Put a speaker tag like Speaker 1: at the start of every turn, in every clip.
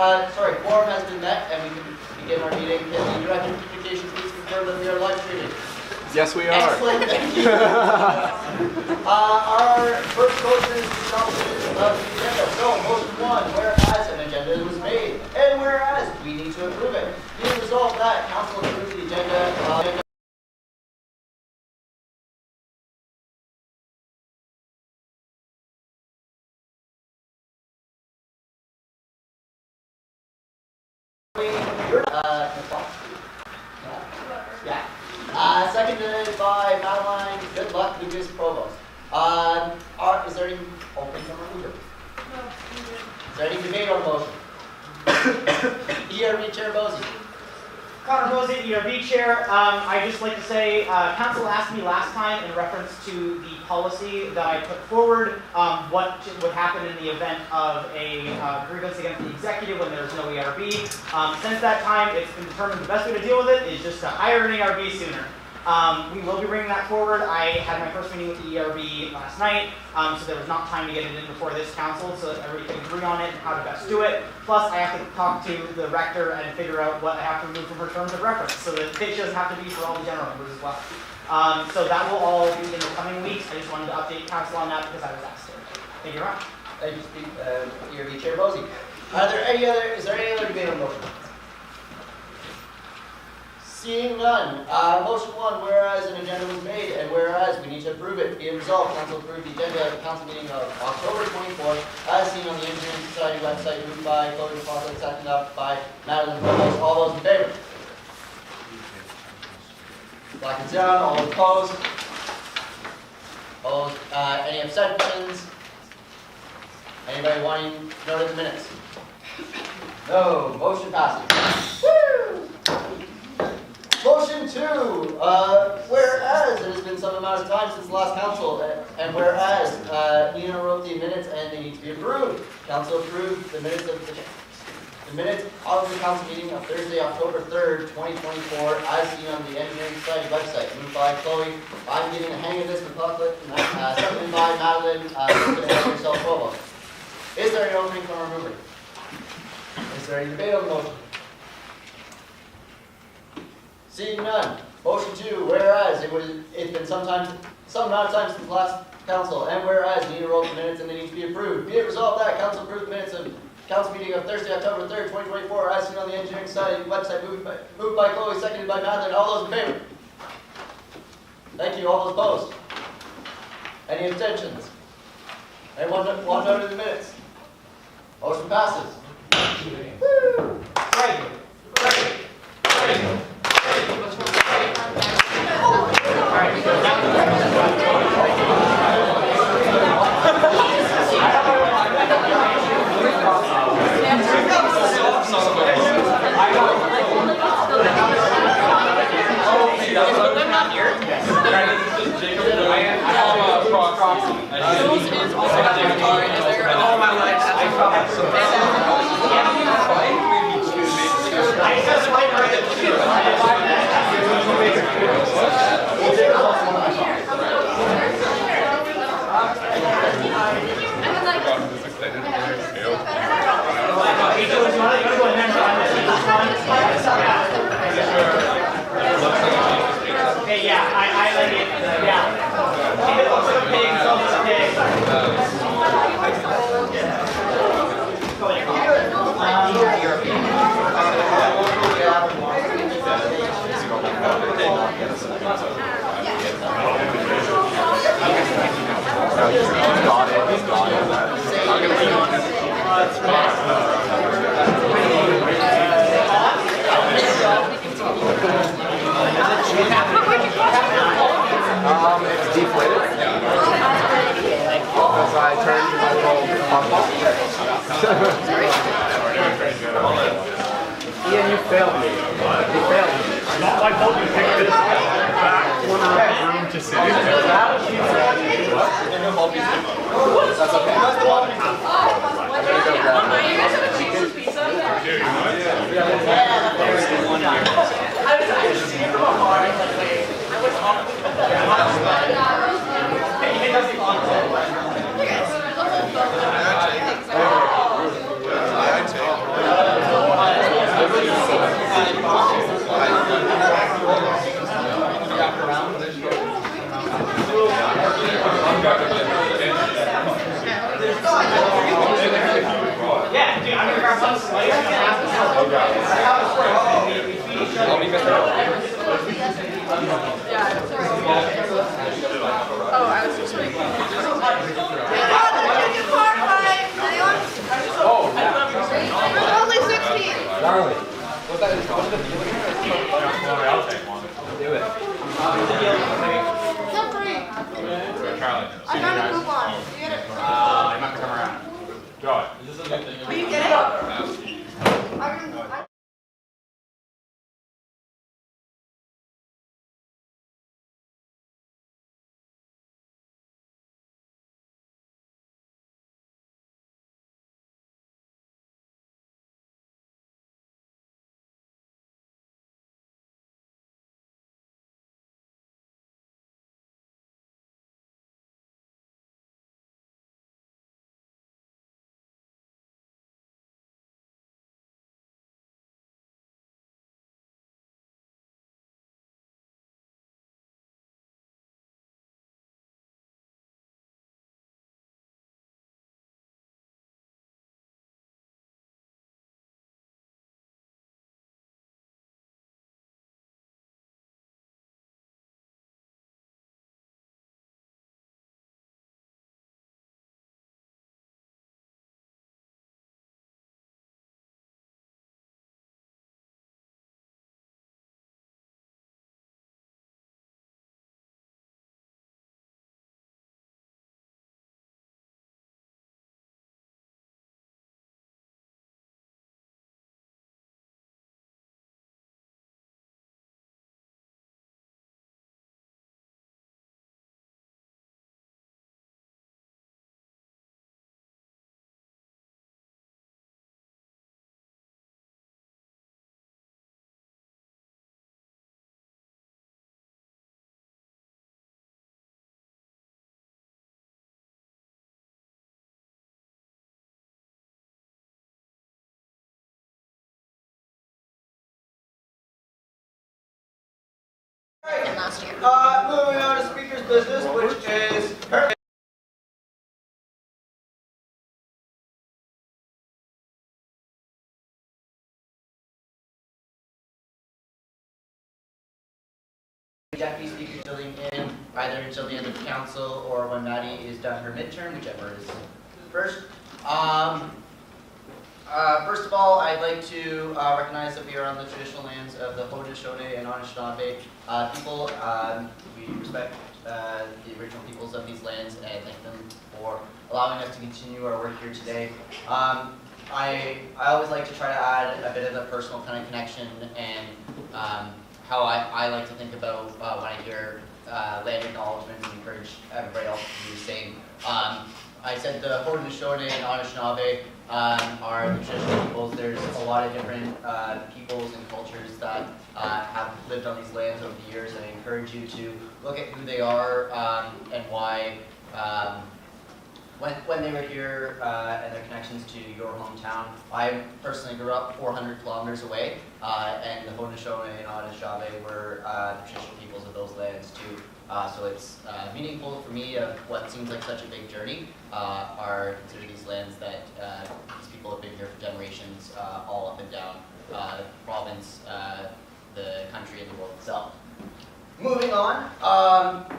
Speaker 1: quorum has been met and we can begin our meeting. Can the Director of Communications please confirm that we are live streaming?
Speaker 2: Yes, we are.
Speaker 1: Excellent, thank you. Our first motion is adoption of the agenda. So, motion 1, whereas an agenda was made, and whereas we need to approve it. Be it resolved that Council approves the agenda. Seconded by Madeline. Good luck, Lucas Provost. Is there any open from a mover?
Speaker 3: No.
Speaker 1: Is there any debate on the motion? ERB Chair Bosey.
Speaker 4: Connor Bosey, ERB Chair. I'd just like to say, Council asked me last time in reference to the policy that I put forward, what would happen in the event of a grievance against the executive when there's no ERB. Since that time, it's been determined the best way to deal with it is just to hire an ERB sooner. We will be bringing that forward. I had my first meeting with the ERB last night, so there was not time to get it in before this council so that everybody can agree on it and how to best do it. Plus, I have to talk to the rector and figure out what I have to remove from her terms of reference, so that it doesn't have to be for all the general members as well. So that will all be in the coming weeks. I just wanted to update council on that because I was asked to. Thank you very much.
Speaker 1: Thank you, ERB Chair Bosey. Is there any other debate on the motion? Seeing none, motion 1, whereas an agenda was made and whereas we need to approve it, be it resolved, Council approve the agenda of the Council meeting of October 24th, as seen on the Engineering Society website, moved by Chloe DeFonte, seconded up by Madeline Provost. All those in favor? Black and down. All opposed? All any abstentions? Anybody wanting note of the minutes? No. Motion passes. Woo! Motion 2, whereas it has been some amount of time since the last council, and whereas Nina wrote the minutes and they need to be approved. Council approved the minutes of the council meeting of Thursday, October 3rd, 2024, as seen on the Engineering Society website. Moved by Chloe. I'm getting the hang of this McLaughlin. Seconded by Madeline. Yourself, Provost. Is there any opening from our mover? Is there any debate on the motion? Seeing none. Motion 2, whereas it's been some amount of time since the last council, and whereas Nina wrote the minutes and they need to be approved. Be it resolved that Council approved the minutes of council meeting of Thursday, October 3rd, 2024, as seen on the Engineering Society website, moved by Chloe, seconded by Madeline. All those in favor? Thank you. All those opposed? Any abstentions? Anyone want note of the minutes? Motion passes. Woo! Right.
Speaker 4: Okay, yeah, I like it. Yeah. If it looks like a pig, so it's a pig.
Speaker 2: It's deflated. Because I turned my little Ian, you failed me. You failed me.
Speaker 5: Not my fault you picked this back corner of the room to sit in.
Speaker 2: That's okay. I'm gonna go grab
Speaker 4: We feed each other.
Speaker 3: Oh, I was just waiting. Oh, only 16.
Speaker 2: Darling. What's the feeling?
Speaker 5: I'll take one.
Speaker 2: Do it.
Speaker 3: Feel free.
Speaker 5: Charlie.
Speaker 3: I got a coupon. You get it?
Speaker 5: I'm not gonna come around. Go.
Speaker 3: Will you get it? I last year.
Speaker 1: Moving on to speaker's business, which is deputy speaker filling in either until the end of the council or when Maddie is done her midterm, whichever is first. First of all, I'd like to recognize that we are on the traditional lands of the Haudenosaunee and Anishinaabe people. We respect the original peoples of these lands and thank them for allowing us to continue our work here today. I always like to try to add a bit of a personal kind of connection and how I like to think about when I hear land acknowledgements and encourage everybody else to do the same. I said the Haudenosaunee and Anishinaabe are the traditional peoples. There's a lot of different peoples and cultures that have lived on these lands over the years, and I encourage you to look at who they are and why, when they were here and their connections to your hometown. I personally grew up 400 kilometers away, and the Haudenosaunee and Anishinaabe were the traditional peoples of those lands too. So it's meaningful for me of what seems like such a big journey are considered these lands that these people have been here for generations, all up and down the province, the country, and the world itself. Moving on,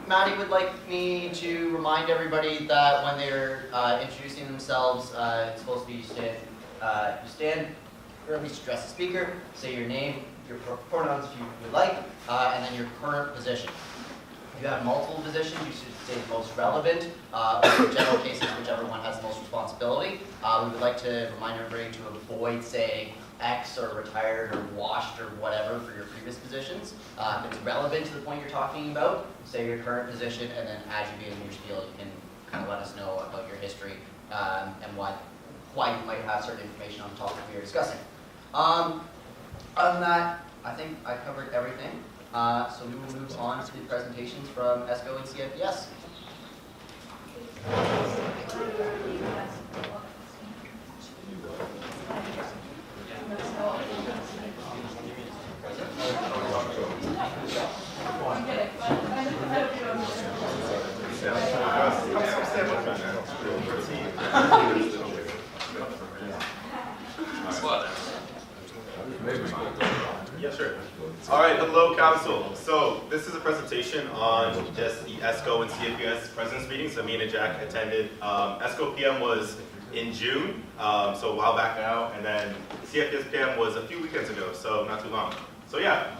Speaker 1: Maddie would like me to remind everybody that when they're introducing themselves, it's supposed to be you stand, or at least address the speaker, say your name, your pronouns if you would like, and then your current position. If you have multiple positions, you should say the most relevant, or in general cases, whichever one has the most responsibility. We would like to remind everybody to avoid saying X or retired or washed or whatever for your previous positions. If it's relevant to the point you're talking about, say your current position, and then as you get into your spiel, you can kind of let us know about your history and why you might have certain information on the topic we are discussing. Other than that, I think I covered everything. So we will move on to the presentations from ESCO and CNPS.
Speaker 6: Yeah, sure. All right, hello, council. So this is a presentation on just the ESCO and CFPS president's meeting. So me and Jack attended. ESCO PM was in June, so a while back now, and then CFPS PM was a few weekends ago, so not too long. So yeah,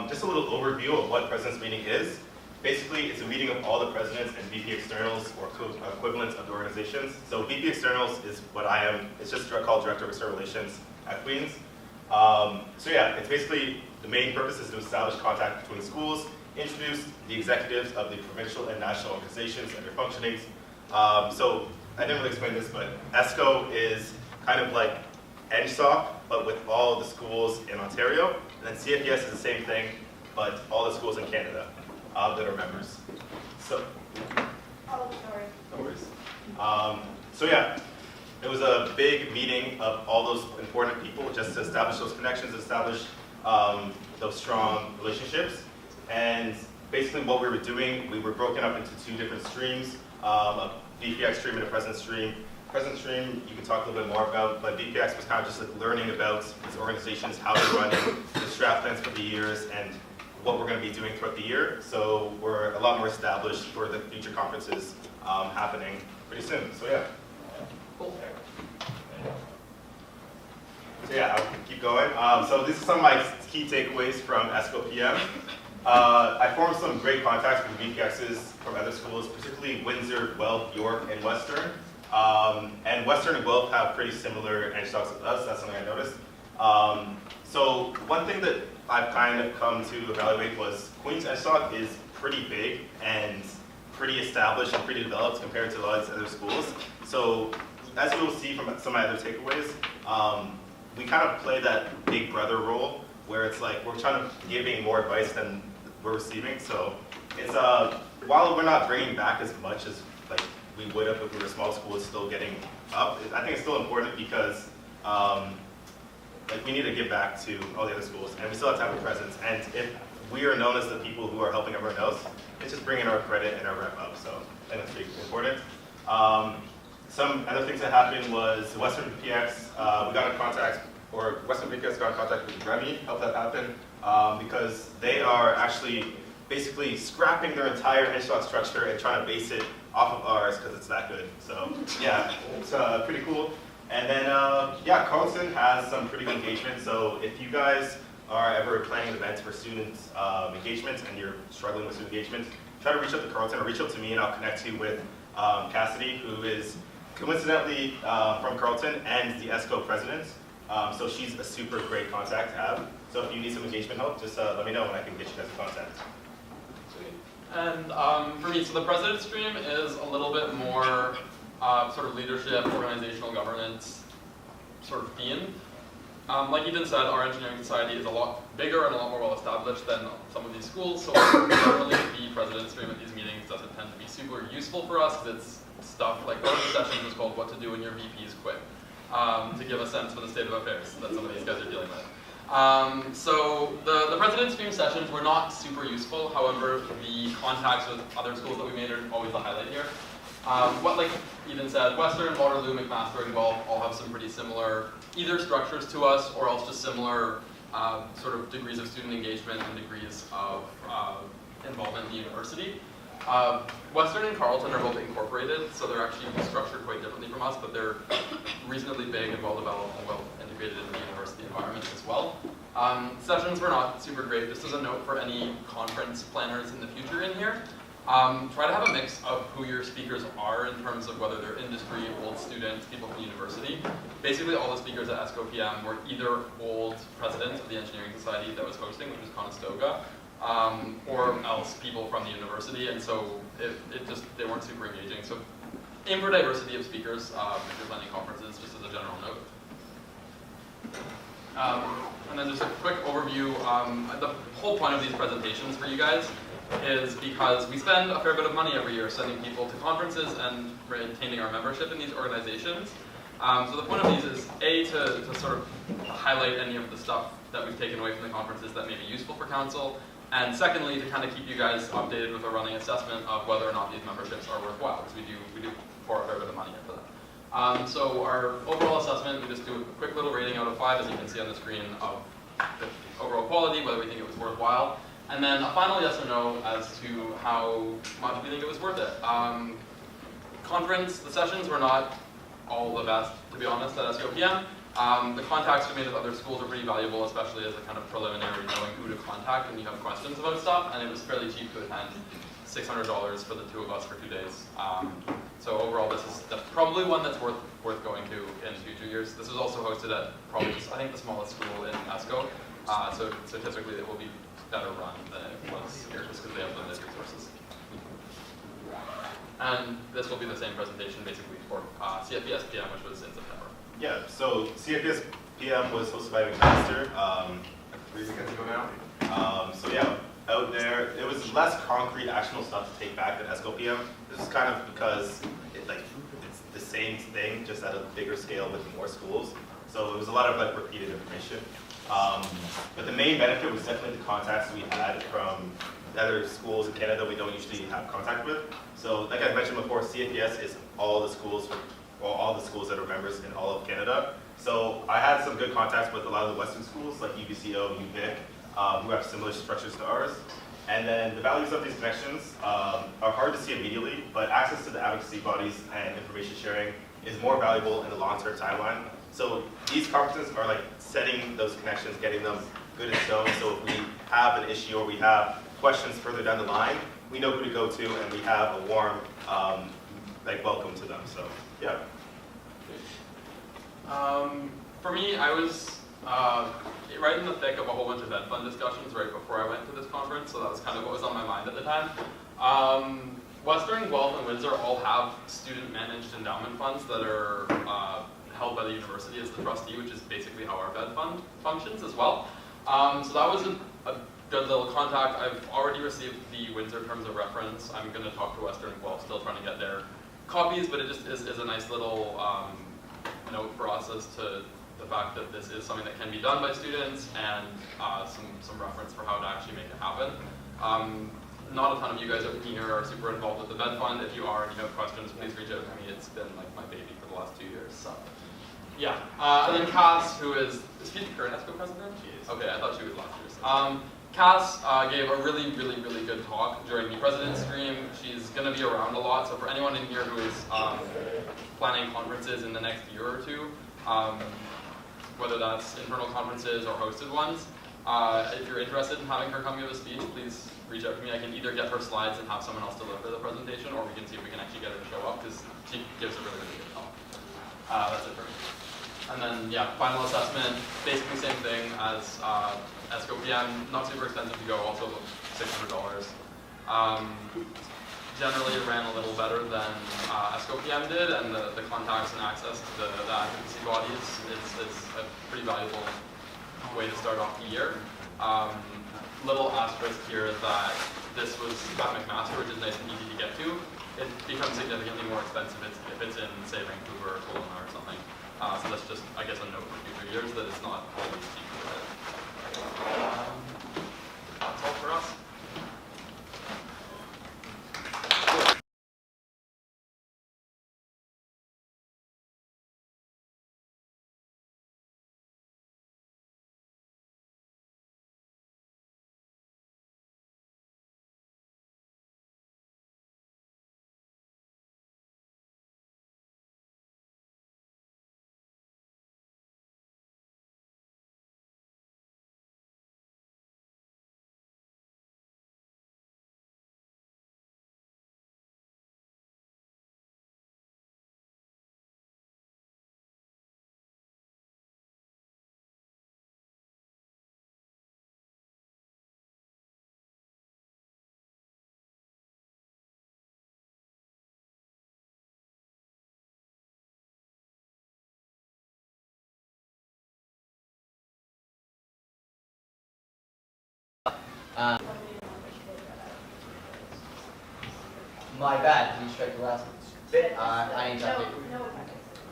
Speaker 6: just a little overview of what president's meeting is. Basically, it's a meeting of all the presidents and VP externals or equivalents of the organizations. So VP externals is what I am. It's just called Director of External Relations at Queens. So yeah, it's basically the main purpose is to establish contact between schools, introduce the executives of the provincial and national organizations and their functionings. So I didn't really explain this, but ESCO is kind of like NSOC, but with all the schools in Ontario. And then CFPS is the same thing, but all the schools in Canada that are members. So,
Speaker 3: Oh, sorry.
Speaker 6: no worries. So yeah, it was a big meeting of all those important people just to establish those connections, establish those strong relationships. And basically what we were doing, we were broken up into two different streams, a BPX stream and a President stream. President stream you can talk a little bit more about, but BPX was kind of just like learning about these organizations, how they're running, the strat plans for the years, and what we're going to be doing throughout the year. So we're a lot more established for the future conferences happening pretty soon. So yeah. Cool. So yeah, I'll keep going. So these are some of my key takeaways from ESCO PM. I formed some great contacts with VPXs from other schools, particularly Windsor, Guelph, York, and Western. And Western and Guelph have pretty similar NSOCs with us. That's something I noticed. So one thing that I've kind of come to evaluate was Queen's NSOC is pretty big and pretty established and pretty developed compared to a lot of these other schools. So as you'll see from some of my other takeaways, we kind of play that big brother role where it's like we're trying to giving more advice than we're receiving. So it's while we're not bringing back as much as like we would have if we were a small school, it's still getting up. I think it's still important because like we need to give back to all the other schools, and we still have to have a presence. And if we are known as the people who are helping everyone else, it's just bringing our credit and our rep up. So I think that's pretty important. Some other things that happened was Western PX, we got in contact, or Western PX got in contact with Remy, helped that happen, because they are actually basically scrapping their entire NSOC structure and trying to base it off of ours because it's that good. So yeah, it's pretty cool. And then yeah, Carleton has some pretty good engagement. So if you guys are ever planning events for student engagement and you're struggling with student engagement, try to reach out to Carleton or reach out to me and I'll connect you with Cassidy, who is coincidentally from Carleton and the ESCO president. So she's a super great contact to have. So if you need some engagement help, just let me know and I can get you guys in contact.
Speaker 7: And for me, so the president stream is a little bit more sort of leadership, organizational governance sort of theme. Like Ethan said, our engineering society is a lot bigger and a lot more well established than some of these schools, so generally the president stream at these meetings doesn't tend to be super useful for us because it's stuff like one of the sessions is called What to Do When Your VPs Quit, to give a sense for the state of affairs that some of these guys are dealing with. So the president stream sessions were not super useful, however the contacts with other schools that we made are always the highlight here. What, like Ethan said, Western, Waterloo, McMaster, and Guelph all have some pretty similar either structures to us or else just similar sort of degrees of student engagement and degrees of involvement in the university. Western and Carleton are both incorporated, so they're actually structured quite differently from us, but they're reasonably big and well developed and well integrated in the university environment as well. Sessions were not super great. Just as a note for any conference planners in the future in here, try to have a mix of who your speakers are in terms of whether they're industry, old students, people from the university. Basically all the speakers at ESCO PM were either old presidents of the engineering society that was hosting, which was Conestoga, or else people from the university, and so they weren't super engaging. So aim for diversity of speakers if you're planning conferences, just as a general note. And then just a quick overview, the whole point of these presentations for you guys is because we spend a fair bit of money every year sending people to conferences and maintaining our membership in these organizations. So the point of these is A, to sort of highlight any of the stuff that we've taken away from the conferences that may be useful for council, and secondly, to kind of keep you guys updated with a running assessment of whether or not these memberships are worthwhile, because we do pour a fair bit of money into that. So our overall assessment, we just do a quick little rating out of 5, as you can see on the screen, of the overall quality, whether we think it was worthwhile, and then a final yes or no as to how much we think it was worth it. Conference, the sessions were not all the best, to be honest, at SCOPM. The contacts we made with other schools are pretty valuable, especially as a kind of preliminary knowing who to contact when you have questions about stuff, and it was fairly cheap to attend. $600 for the 2 of us for 2 days. So overall, this is probably one that's worth going to in future years. This was also hosted at probably I think the smallest school in ESCO. So typically it will be better run than it was here, just because they have limited resources. And this will be the same presentation basically for CFPS PM, which was in September.
Speaker 6: Yeah, so CFPS PM was hosted by McMaster 3 weekends ago now. So yeah, out there, it was less concrete actionable stuff to take back than SCOPM. This is kind of because it's the same thing, just at a bigger scale with more schools. So it was a lot of repeated information. But the main benefit was definitely the contacts we had from other schools in Canada we don't usually have contact with. So like I mentioned before, CFPS is all the schools that are members in all of Canada. So I had some good contacts with a lot of the Western schools like UBCO, UVic, who have similar structures to ours. And then the values of these connections are hard to see immediately, but access to the advocacy bodies and information sharing is more valuable in the long-term timeline. So these conferences are like setting those connections, getting them good in stone. So if we have an issue or we have questions further down the line, we know who to go to, and we have a warm welcome to them. So yeah.
Speaker 7: For me, I was right in the thick of a whole bunch of Ed Fund discussions right before I went to this conference, so that was kind of what was on my mind at the time. Western, Guelph, and Windsor all have student-managed endowment funds that are held by the university as the trustee, which is basically how our Ed Fund functions as well. So that was a good little contact. I've already received the Windsor terms of reference. I'm going to talk to Western and Guelph, still trying to get their copies, but it just is a nice little note for us as to the fact that this is something that can be done by students, and some reference for how to actually make it happen. Not a ton of you guys out here are super involved with the Ed Fund. If you are and you have questions, please reach out to me. It's been like my baby for the last 2 years. So, yeah. And then Cass, who is she the current ESCO president?
Speaker 6: She is.
Speaker 7: Okay, I thought she was last year's. Cass gave a really good talk during the President's Stream. She's going to be around a lot, so for anyone in here who is planning conferences in the next year or two, whether that's internal conferences or hosted ones, if you're interested in having her come give a speech, please reach out to me. I can either get her slides and have someone else deliver the presentation, or we can see if we can actually get her to show up, because she gives a really good talk. That's it for me. And then, yeah, final assessment, basically same thing as SCOPM, not super expensive to go, also $600. Generally, it ran a little better than SCOPM did, and the contacts and access to the advocacy bodies is a pretty valuable way to start off the year. Little asterisk here is that this was at McMaster, which is nice and easy to get to. It becomes significantly more expensive if it's in, say, Vancouver or Kelowna or something. So that's just, I guess, a note for future years that it's not always cheap to get. That's all for us.
Speaker 1: My bad, did you strike the last bit? I need to update.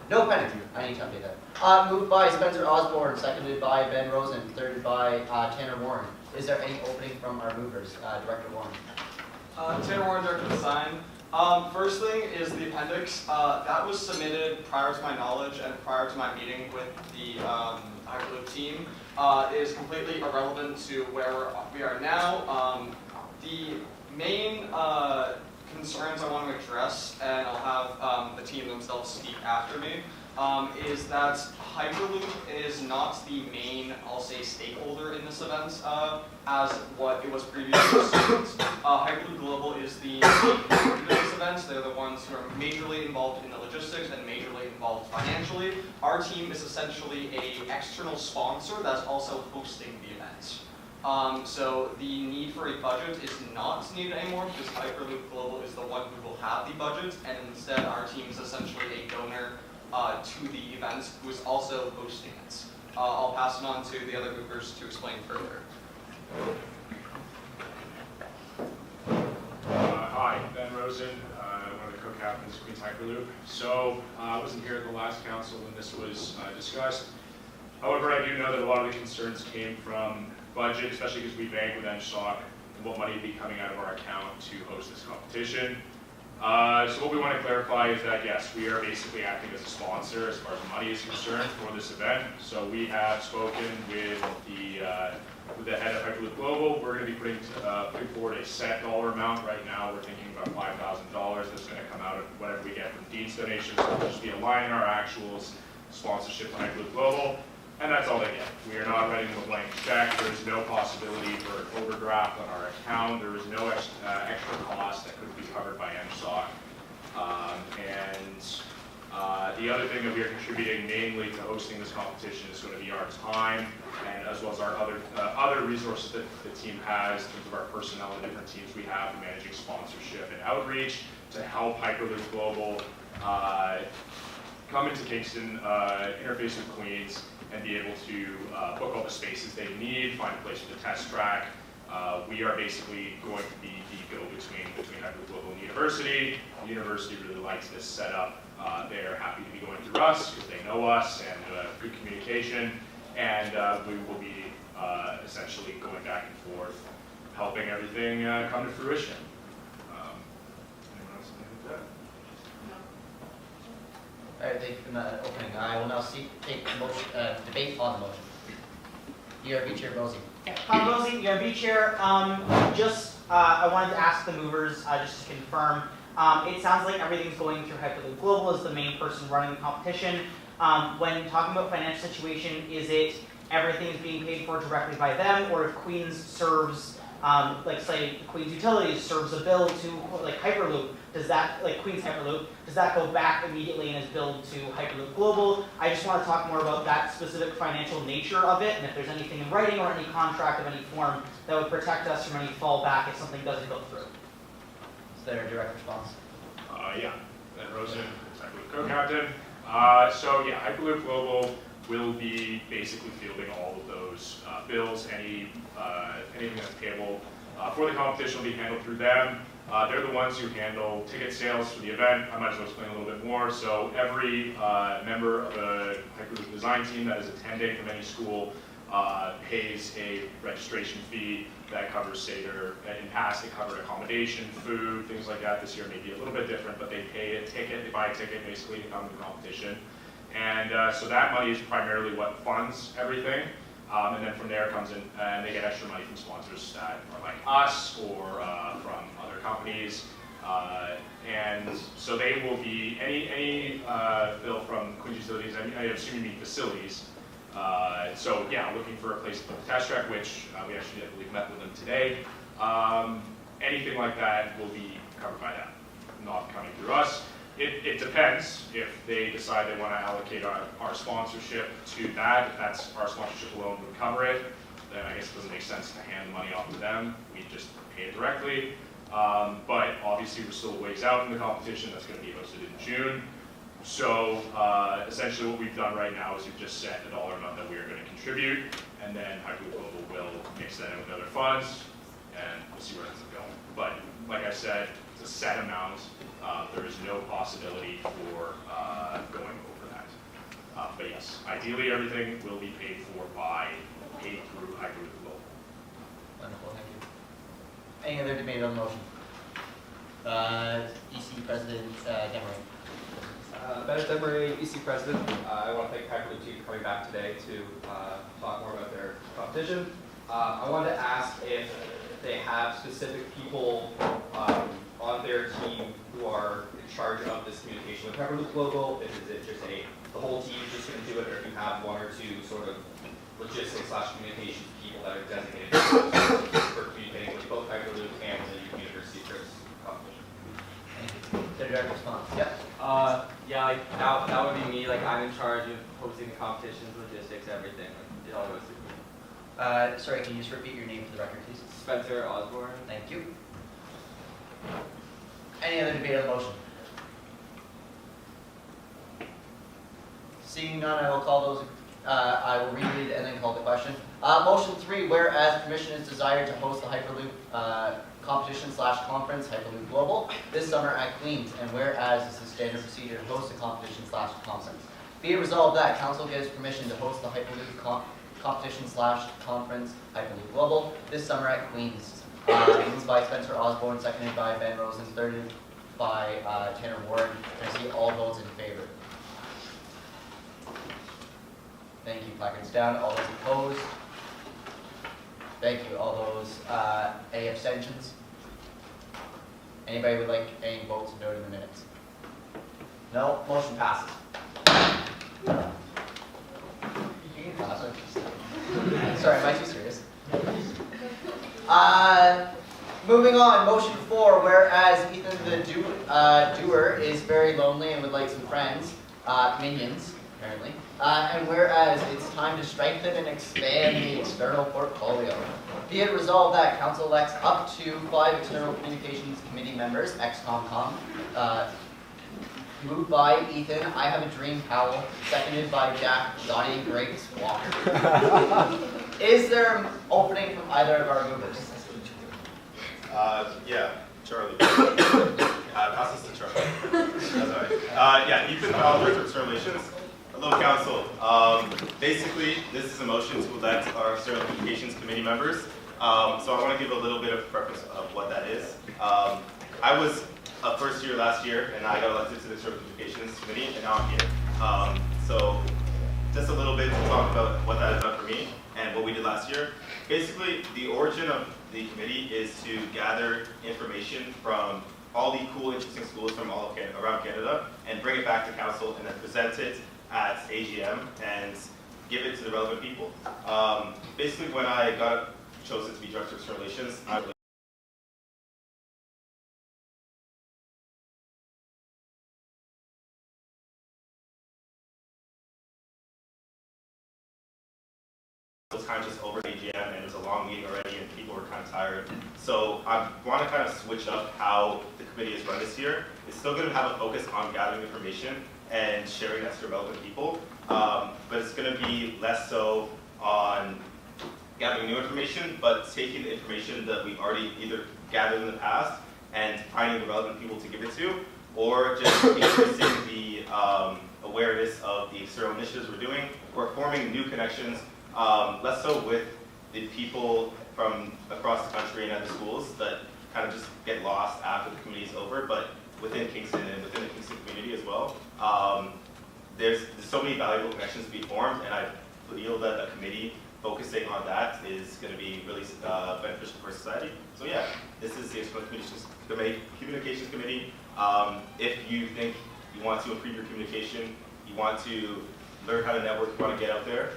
Speaker 1: No penalty, I need to update that. Moved by Spencer Osborne, seconded by Ben Rosen, thirded by Tanner Warren. Is there any opening from our movers? Director Warren.
Speaker 8: Tanner Warren, Director Design. First thing is the appendix. That was submitted prior to my knowledge and prior to my meeting with the Hyperloop team. It is completely irrelevant to where we are now. The main concerns I want to address, and I'll have the team themselves speak after me, is that Hyperloop is not the main, I'll say, stakeholder in this event, as what it was previously assumed. Hyperloop Global is the stakeholder in this event. They're the ones who are majorly involved in the logistics and majorly involved financially. Our team is essentially an external sponsor that's also hosting the event. So the need for a budget is not needed anymore because Hyperloop Global is the one who will have the budget, and instead our team is essentially a donor to the event who is also hosting it. I'll pass it on to the other groupers to explain further.
Speaker 5: Hi, Ben Rosen, one of the co-captains of Queens Hyperloop. So I wasn't here at the last council when this was discussed. However, I do know that a lot of the concerns came from budget, especially because we bank with NSOC and what money would be coming out of our account to host this competition. So what we want to clarify is that yes, we are basically acting as a sponsor as far as money is concerned for this event. So we have spoken with the head of Hyperloop Global. We're going to be putting forward a set dollar amount. Right now we're thinking about $5,000 that's going to come out of whatever we get from Dean's donations. So we'll just be aligning our actuals sponsorship to Hyperloop Global. And that's all they get. We are not writing them a blank check. There is no possibility for an overdraft on our account. There is no extra cost that could be covered by NSOC. The other thing that we are contributing mainly to hosting this competition is going to be our time, and as well as our other resources that the team has in terms of our personnel and different teams we have in managing sponsorship and outreach to help Hyperloop Global come into Kingston, interface with Queens, and be able to book all the spaces they need, find a place for the test track. We are basically going to be the go-between between Hyperloop Global and the university. The university really likes this setup. They're happy to be going through us because they know us and good communication. And we will be essentially going back and forth, helping everything come to fruition. Anyone else have anything to add?
Speaker 1: All right, thank you for that opening. I will now take motion, debate on the motion. ERB Chair Bosey.
Speaker 4: Connor Bosey, ERB Chair. I wanted to ask the movers, just to confirm, it sounds like everything's going through Hyperloop Global as the main person running the competition. When talking about financial situation, is it everything is being paid for directly by them, or if Queens serves, like say Queens Utilities serves a bill to like Hyperloop, does that, like Queens Hyperloop, does that go back immediately and is billed to Hyperloop Global? I just want to talk more about that specific financial nature of it, and if there's anything in writing or any contract of any form that would protect us from any fallback if something doesn't go through.
Speaker 1: Is there a direct response?
Speaker 5: Yeah, Ben Rosen, Hyperloop co-captain. So yeah, Hyperloop Global will be basically fielding all of those bills. Anything that's payable for the competition will be handled through them. They're the ones who handle ticket sales for the event. I might as well explain a little bit more. So every member of the Hyperloop design team that is attending from any school pays a registration fee that covers, say, in past it covered accommodation, food, things like that. This year may be a little bit different, but they pay a ticket, they buy a ticket basically to come to the competition. And so that money is primarily what funds everything. And then from there comes in, and they get extra money from sponsors that are like us or from other companies. And so they will be, any bill from Queens Utilities, I assume you mean facilities. So yeah, looking for a place to put the test track, which we actually, I believe, met with them today. Anything like that will be covered by that, not coming through us. It depends if they decide they want to allocate our sponsorship to that. If that's our sponsorship alone would cover it, then I guess it doesn't make sense to hand the money off to them. We just pay it directly. But obviously we're still a ways out from the competition. That's going to be hosted in June. So essentially what we've done right now is we've just set the dollar amount that we are going to contribute, and then Hyperloop Global will mix that in with other funds, and we'll see where it ends up going. But like I said, it's a set amount. There is no possibility for going over that. But yes, ideally everything will be paid through Hyperloop Global.
Speaker 1: Wonderful, thank you. Any other debate on the motion? EC President Demery.
Speaker 2: Bennett Demery, EC President. I want to thank Hyperloop team for coming back today to talk more about their competition. I wanted to ask if they have specific people on their team who are in charge of this communication with Hyperloop Global. Is it just the whole team just going to do it, or if you have one or two sort of logistics/communications people that are designated for communicating with both Hyperloop and the University Secrets competition?
Speaker 1: The direct response. Yep.
Speaker 9: Yeah, like that would be me. Like I'm in charge of hosting the competitions, logistics, everything. Like, it all goes through me.
Speaker 1: Sorry, can you just repeat your name for the record, please?
Speaker 9: Spencer Osborne.
Speaker 1: Thank you. Any other debate on the motion? Seeing none, I will call those. I will reread and then call the question. Motion 3, whereas permission is desired to host the Hyperloop competition/conference Hyperloop Global this summer at Queen's, and whereas this is standard procedure to host a competition/conference. Be it resolved that Council gives permission to host the Hyperloop competition/conference Hyperloop Global this summer at Queen's. Moved by Spencer Osborne, seconded by Ben Rosen, thirded by Tanner Warren. Can I see all votes in favor? Thank you. Placards down. All those opposed? Thank you. All those any abstentions? Anybody would like any votes noted in the minutes? No? Motion passes. You can pass it. Sorry, am I too serious? Moving on, motion 4, whereas Ethan the doer is very lonely and would like some friends, minions, apparently, and whereas it's time to strengthen and expand the external portfolio. Be it resolved that Council elects up to 5 external communications committee members, ex-ComCom, moved by Ethan, I have a dream Powell, seconded by Jack, Johnny Griggs Walker. Is there an opening from either of our movers?
Speaker 6: Yeah, Charlie. Pass this to Charlie. That's all right. Yeah, Ethan Powell, Director of External Relations. Hello, Council. Basically, this is a motion to elect our External Communications Committee members. So I want to give a little bit of preface of what that is. I was a first year last year, and I got elected to the External Communications Committee, and now I'm here. So just a little bit to talk about what that has done for me and what we did last year. Basically, the origin of the committee is to gather information from all the cool, interesting schools from all of around Canada and bring it back to Council and then present it at AGM and give it to the relevant people. Basically, when I got chosen to be Director of External Relations, I was kind of just over AGM, and it was a long meeting already, and people were kind of tired. So I want to kind of switch up how the committee is run this year. It's still going to have a focus on gathering information and sharing that to relevant people, but it's going to be less so on gathering new information, but taking the information that we've already either gathered in the past and finding the relevant people to give it to, or just increasing the awareness of the external initiatives we're doing. We're forming new connections, less so with the people from across the country and other schools that kind of just get lost after the community is over, but within Kingston and within the Kingston community as well. There's so many valuable connections to be formed, and I feel that a committee focusing on that is going to be really beneficial for society. So yeah, this is the External Communications Committee. If you think you want to improve your communication, you want to learn how to network, you want to get out there,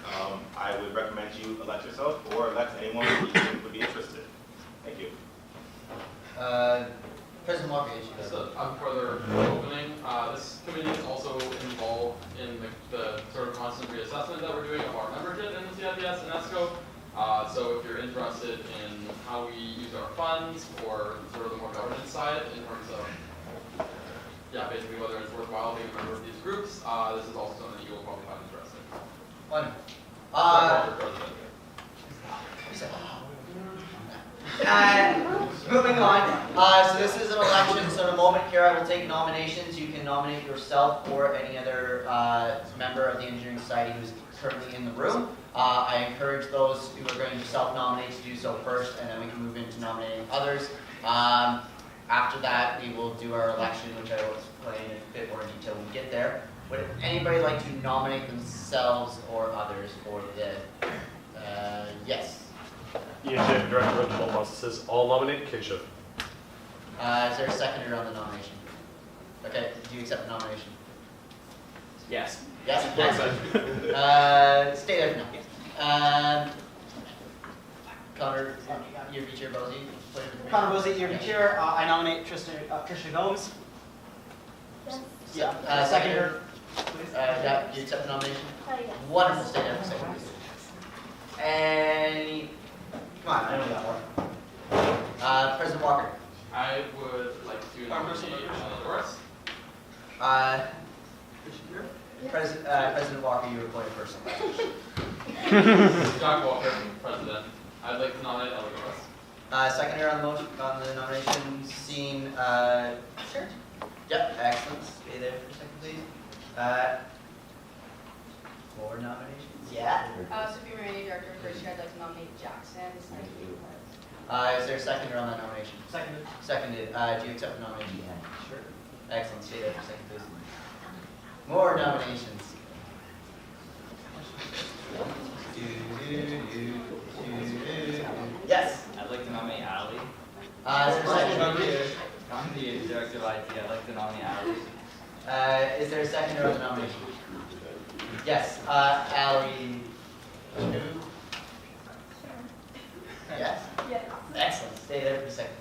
Speaker 6: I would recommend you elect yourself or elect anyone who you think would be interested. Thank you.
Speaker 1: President Walker,
Speaker 7: So I'm further opening. This committee is also involved in the sort of constant reassessment that we're doing of our membership in the CIPS and ESCO. So if you're interested in how we use our funds or sort of the more governance side in terms of, yeah, basically whether it's worthwhile being a member of these groups, this is also something that you will probably find interesting.
Speaker 1: Wonderful. Moving on, so this is an election, so in a moment here I will take nominations. You can nominate yourself or any other member of the Engineering Society who's currently in the room. I encourage those who are going to self-nominate to do so first, and then we can move into nominating others. After that, we will do our election, which I will explain in a bit more detail when we get there. Would anybody like to nominate themselves or others for the, yes?
Speaker 10: Ian Jim, Director of the Bull Processes. I'll nominate Keisha.
Speaker 1: Is there a seconder on the nomination? Okay, do you accept the nomination?
Speaker 4: Yes.
Speaker 1: Yes? Stay there for now. Connor, your vice chair, Bosie.
Speaker 4: Connor Bozzi, your chair. I nominate Trisha Gomes.
Speaker 3: Yes.
Speaker 4: Yeah. Seconder.
Speaker 1: Yeah, you accept the nomination?
Speaker 3: Oh, yes.
Speaker 1: Wonderful, stay there for a second, please. Any, come on, I know that one. President Walker.
Speaker 7: I would like to nominate Doris.
Speaker 1: President Walker, you were appointed first.
Speaker 7: Jack Walker, President. I'd like to nominate Ellie Doris.
Speaker 1: Seconder on the motion, on the nomination, seen, sure. Yep, excellent, stay there for a second, please. More nominations? Yeah.
Speaker 11: Sophie Marini, Director of First Year, I'd like to nominate Jackson.
Speaker 1: Is there a seconder on that nomination?
Speaker 4: Seconded.
Speaker 1: Seconded, do you accept the nomination? Sure. Excellent, stay there for a second, please. More nominations. Yes.
Speaker 9: I'd like to nominate Ali.
Speaker 1: Is there a seconder?
Speaker 9: I'm the Director of IT. I'd like to nominate Ali.
Speaker 1: Is there a seconder on the nomination? Yes, Ali. Yes?
Speaker 3: Yes.
Speaker 1: Excellent, stay there for a second.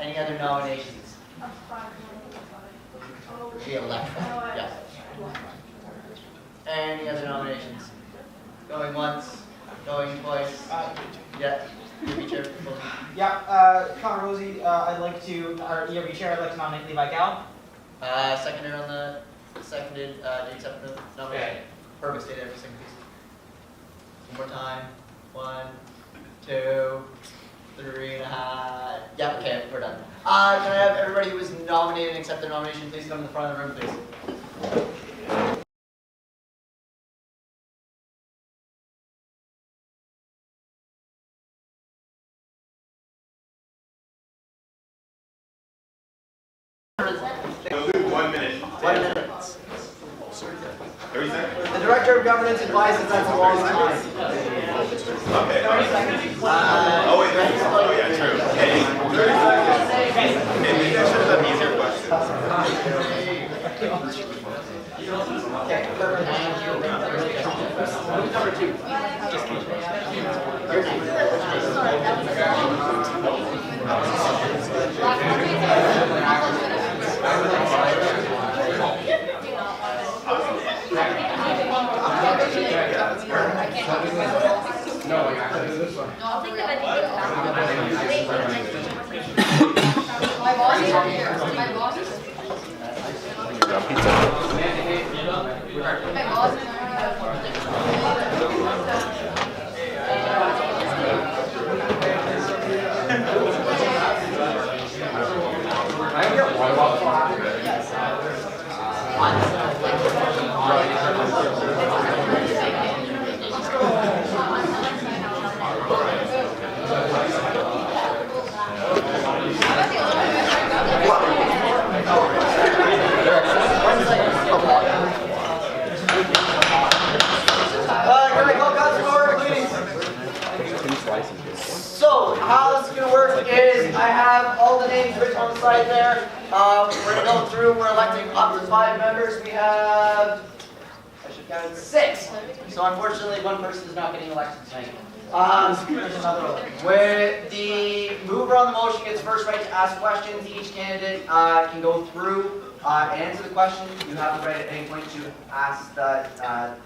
Speaker 1: Any other nominations?
Speaker 3: I'm fine.
Speaker 1: Re-elect, yes. Any other nominations? Going once, going twice? Yeah, your chair.
Speaker 4: Yeah. Connor Bozzi, I'd like to, or ERB chair, I'd like to nominate Levi Gal.
Speaker 1: Seconder on the, seconded, do you accept the nomination? Perfect, stay there for a second, please. One more time. 1, 2, 3 and a half. Yeah, okay, we're done. Can I have everybody who was nominated and accept their nomination, please come to the front of the room, please.
Speaker 6: We'll do 1 minute.
Speaker 1: 1 minute.
Speaker 6: 30 seconds?
Speaker 1: The Director of Governance advises that's a long time.
Speaker 6: Okay. Oh, wait. Oh, yeah, true. Hey, 30 seconds. Hey, maybe I should have done easier questions.
Speaker 1: Okay, perfect. Number 2. Your name.
Speaker 11: I'll think that I did My boss is here. My boss is My boss is
Speaker 1: So, how this is going to work is I have all the names written on the side there. We're going to go through, we're electing up to 5 members. We have, I should count 6. So unfortunately, one person is not getting elected tonight. There's another one. Where the mover on the motion gets first right to ask questions. Each candidate can go through and answer the question. You have the right at any point to ask that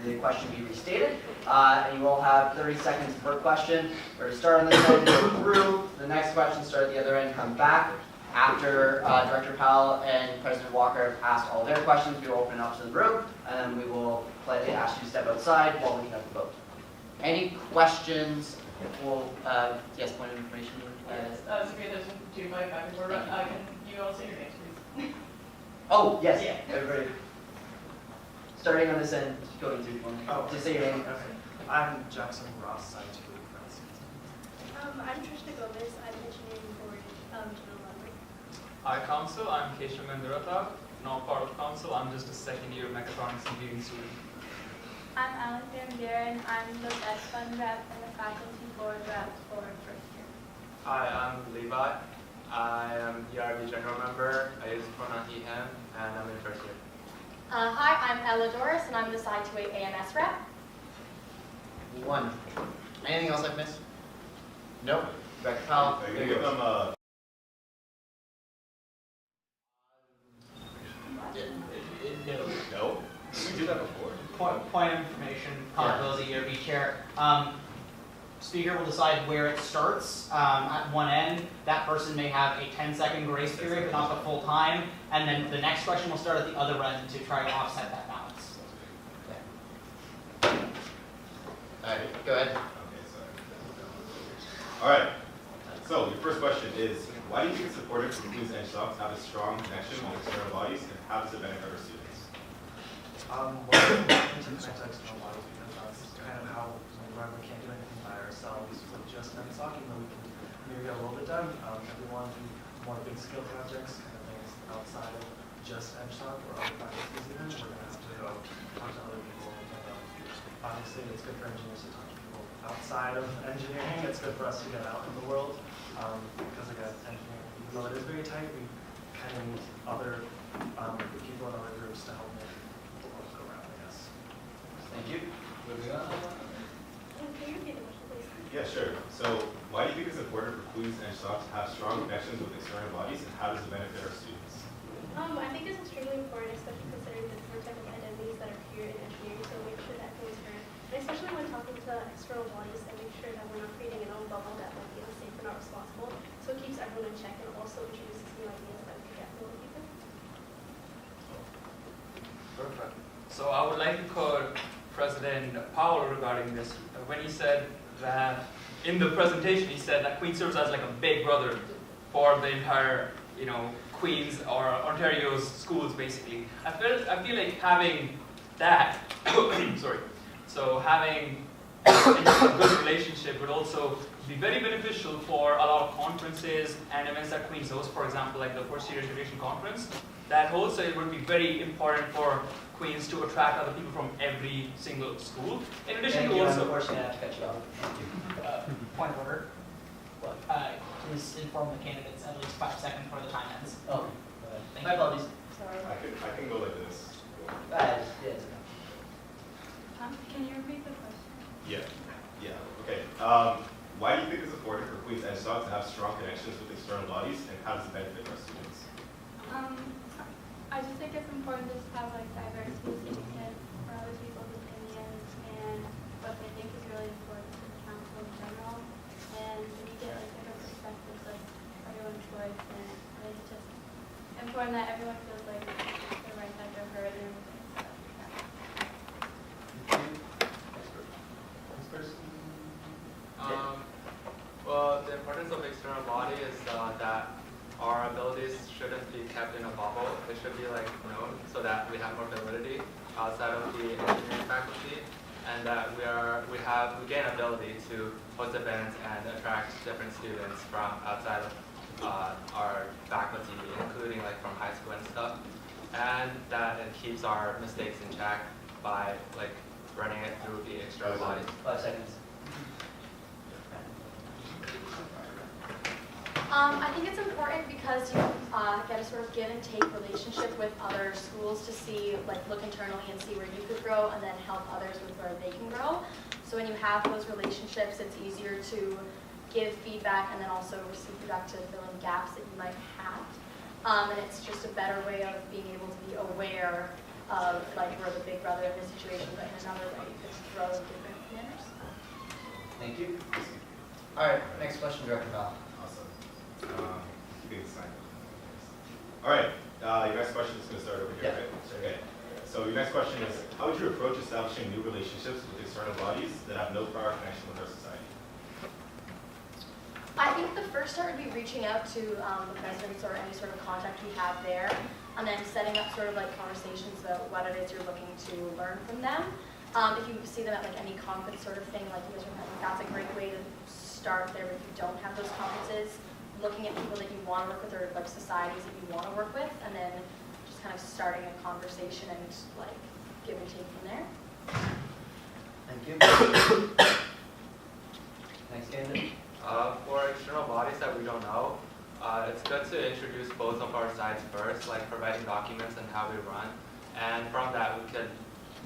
Speaker 1: the question be restated. And you all have 30 seconds per question. We're to start on this end, go through. The next question, start at the other end, come back. After Director Powell and President Walker have asked all their questions, we will open it up to the room, and then we will politely ask you to step outside while we conduct the vote. Any questions? Well, yes, point of information.
Speaker 11: Sophia, there's 2 by back and forth. Can you all say your names, please?
Speaker 1: Oh, yes, everybody. Starting on this end, going through one.
Speaker 12: Oh.
Speaker 1: Just say your name.
Speaker 12: Okay. I'm Jackson Ross, scientific president.
Speaker 3: I'm Trisha Gomez. I'm engineering board General Ludwig.
Speaker 12: Hi, Council. I'm Keshav Mendiratha, not part of Council. I'm just a second-year mechatronics engineering student.
Speaker 3: I'm Alexander Guerin. I'm the Best Fund Rep and the Faculty Board Rep for first year.
Speaker 9: Hi, I'm Levi. I am ERB General Member. I use pronoun he, him, and I'm in first year.
Speaker 13: Hi, I'm Ella Doris, and I'm the Side 2A AMS rep.
Speaker 1: One. Anything else I've missed? Nope. Director Powell.
Speaker 6: Are you gonna give them a no? We did that before.
Speaker 4: Point of information, Connor Bosey, ERB Chair. Speaker will decide where it starts at one end. That person may have a 10-second grace period, but not the full time. And then the next question will start at the other end to try to offset that balance.
Speaker 1: All right, go ahead.
Speaker 6: Okay, sorry. All right. So your first question is, why do you think it's important for Queens NSHOC to have a strong connection with external bodies, and how does it benefit our students?
Speaker 14: Well, into context of models, because that's kind of how we can't do anything by ourselves with just NSOC, even though we can maybe get a little bit done. Everyone do more big scale projects, kind of things outside of just NSOC or other practices even, we're going to have to go talk to other people. Obviously, it's good for engineers to talk to people outside of engineering. It's good for us to get out in the world because, again, engineering, even though it is very tight, we kind of need other people in other groups to help make the world go around, I guess.
Speaker 1: Thank you. Moving on.
Speaker 3: Can you repeat the question, please?
Speaker 6: Yeah, sure. So why do you think it's important for Queens NSHOC to have strong connections with external bodies, and how does it benefit our students?
Speaker 3: I think it's extremely important, especially considering the different type of identities that are here in engineering, so make sure that goes fair. And especially when talking to external bodies, and make sure that we're not creating an own bubble that might be unsafe or not responsible. So it keeps everyone in check and also introduces new ideas that we can get from other people.
Speaker 12: Perfect. So I would like to quote President Powell regarding this. When he said that, in the presentation, he said that Queens serves as like a big brother for the entire, Queens or Ontario's schools, basically. I feel like having that, sorry, so having a good relationship would also be very beneficial for a lot of conferences and events that Queens hosts, for example, like the First Year Integration Conference. That holds, it would be very important for Queens to attract other people from every single school. In addition
Speaker 4: Thank
Speaker 12: to
Speaker 4: you.
Speaker 12: also...
Speaker 4: Unfortunately, I have to cut you off. Thank you. Point of order. Please inform the candidates at least 5 seconds before the time ends.
Speaker 1: Oh,
Speaker 4: Thank
Speaker 1: my
Speaker 4: you.
Speaker 1: apologies.
Speaker 3: Sorry.
Speaker 6: I can go like this.
Speaker 1: Yes.
Speaker 3: Can you repeat the question?
Speaker 6: Yeah. Okay. Why do you think it's important for Queens NSHOC to have strong connections with external bodies, and how does it benefit our students?
Speaker 3: I just think it's important to just have like diversity and for other people's opinions and what they think is really important to the council in general. And we get like different perspectives of everyone's voice, and I think it's just important that everyone feels like their rights are heard and
Speaker 9: Well, the importance of external body is that our abilities shouldn't be kept in a bubble. They should be known so that we have more validity outside of the engineering faculty, and that we gain ability to host events and attract different students from outside of our faculty, including from high school and stuff, and that it keeps our mistakes in check by running it through the external bodies.
Speaker 1: 5 seconds.
Speaker 13: I think it's important because you get a sort of give and take relationship with other schools to see, look internally and see where you could grow, and then help others with where they can grow. So when you have those relationships, it's easier to give feedback and then also receive feedback to fill in gaps that you might have. And it's just a better way of being able to be aware of we're the big brother in this situation, but in another way you could grow in different manners.
Speaker 1: Thank you. All right, next question, Director Powell.
Speaker 6: All right, your next question is going to start over here,
Speaker 1: Yeah.
Speaker 6: right? Okay. So your next question is, how would you approach establishing new relationships with external bodies that have no prior connection with our society?
Speaker 13: I think the first start would be reaching out to the presidents or any sort of contact we have there, and then setting up sort of conversations about what it is you're looking to learn from them. If you see them at any conference sort of thing like you guys are having, that's a great way to start there. If you don't have those conferences, looking at people that you want to work with or like societies that you want to work with, and then just kind of starting a conversation and like give and take from there.
Speaker 1: Thank you. Next candidate.
Speaker 9: For external bodies that we don't know, it's good to introduce both of our sides first, like providing documents and how we run. And from that, we could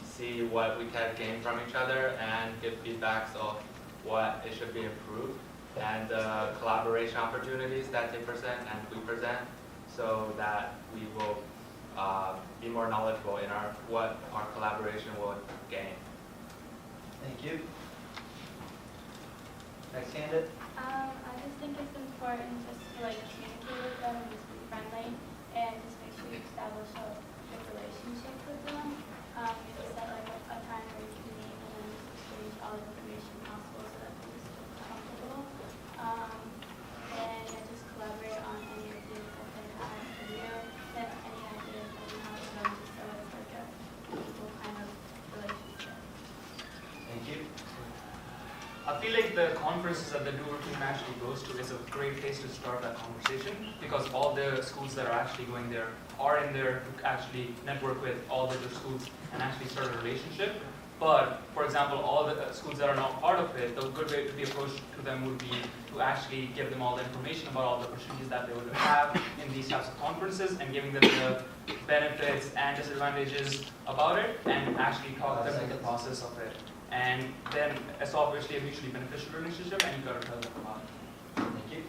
Speaker 9: see what we can gain from each other and give feedbacks of what it should be improved, and collaboration opportunities that they present and we present, so that we will be more knowledgeable in what our collaboration will gain.
Speaker 1: Thank you. Next candidate.
Speaker 3: I just think it's important just to like communicate with them and just be friendly and just make sure you establish a good relationship with them. You just set like a time where you can meet and then just exchange all the information possible so that they just feel comfortable. And yeah, just collaborate on any ideas that they have for you and any ideas that you have for them, just so it's like a equal kind of relationship.
Speaker 1: Thank you.
Speaker 12: I feel like the conferences that the Dover team actually goes to is a great place to start that conversation, because all the schools that are actually going there are in there to actually network with all the other schools and actually start a relationship. But, for example, all the schools that are not part of it, the good way to be approached to them would be to actually give them all the information about all the opportunities that they would have in these types of conferences and giving them the benefits and disadvantages about it and actually talk them through the process of it. And then it's obviously a mutually beneficial relationship, and you got to tell them about it.
Speaker 1: Thank you.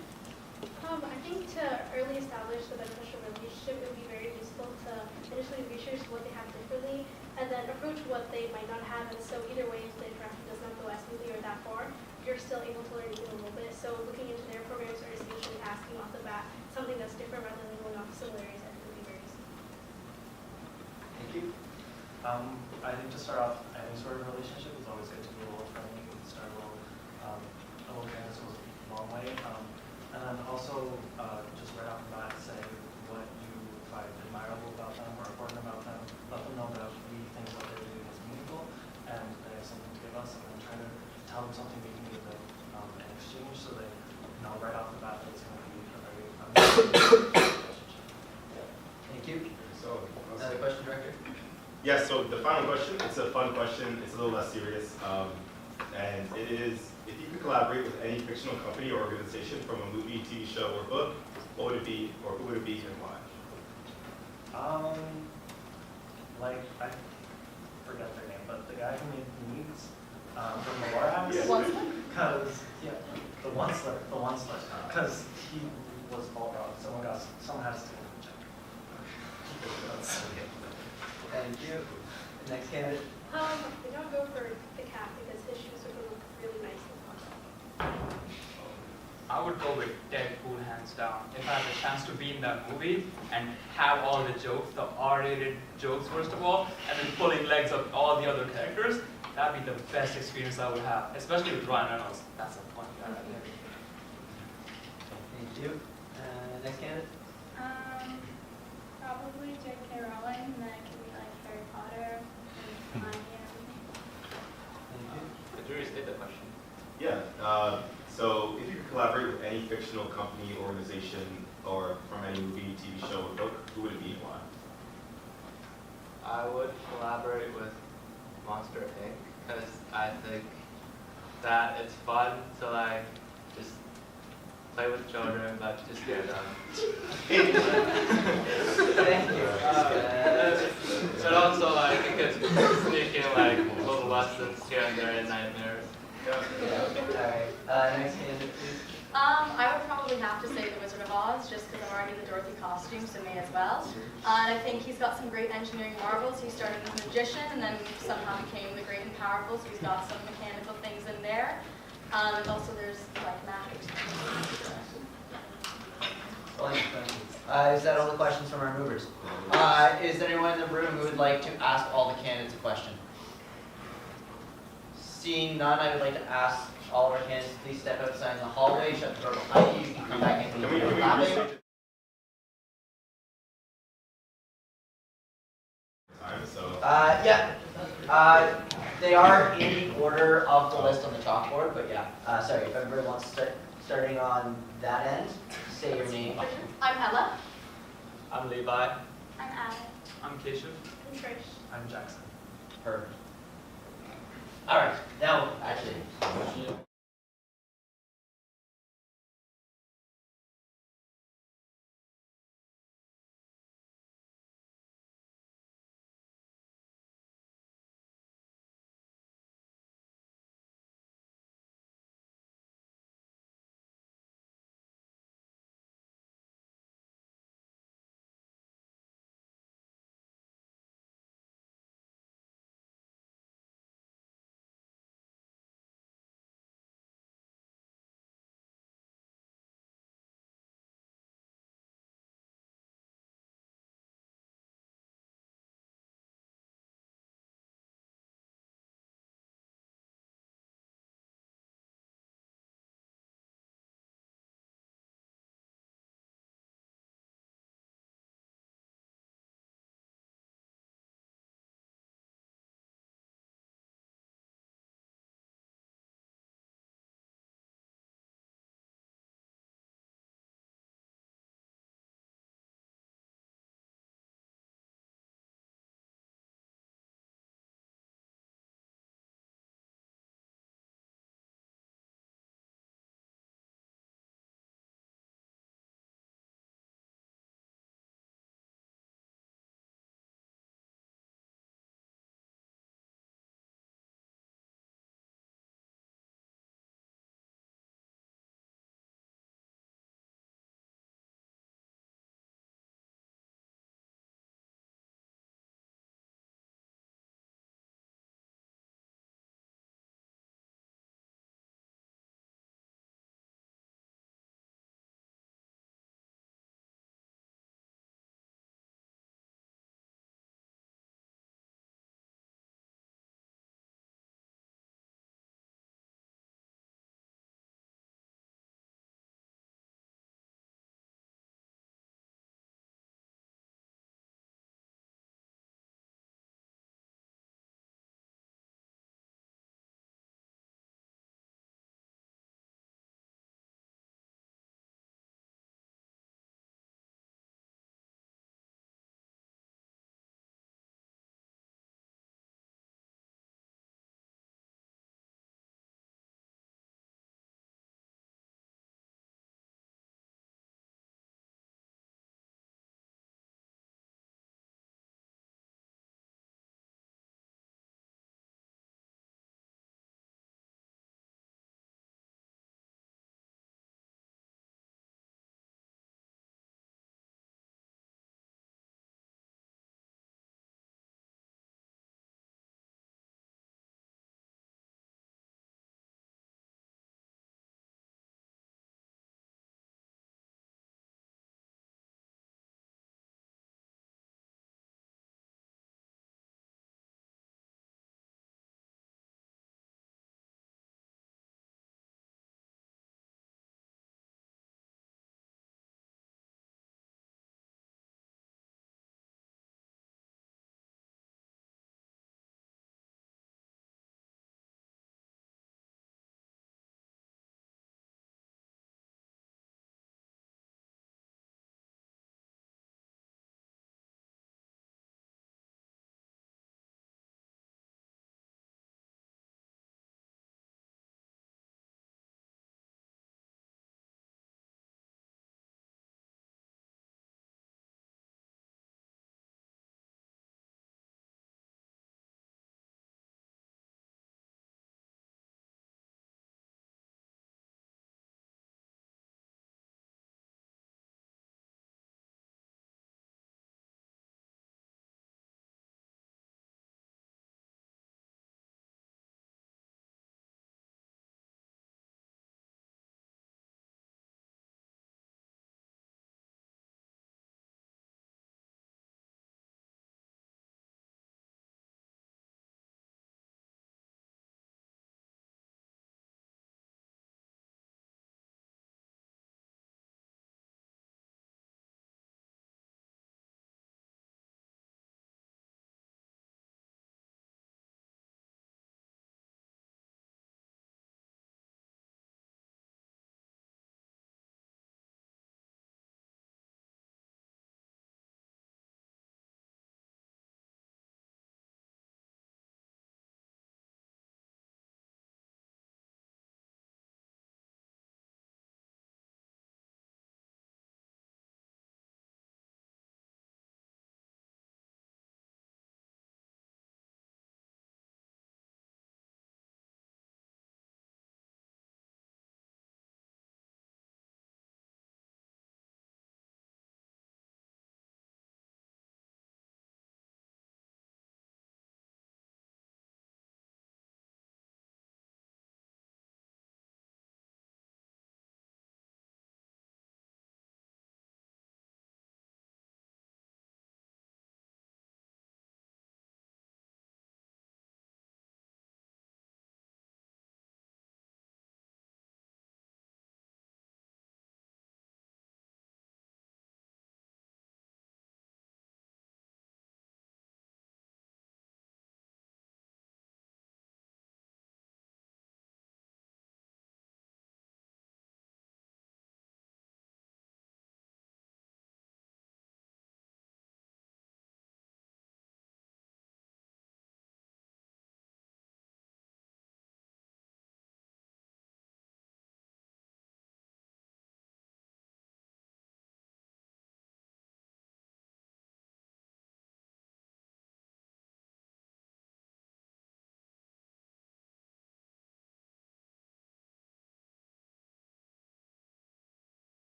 Speaker 15: I think to early establish the beneficial relationship would be very useful to initially research what they have differently and then approach what they might not have. And so either way, if the interaction does not go as smoothly or that far, you're still able to learn even a little bit. So looking into their programs or just initially asking off the bat something that's different rather than going off similarities, I think would be very useful.
Speaker 1: Thank you.
Speaker 14: I think to start off any sort of relationship is always good to be a little friendly, start a little canvas goes a long way. And then also just right off the bat say what you find admirable about them or important about them. Let them know that we think what they're doing is meaningful and they have something to give us, and then try to tell them something we can give them in exchange, so they know right off the bat that it's going to be a very relationship.
Speaker 1: Thank you. So, another question, Director?
Speaker 6: Yes, so the final question, it's a fun question, it's a little less serious, and it is, if you could collaborate with any fictional company or organization from a movie, TV show, or book, what would it be, or who would it be and why?
Speaker 14: Like, I forget their name, but the guy who made Needs from the Warehouse.
Speaker 6: Yes.
Speaker 14: Because, yeah, the Once-Ler, because he was all wrong, someone has to check.
Speaker 1: Thank you. Next candidate.
Speaker 15: They don't go for the cat because his shoes are going to look really nice and fun.
Speaker 12: I would go with Deadpool hands down. If I had the chance to be in that movie and have all the jokes, the R-rated jokes first of all, and then pulling legs of all the other characters, that'd be the best experience I would have, especially with Ryan Reynolds. That's a fun guy right there.
Speaker 1: Thank you. Next candidate.
Speaker 3: Probably J.K. Rowling, and then it could be like Harry Potter and Hermione and everything.
Speaker 1: Thank you.
Speaker 7: Could you restate the question?
Speaker 6: Yeah, so if you could collaborate with any fictional company, organization, or from any movie, TV show, or book, who would it be and why?
Speaker 9: I would collaborate with Monster Inc. because I think that it's fun to like just play with children, but just scare them.
Speaker 1: Thank you.
Speaker 9: But also like you could sneak in like little lessons here and there in nightmares.
Speaker 1: Alright, next candidate, please.
Speaker 13: I would probably have to say The Wizard of Oz, just because I'm already the Dorothy costume, so may as well. And I think he's got some great engineering marvels. He started as a magician and then somehow became the great and powerful, so he's got some mechanical things in there. And also there's like magic.
Speaker 1: Is that all the questions from our movers? Is there anyone in the room who would like to ask all the candidates a question? Seeing none, I would like to ask all of our candidates to please step outside in the hallway, shut the door behind you, you can come back in when you're laughing. They are in the order of the list on the chalkboard, but yeah. Sorry, if everybody wants to start starting on that end, say your name.
Speaker 13: I'm Ella.
Speaker 12: I'm Levi.
Speaker 3: I'm Alex.
Speaker 12: I'm Keshav.
Speaker 15: I'm Trish.
Speaker 14: I'm Jackson.
Speaker 1: Perfect. All right, now, actually,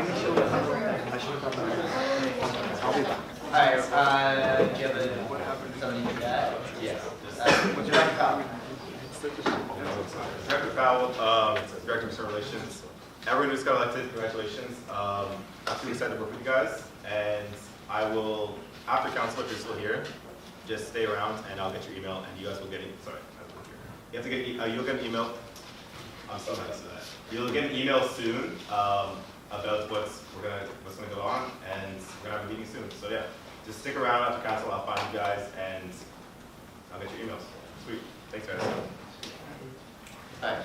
Speaker 1: I'll be back. Alright, do you have something to add? Yes. Director Powell.
Speaker 6: Director Powell, Director of External Relations. Everyone who's got elected, congratulations. Absolutely excited to work with you guys. And I will, after council, if you're still here, just stay around and I'll get your email and you guys will get it. Sorry, you have to get, you'll get an email. I'm so nice to that. You'll get an email soon about what's gonna go on, and we're gonna have a meeting soon. So yeah, just stick around after council. I'll find you guys and I'll get your emails. Sweet. Thanks, guys.
Speaker 1: Alright.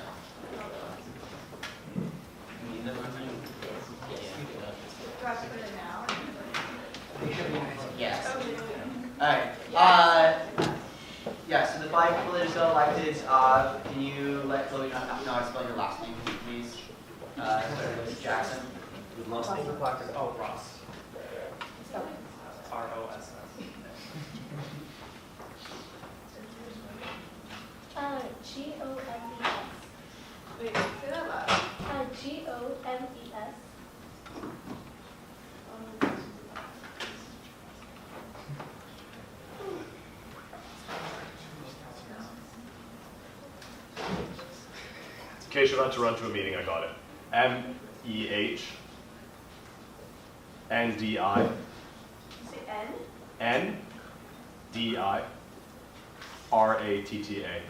Speaker 1: Yes. Alright. Yeah, so the 5 people that just got elected, can you let Chloe know spell your last name, please? Starting with Jackson.
Speaker 14: Last name? Oh, Ross. R-O-S-S.
Speaker 15: G-O-M-E-S.
Speaker 11: Wait, say that loud.
Speaker 15: G-O-M-E-S.
Speaker 10: In case you're about to run to a meeting, I got it. M-E-H N-D-I
Speaker 11: You say N?
Speaker 10: N-D-I R-A-T-T-A.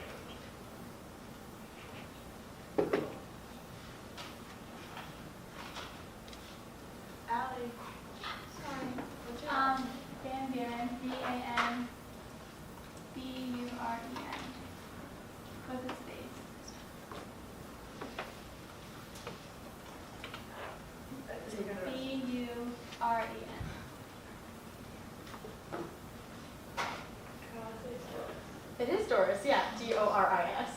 Speaker 3: Allie. Sorry. Van Buren, V-A-N-B-U-R-E-N. With a space. B-U-R-E-N.
Speaker 11: It is Doris, yeah. D-O-R-I-S.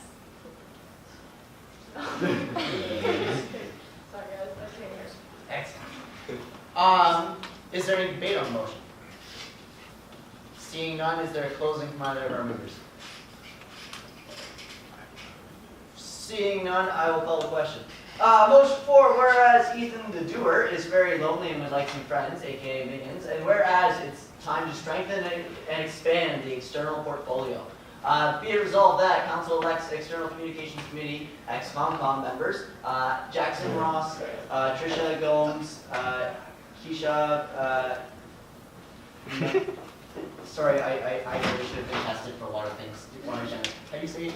Speaker 11: Sorry, guys.
Speaker 1: Excellent. Is there any debate on the motion? Seeing none, is there a closing from either of our movers? Seeing none, I will call the question. Motion 4, whereas Ethan the doer is very lonely and would like some friends, aka minions, and whereas it's time to strengthen and expand the external portfolio. Be it resolved that Council elects External Communications Committee ex-ComCom members, Jackson Ross, Tricia Gomes, Keisha, sorry, I really should have been tested for a lot of things. How do you say it?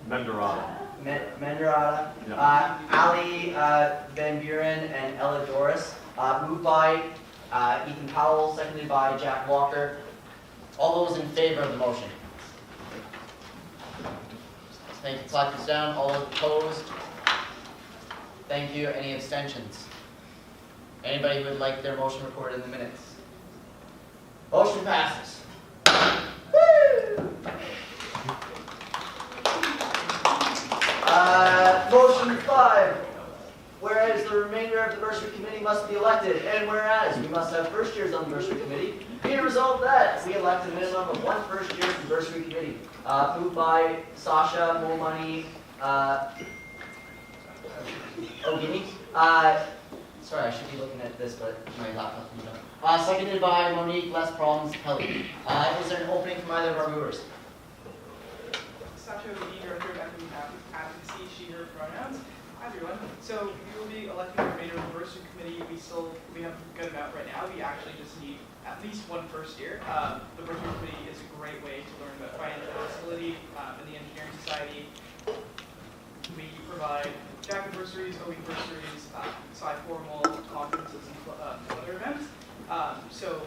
Speaker 10: Menderada.
Speaker 1: Menderada,
Speaker 10: Yeah.
Speaker 1: Ali Van Buren, and Ella Doris. Moved by Ethan Powell, seconded by Jack Walker. All those in favor of the motion? Thank you. Clock this down. All opposed? Thank you. Any abstentions? Anybody who would like their motion recorded in the minutes? Motion passes. Woo! Motion 5. Whereas the remainder of the bursary committee must be elected, and whereas we must have first years on the bursary committee, be it resolved that we elect a minimum of 1 first year to the bursary committee. Moved by Sasha Molmoney Ogini. Sorry, I should be looking at this, but my laptop moved on. Seconded by Monique Less Problems Kelly. Is there an opening from either of our movers?
Speaker 16: Sasha Ogini, Director of Equity Advocacy, she, her pronouns. Hi everyone. So we will be electing the remainder of the bursary committee. We have a good amount right now. We actually just need at least 1 first year. The bursary committee is a great way to learn about financial stability in the engineering society. We provide jacket bursaries, OE bursaries, sci-formal conferences, and other events. So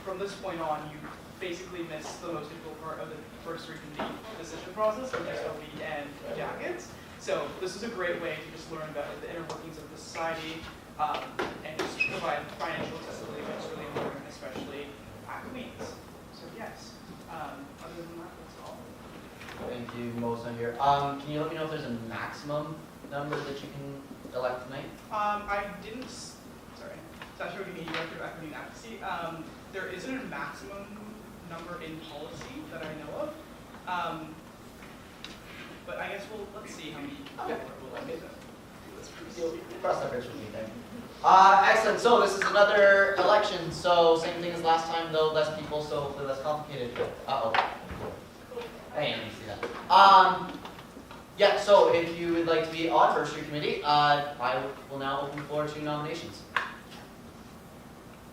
Speaker 16: from this point on, you basically miss the most difficult part of the bursary committee decision process, which is OE and jackets. So this is a great way to just learn about the inner workings of the society and just provide financial accessibility, which is really important, especially at Queens. So yes, other than that, that's all.
Speaker 1: Thank you, most on here. Can you let me know if there's a maximum number that you can elect tonight?
Speaker 16: I didn't, sorry, Sasha Ogini, Director of Equity and Advocacy. There isn't a maximum number in policy that I know of. But I guess let's see how many we'll make them.
Speaker 1: You'll cross that bridge with me there. Excellent. So this is another election. So same thing as last time, though less people, so hopefully less complicated. Uh-oh. I didn't even see that. Yeah, so if you would like to be on First Year Committee, I will now open the floor to nominations.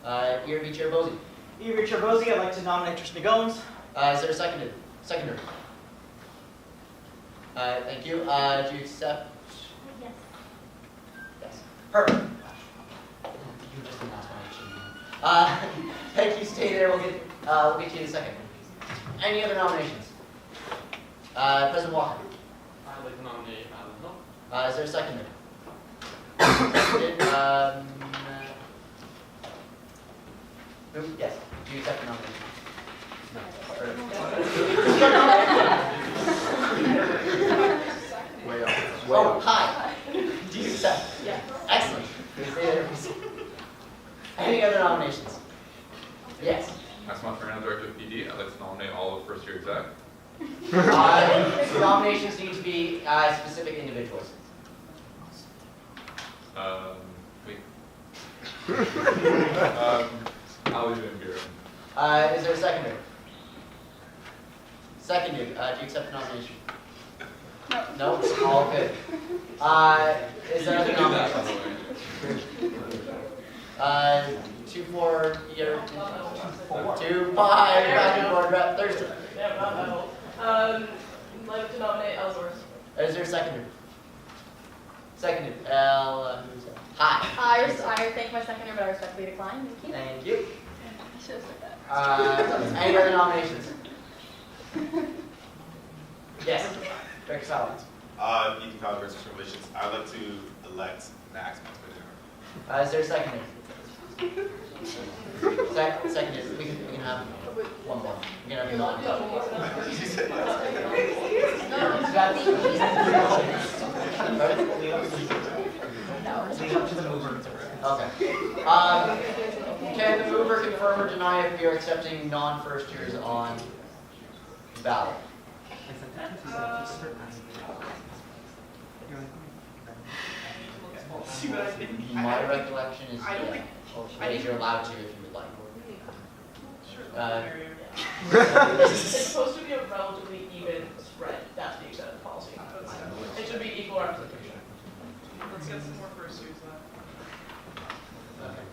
Speaker 1: ERB Chair Bosey.
Speaker 4: ERB Chair Bosey, I'd like to nominate Trishna Gomes.
Speaker 1: Is there a seconder? Thank you. Do you accept?
Speaker 13: Yes.
Speaker 1: Yes. Perfect. You just didn't ask my question. Thank you. Stay there. We'll get to you in a second. Any other nominations? President Walker.
Speaker 7: I'd like to nominate Alan Hill.
Speaker 1: Is there a seconder? Seconded. Yes. Do you accept the nomination?
Speaker 10: Way up.
Speaker 1: Oh, hi. Do you accept?
Speaker 11: Yeah.
Speaker 1: Excellent. Stay there, please. Any other nominations? Yes.
Speaker 17: As Montreal Director of PD, I'd like to nominate all of first year exec.
Speaker 1: Nominations need to be specific individuals.
Speaker 17: Wait. Ali Van Buren.
Speaker 1: Is there a seconder? Seconded. Do you accept the nomination? No. No? All good. Is there another nomination? 2-4, 2-5, back and forth, Rep Thurston.
Speaker 11: Yeah, not that old. I'd like to nominate Ellsworth.
Speaker 1: Is there a seconder? Seconded. Who's that? Hi.
Speaker 13: I thank my seconder, but I respectfully decline. Thank you.
Speaker 1: Thank you. Any other nominations? Yes. Director Fowler.
Speaker 6: Ethan Fowler, Business Relations. I'd like to elect Max Montgomery.
Speaker 1: Is there a seconder? Seconded. We can have one more. We can have you on.
Speaker 4: Leave up to the mover.
Speaker 1: Okay. Can the mover confirm or deny if we are accepting non-first years on ballot?
Speaker 16: See what I think.
Speaker 1: My recollection is
Speaker 16: I don't think.
Speaker 1: yes, you're allowed to if you would like.
Speaker 11: It's supposed to be a relatively even spread. That's the accepted policy. It should be equal representation.
Speaker 16: Let's get some more first years then.
Speaker 1: Okay.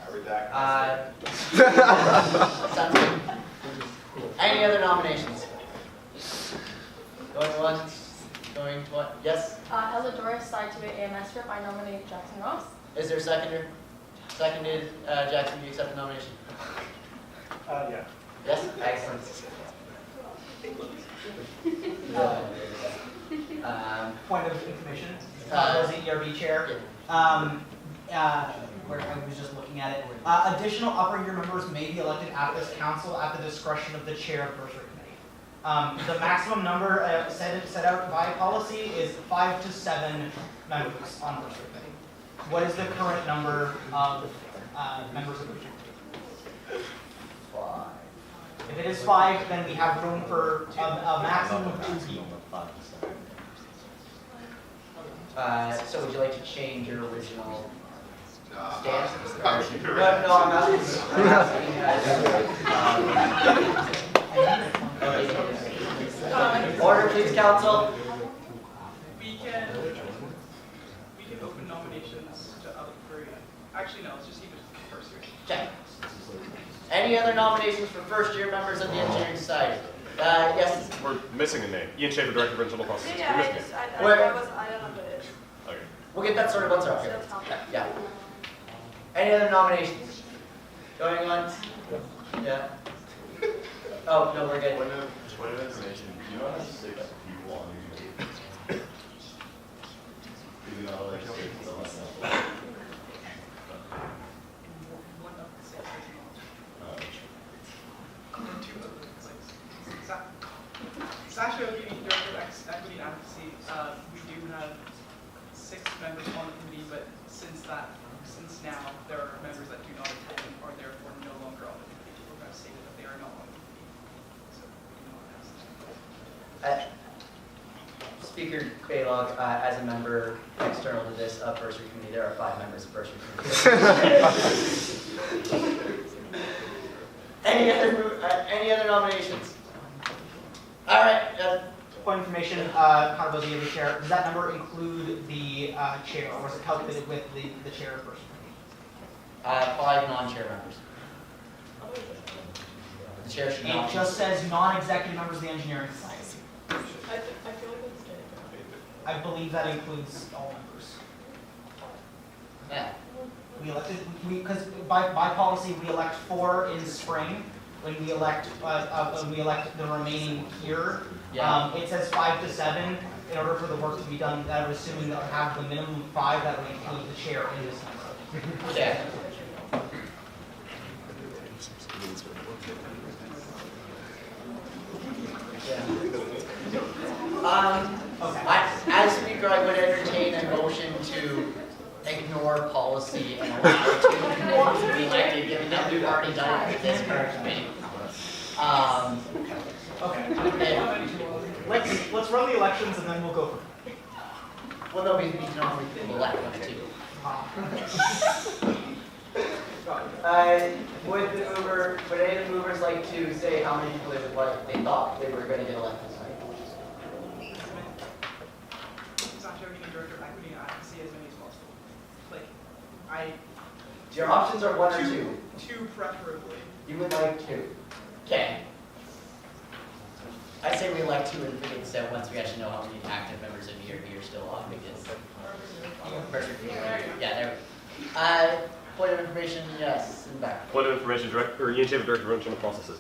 Speaker 6: I redact.
Speaker 1: Sounds good. Any other nominations? Going once, going twice. Yes?
Speaker 13: Ella Doris, side to AMS rep, I nominate Jackson Ross.
Speaker 1: Is there a seconder? Seconded. Jackson, do you accept the nomination?
Speaker 14: Yeah.
Speaker 1: Yes? Excellent.
Speaker 4: Point of information.
Speaker 1: Uh,
Speaker 4: As the ERB chair. Where I was just looking at it. Additional upper year members may be elected at this council at the discretion of the chair of First Year Committee. The maximum number set out by policy is 5 to 7 members on First Year Committee. What is the current number of members of First Year Committee?
Speaker 1: 5.
Speaker 4: If it is 5, then we have room for a maximum of 2 people.
Speaker 1: So would you like to change your original stance? No, I'm asking. Order, please, council.
Speaker 16: We can open nominations to other for. Actually, no. Let's just keep it first year.
Speaker 1: Check. Any other nominations for first-year members of the Engineering Society? Yes.
Speaker 10: We're missing a name. Ian Schaefer, Director of Regional Process.
Speaker 11: Yeah,
Speaker 10: We're
Speaker 11: I
Speaker 10: missing
Speaker 11: don't
Speaker 10: it.
Speaker 11: know who it is.
Speaker 10: Okay.
Speaker 1: We'll get that sorted once we're up here. Yeah. Any other nominations? Going on? Yeah. Oh, no, we're good.
Speaker 10: Point of information. Do you know how to 6 people on your committee? Do you know like 6
Speaker 16: Sasha O'Keefe, Director of Equity and Advocacy. We do have 6 members on the committee, but since now there are members that do not attend and are therefore no longer on the committee. We're going to state that they are not on the committee. So we do not ask them.
Speaker 1: Speaker Baylog, as a member external to this of Bursary Committee, there are 5 members of Bursary Committee. Any other nominations? All right.
Speaker 4: Point of information, Connor Bozzi, the chair. Does that number include the chair, or is it calculated with the chair of Bursary Committee?
Speaker 1: 5 non-chair members. The chair should not.
Speaker 4: It just says non-executive members of the Engineering Society.
Speaker 11: I feel like that's good.
Speaker 4: I believe that includes all members.
Speaker 1: Yeah.
Speaker 4: Because by policy we elect 4 in spring. When we elect the remaining here,
Speaker 1: Yeah.
Speaker 4: it says 5 to 7. In order for the work to be done, that would assuming that we have the minimum 5 that would include the chair in this number.
Speaker 1: Yeah. As Speaker, I would entertain a motion to ignore policy and allow two to be elected, given that we've already done it with this current committee.
Speaker 4: Let's run the elections and then we'll go from there.
Speaker 1: Well, no, we can only elect one too. Would any of the movers like to say how many people they thought they were going to get elected tonight?
Speaker 16: It's not joking, Director of Equity, I can see as many as possible. Like,
Speaker 1: Your options are 1 or 2.
Speaker 16: 2 preferably.
Speaker 1: You would like 2. Okay. I say we elect 2 and 3 instead once we actually know how many active members of the ERB are still on, because. Yeah, there we go. Point of information, yes, in the back.
Speaker 10: Point of information, Initiative Director of Internal Processes.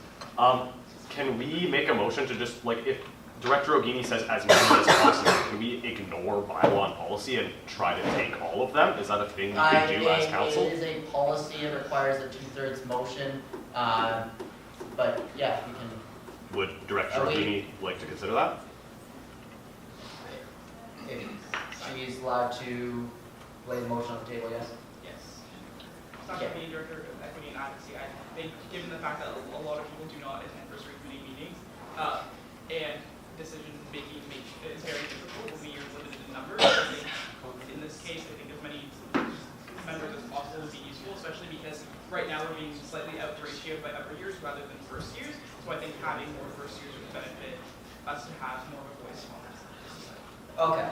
Speaker 10: Can we make a motion to just, like, if Director Ogini says as many as possible, can we ignore bylaw and policy and try to take all of them? Is that a thing we can do as council?
Speaker 1: It is a policy, it requires a 2/3 motion, but yeah, we can.
Speaker 10: Would Director Ogini like to consider that?
Speaker 1: If she's allowed to lay the motion on the table, yes?
Speaker 16: Yes. It's not joking, Director of Equity and Advocacy, I think given the fact that a lot of people do not attend Bursary Committee meetings, and decision making is very difficult when you're limited in numbers. I think in this case, I think as many members as possible would be useful, especially because right now we're being slightly out-ratioed by upper years rather than first years. So I think having more first years would benefit us to have more of a voice on this.
Speaker 1: Okay.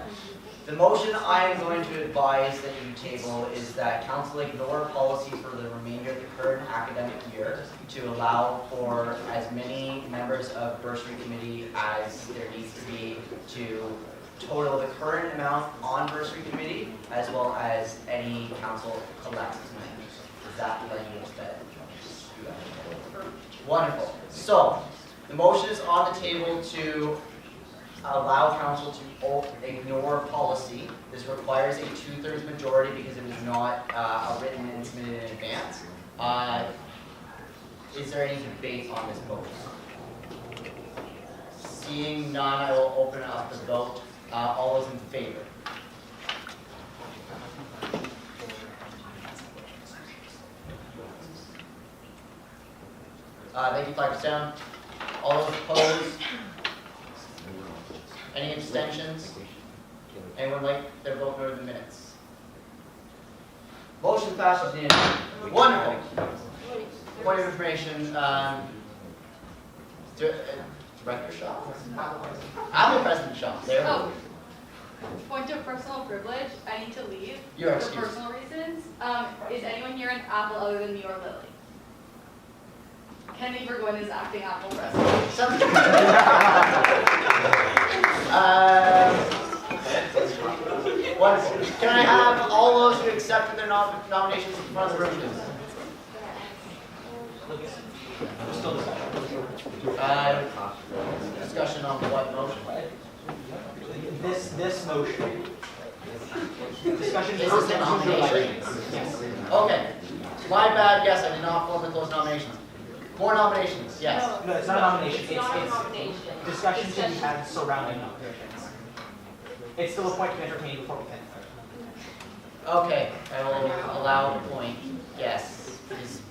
Speaker 1: The motion I am going to advise that you table is that council ignore policy for the remainder of the current academic year to allow for as many members of Bursary Committee as there needs to be to total the current amount on Bursary Committee as well as any council elects tonight. Is that language that? Wonderful. So, the motion is on the table to allow council to ignore policy. This requires a 2/3 majority because it was not written and submitted in advance. Is there any debate on this motion? Seeing none, I will open up the vote. All those in favor? Thank you, flag down. All those opposed? Any abstentions? Anyone like their vote noted in the minutes? Motion passes unanimously. Wonderful. Point of information, Director Shaw? I'm the President Shaw. There we go.
Speaker 18: Point of personal privilege, I need to leave
Speaker 1: You're
Speaker 18: for
Speaker 1: excused.
Speaker 18: personal reasons. Is anyone here an Apple other than me or Lily? Kenny Burgoyne is acting Apple president.
Speaker 1: Wonderful. Can I have all those who accepted their nominations in front of the room, please? Discussion on what motion?
Speaker 4: This motion. Discussion
Speaker 1: This is the nominations. Okay. My bad, yes, I did not formally close nominations. More nominations, yes.
Speaker 4: No, it's not a nomination.
Speaker 11: It's not a
Speaker 4: It's
Speaker 11: nomination.
Speaker 4: discussion to be had surrounding nominations. It's still a point to entertain before we finish.
Speaker 1: Okay, I will allow the point, yes.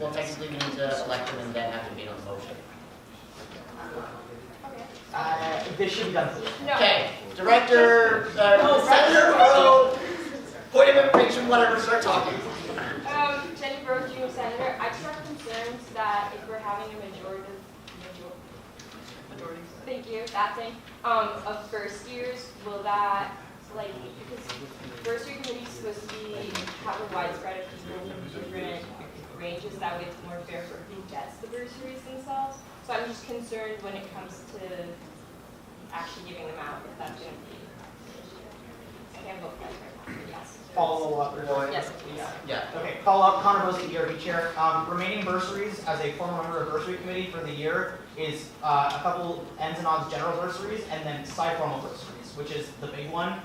Speaker 1: Well, technically we need to elect them and then have to meet on the motion.
Speaker 4: This should be done first.
Speaker 1: Okay, Director, Senator Pro, point of information, whatever, start talking.
Speaker 19: Jenny Burke, Junior Senator. I just have concerns that if we're having a majority, thank you, that thing, of first years, will that, like, because first year committee is supposed to have a widespread of people from different ranges, that way it's more fair for who gets the bursaries themselves. So I'm just concerned when it comes to actually giving them out, if that's going to be, I can't vote for that right now, but yes.
Speaker 4: Follow up, Roy?
Speaker 19: Yes, please.
Speaker 1: Yeah.
Speaker 4: Okay, follow up, Connor Bosey, ERB Chair. Remaining bursaries, as a former member of bursary committee for the year, is a couple ends and odds general bursaries, and then sci-formal bursaries, which is the big one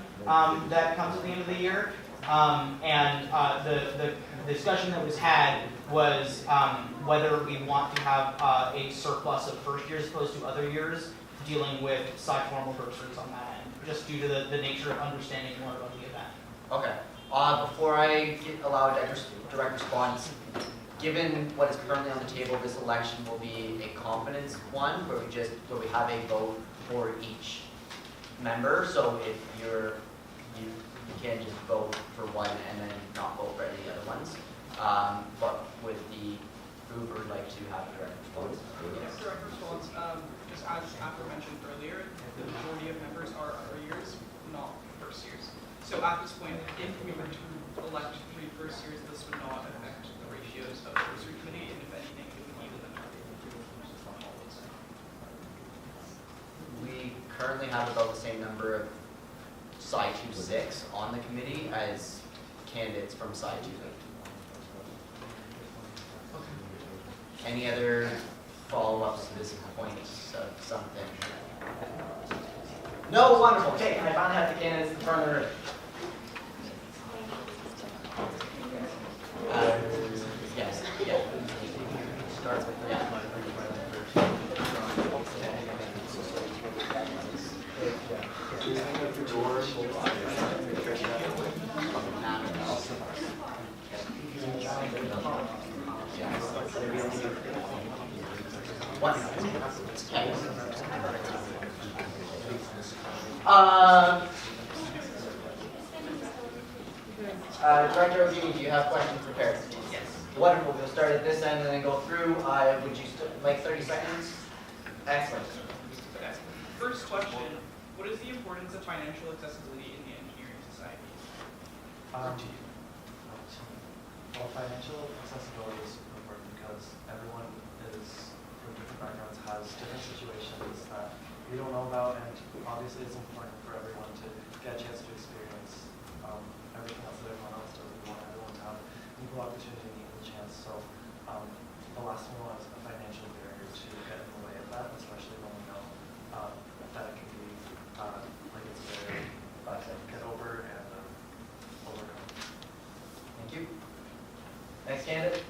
Speaker 4: that comes at the end of the year. The discussion that was had was whether we want to have a surplus of first years as opposed to other years dealing with sci-formal bursaries on that end, just due to the nature of understanding more about the event.
Speaker 1: Okay. Before I allow a direct response, given what is currently on the table, this election will be a confidence one where we have a vote for each member. So if you can just vote for one and then not vote for any of the other ones. But with the who would like to have a direct response?
Speaker 16: Yes, direct response. Just as aforementioned earlier, the majority of members are upper years, not first years. So at this point, if we were to elect 3 first years, this would not affect the ratios of the bursary committee, and if anything, it would even them out.
Speaker 1: We currently have about the same number of Sci 2-6 on the committee as candidates from Sci 2. Any other follow-ups to this point of something? No, wonderful. Okay, I finally have the candidates in front of the room. Yes, yeah. Starts with What? Director O'Gini, do you have questions prepared? Yes. Wonderful. We'll start at this end and then go through. Would you like 30 seconds? Excellent.
Speaker 16: Okay. First question, what is the importance of financial accessibility in the engineering society?
Speaker 14: Well, financial accessibility is important because everyone from different backgrounds has different situations that we don't know about, and obviously it's important for everyone to get a chance to experience everything else that everyone else does. We want everyone to have equal opportunity and equal chance. So the last one was a financial barrier to get in the way of that, especially when we know that it can be like it's very to get over and overcome.
Speaker 1: Thank you. Next candidate.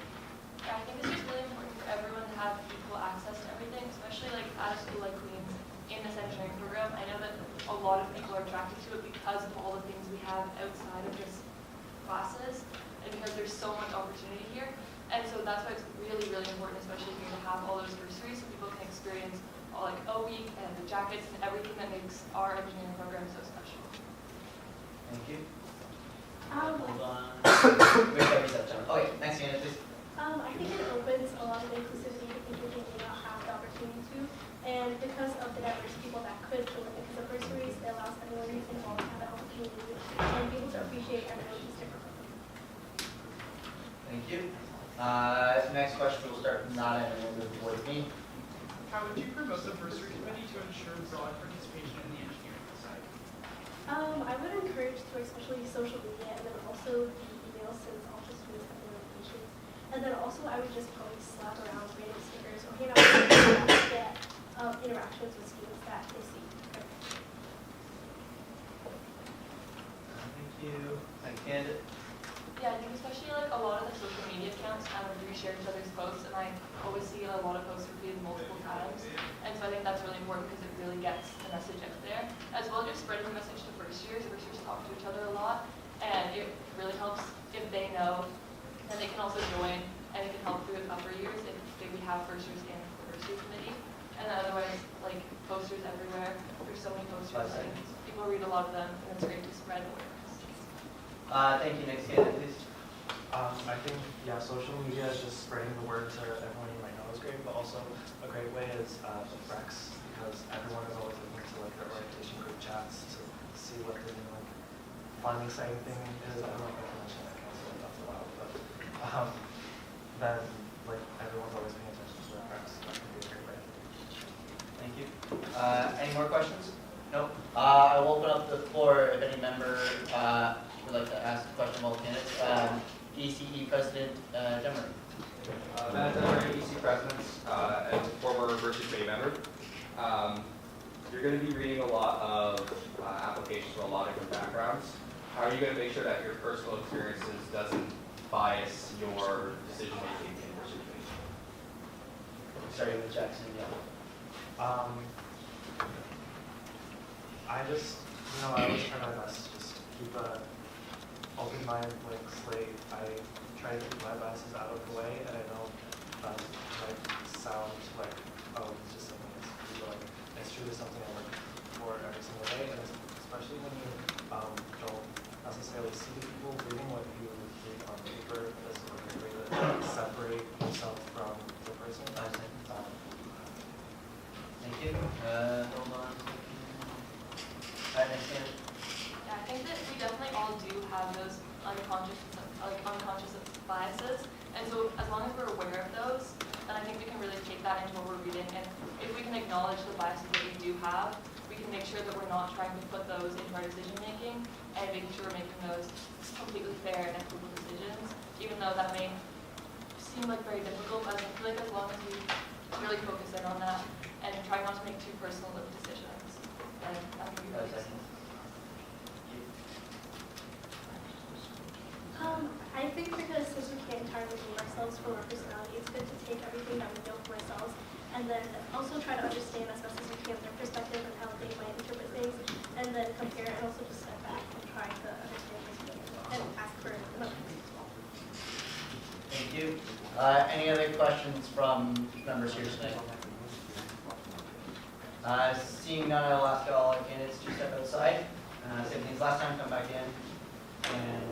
Speaker 20: Yeah, I think it's just really important for everyone to have equal access to everything, especially like at a school like Queen's in this engineering program. I know that a lot of people are attracted to it because of all the things we have outside of just classes and because there's so much opportunity here. And so that's why it's really, really important, especially here, to have all those bursaries so people can experience all like O-Week and the jackets and everything that makes our engineering program so special.
Speaker 1: Thank you.
Speaker 15: Hold
Speaker 1: on. Wait, okay, next candidate, please.
Speaker 15: I think it opens a lot of inclusivity to people who may not have the opportunity to, and because of the diverse people that could join because of bursaries, it allows everyone who's involved to have the opportunity and be able to appreciate everyone who's different.
Speaker 1: Thank you. Next question, we'll start from that end and we'll move towards me.
Speaker 16: How would you promote the bursary committee to ensure broad participation in the engineering society?
Speaker 15: I would encourage through especially social media and then also the emails, since all the students have their notifications. And then also I would just probably slap around random stickers or hand out stickers to get interactions with students that they see.
Speaker 1: Thank you. Next candidate.
Speaker 20: Yeah, I think especially like a lot of the social media accounts kind of reshare each other's posts, and I always see a lot of posts repeated multiple times. And so I think that's really important because it really gets the message out there. As well as just spreading the message to first years. First years talk to each other a lot, and it really helps if they know that they can also join, and it can help through upper years if we have first years in the bursary committee. And then otherwise, like posters everywhere. There's so many posters, and you people read a lot of them, and it's great to spread awareness.
Speaker 1: Thank you. Next candidate, please.
Speaker 14: I think, yeah, social media is just spreading the word to everyone you might know is great, but also a great way is the Rex, because everyone is always looking to like their orientation group chats to see what the new like fun, exciting thing is. I don't know if I can mention that, council, if that's allowed, but then like everyone's always paying attention to that Rex. That can be a great way.
Speaker 1: Thank you. Any more questions? Nope. I will open up the floor if any member would like to ask a question of all candidates. ECE President Demery.
Speaker 2: Matt Demery, EC President, and former University Committee member. You're going to be reading a lot of applications from a lot of different backgrounds. How are you going to make sure that your personal experiences doesn't bias your decision making in your situation?
Speaker 1: Starting with Jackson, yeah.
Speaker 14: I just, I always try my best to just keep a open mind, blank slate. I try to keep my biases out of the way, and I know that might sound like, oh, it's just something that's true, but like, it's truly something I work for every single day, and especially when you don't necessarily see people reading what you read on paper, as a way to separate yourself from the person.
Speaker 1: Thank you. Hold on. Next candidate.
Speaker 20: Yeah, I think that we definitely all do have those unconscious biases, and so as long as we're aware of those, then I think we can really take that into what we're reading, and if we can acknowledge the biases that we do have, we can make sure that we're not trying to put those into our decision making, and making sure we're making those completely fair and equitable decisions, even though that may seem like very difficult, but I feel like as long as we really focus in on that, and try not to make too personal of decisions, then that can be really useful.
Speaker 15: I think because since we can't entirely name ourselves from our personality, it's good to take everything that we know from ourselves and then also try to understand as best as we can their perspective and how they might interpret things, and then compare and also just step back and try to understand things and ask for another things as well.
Speaker 1: Thank you. Any other questions from members here tonight? Seeing none, I'll ask all our candidates to step outside. Same thing as last time, come back in. And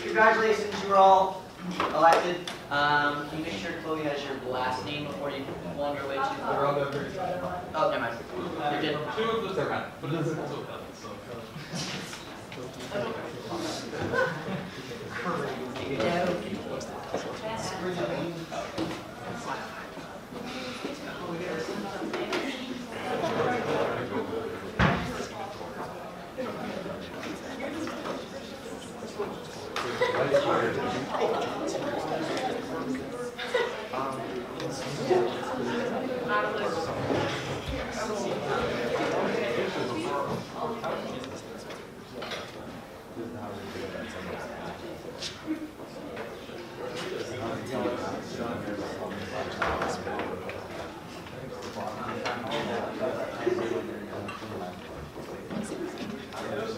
Speaker 1: congratulations, you were all elected. Can you make sure Chloe has your last name before you wander away to the road over? Oh, never mind. You're good.
Speaker 7: Two of the third, but it's also so.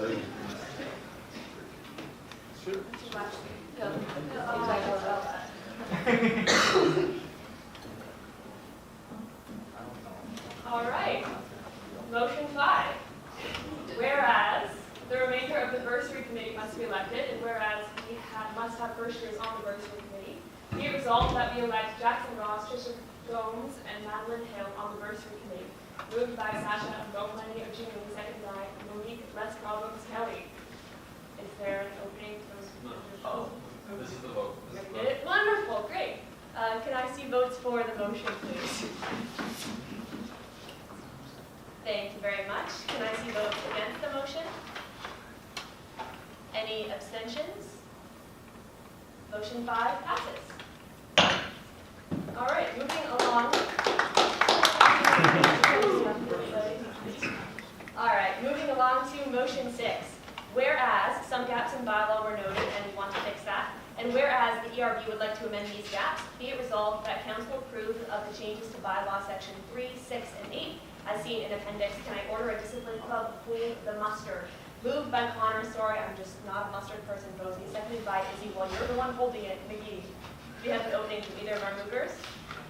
Speaker 20: All right. Motion 5. Whereas the remainder of the bursary committee must be elected, and whereas we must have first years on the bursary committee, be it resolved that we elect Jackson Ross, Trisha Gomes, and Madeline Hill on the bursary committee. Moved by Sasha Gomlani of June, seconded by Monique Les Problems Kelly. Is there an opening for
Speaker 7: Oh, this is the vote.
Speaker 20: You did it? Wonderful, great. Can I see votes for the motion, please? Thank you very much. Can I see votes against the motion? Any abstentions? Motion 5 passes. All right, moving along. All right, moving along to motion 6. Whereas some gaps in bylaw were noted and we want to fix that, and whereas the ERB would like to amend these gaps, be it resolved that council approve of the changes to bylaw section 3, 6, and 8 as seen in appendix. Can I order a discipline club hold the muster? Moved by Connor, sorry, I'm just not a mustard person, Rosie. Seconded by Izzy, well, you're the one holding it, McGee. Do you have an opening from either of our movers?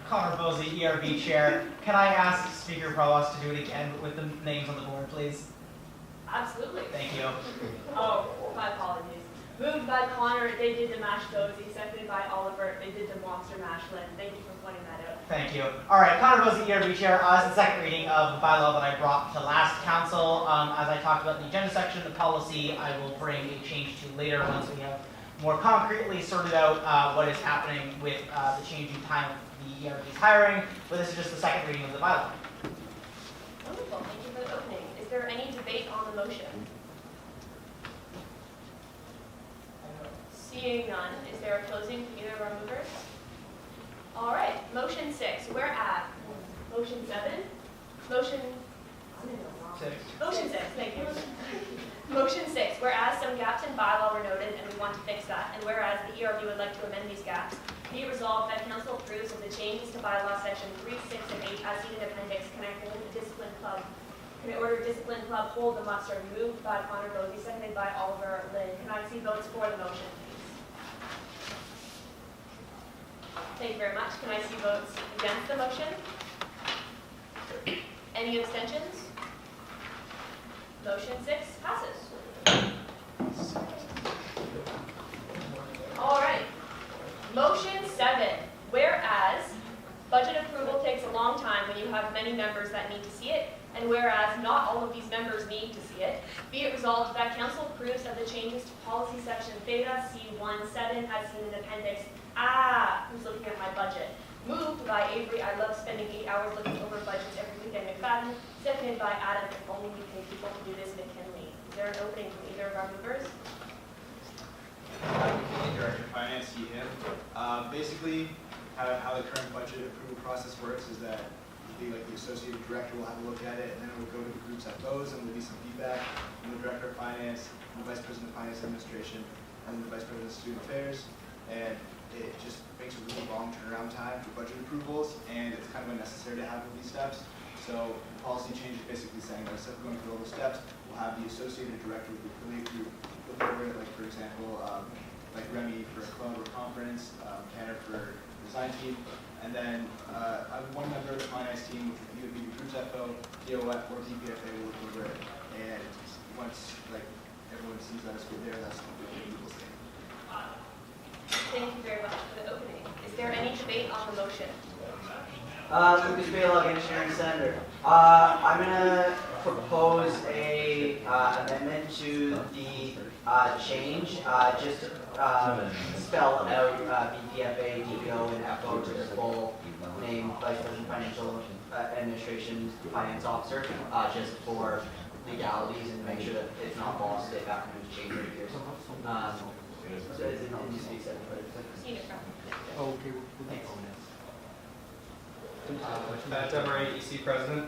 Speaker 4: Connor Bosey, ERB Chair. Can I ask Speaker Provost to do it again with the names on the board, please?
Speaker 20: Absolutely.
Speaker 4: Thank you.
Speaker 20: Oh, my apologies. Moved by Connor, they did the mash dozy. Seconded by Oliver, they did the monster mash Lynn. Thank you for pointing that out.
Speaker 4: Thank you. All right, Connor Bosey, ERB Chair. As the second reading of the bylaw that I brought to last council, as I talked about in the agenda section, the policy I will bring a change to later once we have more concretely sorted out what is happening with the changing time of the ERB's hiring. But this is just the second reading of the bylaw.
Speaker 20: Wonderful. Thank you for the opening. Is there any debate on the motion? Seeing none, is there a closing from either of our movers? All right, motion 6, we're at motion 7, motion 6, thank you. Motion 6, whereas some gaps in bylaw were noted and we want to fix that, and whereas the ERB would like to amend these gaps, be it resolved that council approves of the changes to bylaw section 3, 6, and 8 as seen in appendix. Can I hold the discipline club? Can I order discipline club hold the muster? Moved by Connor Bosey, seconded by Oliver Lynn. Can I see votes for the motion, please? Thank you very much. Can I see votes against the motion? Any abstentions? Motion 6 passes. All right. Motion 7. Whereas budget approval takes a long time when you have many members that need to see it, and whereas not all of these members need to see it, be it resolved that council approves of the changes to policy section theta C17 as seen in appendix. Who's looking at my budget? Moved by Avery, I love spending 8 hours looking over budgets every weekend, McFadden. Seconded by Adam, if only we pay people to do this McKinley. Is there an opening from either of our movers?
Speaker 21: Director of Finance, Ian. Basically, how the current budget approval process works is that the associate director will have a look at it, and then it will go to the groups at those, and there'll be some feedback from the director of finance, and the vice president of finance administration, and then the vice president of student affairs, and it just makes a really long turnaround time for budget approvals, and it's kind of unnecessary to have these steps. So the policy change is basically saying that instead of going through all those steps, we'll have the associated director with the affiliate group look over it, like for example, like Remy for a club or conference, Tanner for design team, and then one member of the finance team, which would either be the group's FO, DOF, or DPFA will look over it. And once everyone sees that it's good there, that's what we will say.
Speaker 20: Thank you very much for the opening. Is there any debate on the motion?
Speaker 22: Lucas Bailog, engineering senator. I'm going to propose a amendment to the change, just to spell out BPFA, DPO, and FO to the full name, Vice President Financial Administration Finance Officer, just for legalities and make sure that it's not lost if acronyms change or years. So it needs to be said.
Speaker 2: Okay. Deborah, EC President,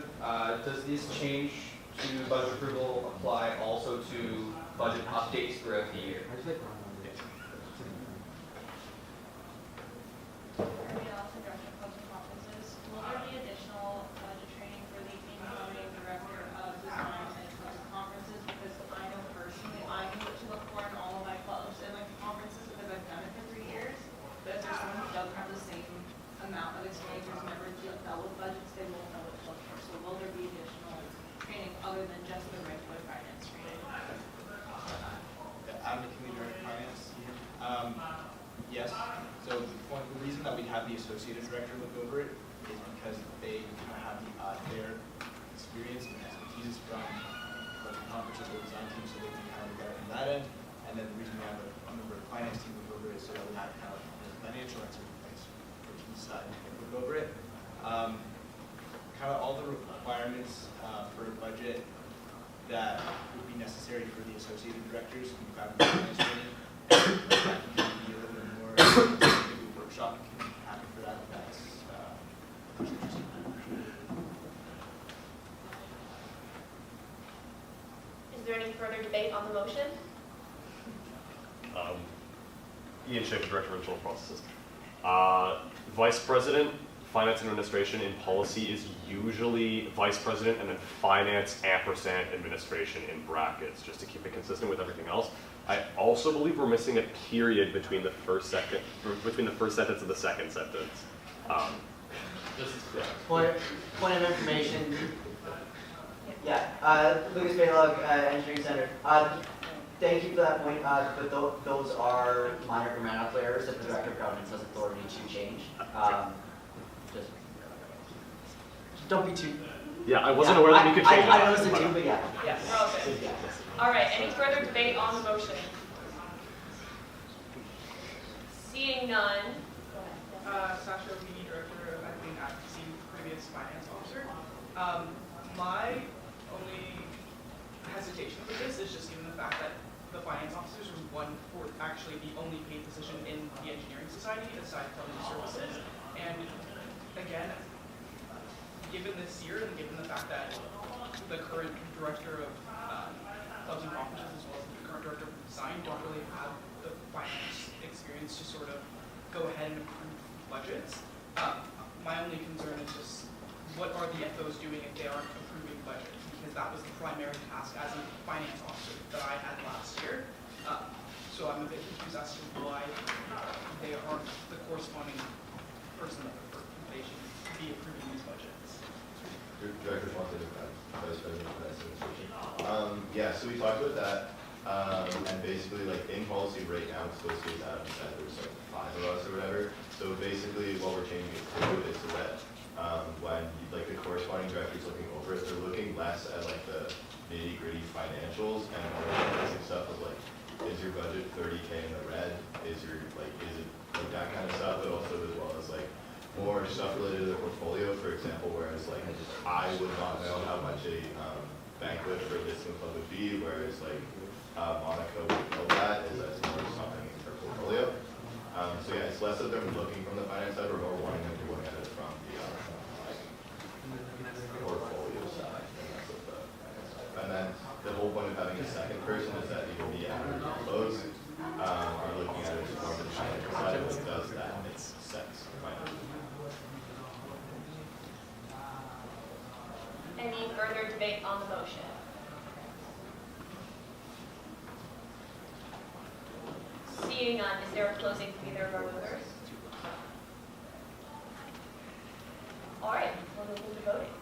Speaker 2: does this change to budget approval apply also to budget updates throughout the year?
Speaker 20: Will there be additional budget training for the incoming director of design and conferences? Because I know personally
Speaker 21: associate director look over it is because they kind of have their experience and expertise from like the conferences or design team, so they can kind of look at it from that end. And then the reason we have a member of the finance team look over it is so that we have kind of the financial expertise for each side look over it. Kind of all the requirements for a budget that would be necessary for the associated directors can be found in the finance training. And that can be a little bit more, maybe a workshop can happen for that if that's interesting.
Speaker 18: Is there any further debate on the motion?
Speaker 10: Ian Schaefer, Director of Internal Processes. Vice President, Finance and Administration in policy is usually Vice President and then Finance & Administration in brackets, just to keep it consistent with everything else. I also believe we're missing a period between the first sentence and the second sentence.
Speaker 22: Point of information. Yeah, Lucas Baylog, Engineering Center. Thank you for that point, but those are minor grammatical errors that the Director of Governance has authority to change. Just don't be too.
Speaker 10: Yeah, I wasn't aware that we could change
Speaker 22: I noticed it too, but yeah.
Speaker 18: Yes, we're all good. All right, any further debate on the motion? Seeing none.
Speaker 16: Sasha O'Keefe, Director of Equity and Advocacy, previous finance officer. My only hesitation with this is just given the fact that the finance officers are actually the only paid position in the engineering society aside from the services. And again, given this year and given the fact that the current director of clubs and conferences as well as the current director of design don't really have the finance experience to sort of go ahead and approve budgets, my only concern is just what are the FOs doing if they aren't approving budgets? Because that was the primary task as a finance officer that I had last year. So I'm a bit confused as to why they aren't the corresponding person that they should be approving these budgets.
Speaker 5: Director Swanson, Vice President of Administration. Yeah, so we talked about that, and basically, like in policy right now, it's supposed to be Adam said there's like 5 of us or whatever. So basically, what we're changing it to is so that when like the corresponding director's looking over it, they're looking less at like the nitty-gritty financials and more at the basic stuff of like, is your budget 30K in the red? Is it like that kind of stuff, but also as well as like more stuff related to the portfolio, for example, whereas like I would not know how much a banquet for this club would be, whereas like Monica would know that, is that's more something in her portfolio. So yeah, it's less of them looking from the finance side, or more wanting them to look at it from the portfolio side. And then the whole point of having a second person is that either the average or close are looking at it more than the financial side, and it does that makes sense.
Speaker 18: Any further debate on the motion? Seeing none, is there a closing for either of our movers? All right, we'll move to voting.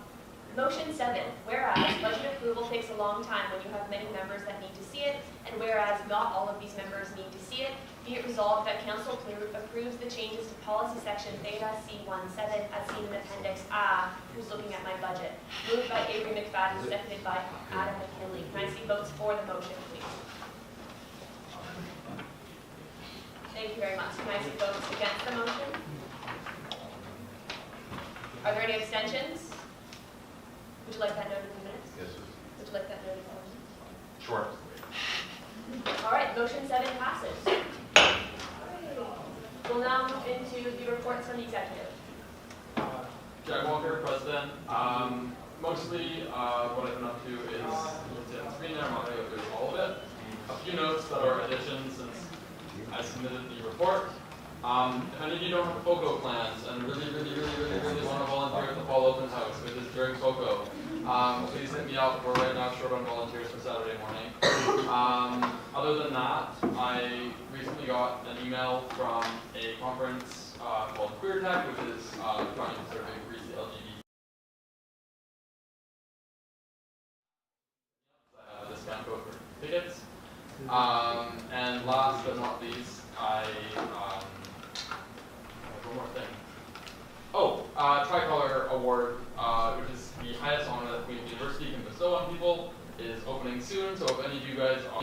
Speaker 18: Motion 7, whereas budget approval takes a long time when you have many members that need to see it, and whereas not all of these members need to see it, be it resolved that Council approves the changes to policy section Theta C17 as seen in Appendix A, who's looking at my budget. Moved by Avery McFadden, seconded by Adam McKinley. Can I see votes for the motion, please? Thank you very much. Can I see votes against the motion? Are there any abstentions? Would you like that noted in the minutes?
Speaker 5: Yes, sir.
Speaker 18: Would you like that noted in the minutes?
Speaker 5: Sure.
Speaker 18: All right, motion 7 passes. We'll now move into the reports from the executive.
Speaker 7: Jack Walker, President. Mostly what I've been up to is what's in the screen there. I'm not going to go through all of it. A few notes that are additions since I submitted the report. If any of you don't have FOCO plans and really want to volunteer at the fall open house, which is during FOCO, please hit me up. We're right now short on volunteers for Saturday morning. Other than that, I recently got an email from a conference called Queer Tech, which is trying to sort of increase the LGBT. I have a discount code for tickets. And last but not least, one more thing. Tricolor Award, which is the highest honor that Queen's University can bestow on people, is opening soon. So if any of you guys are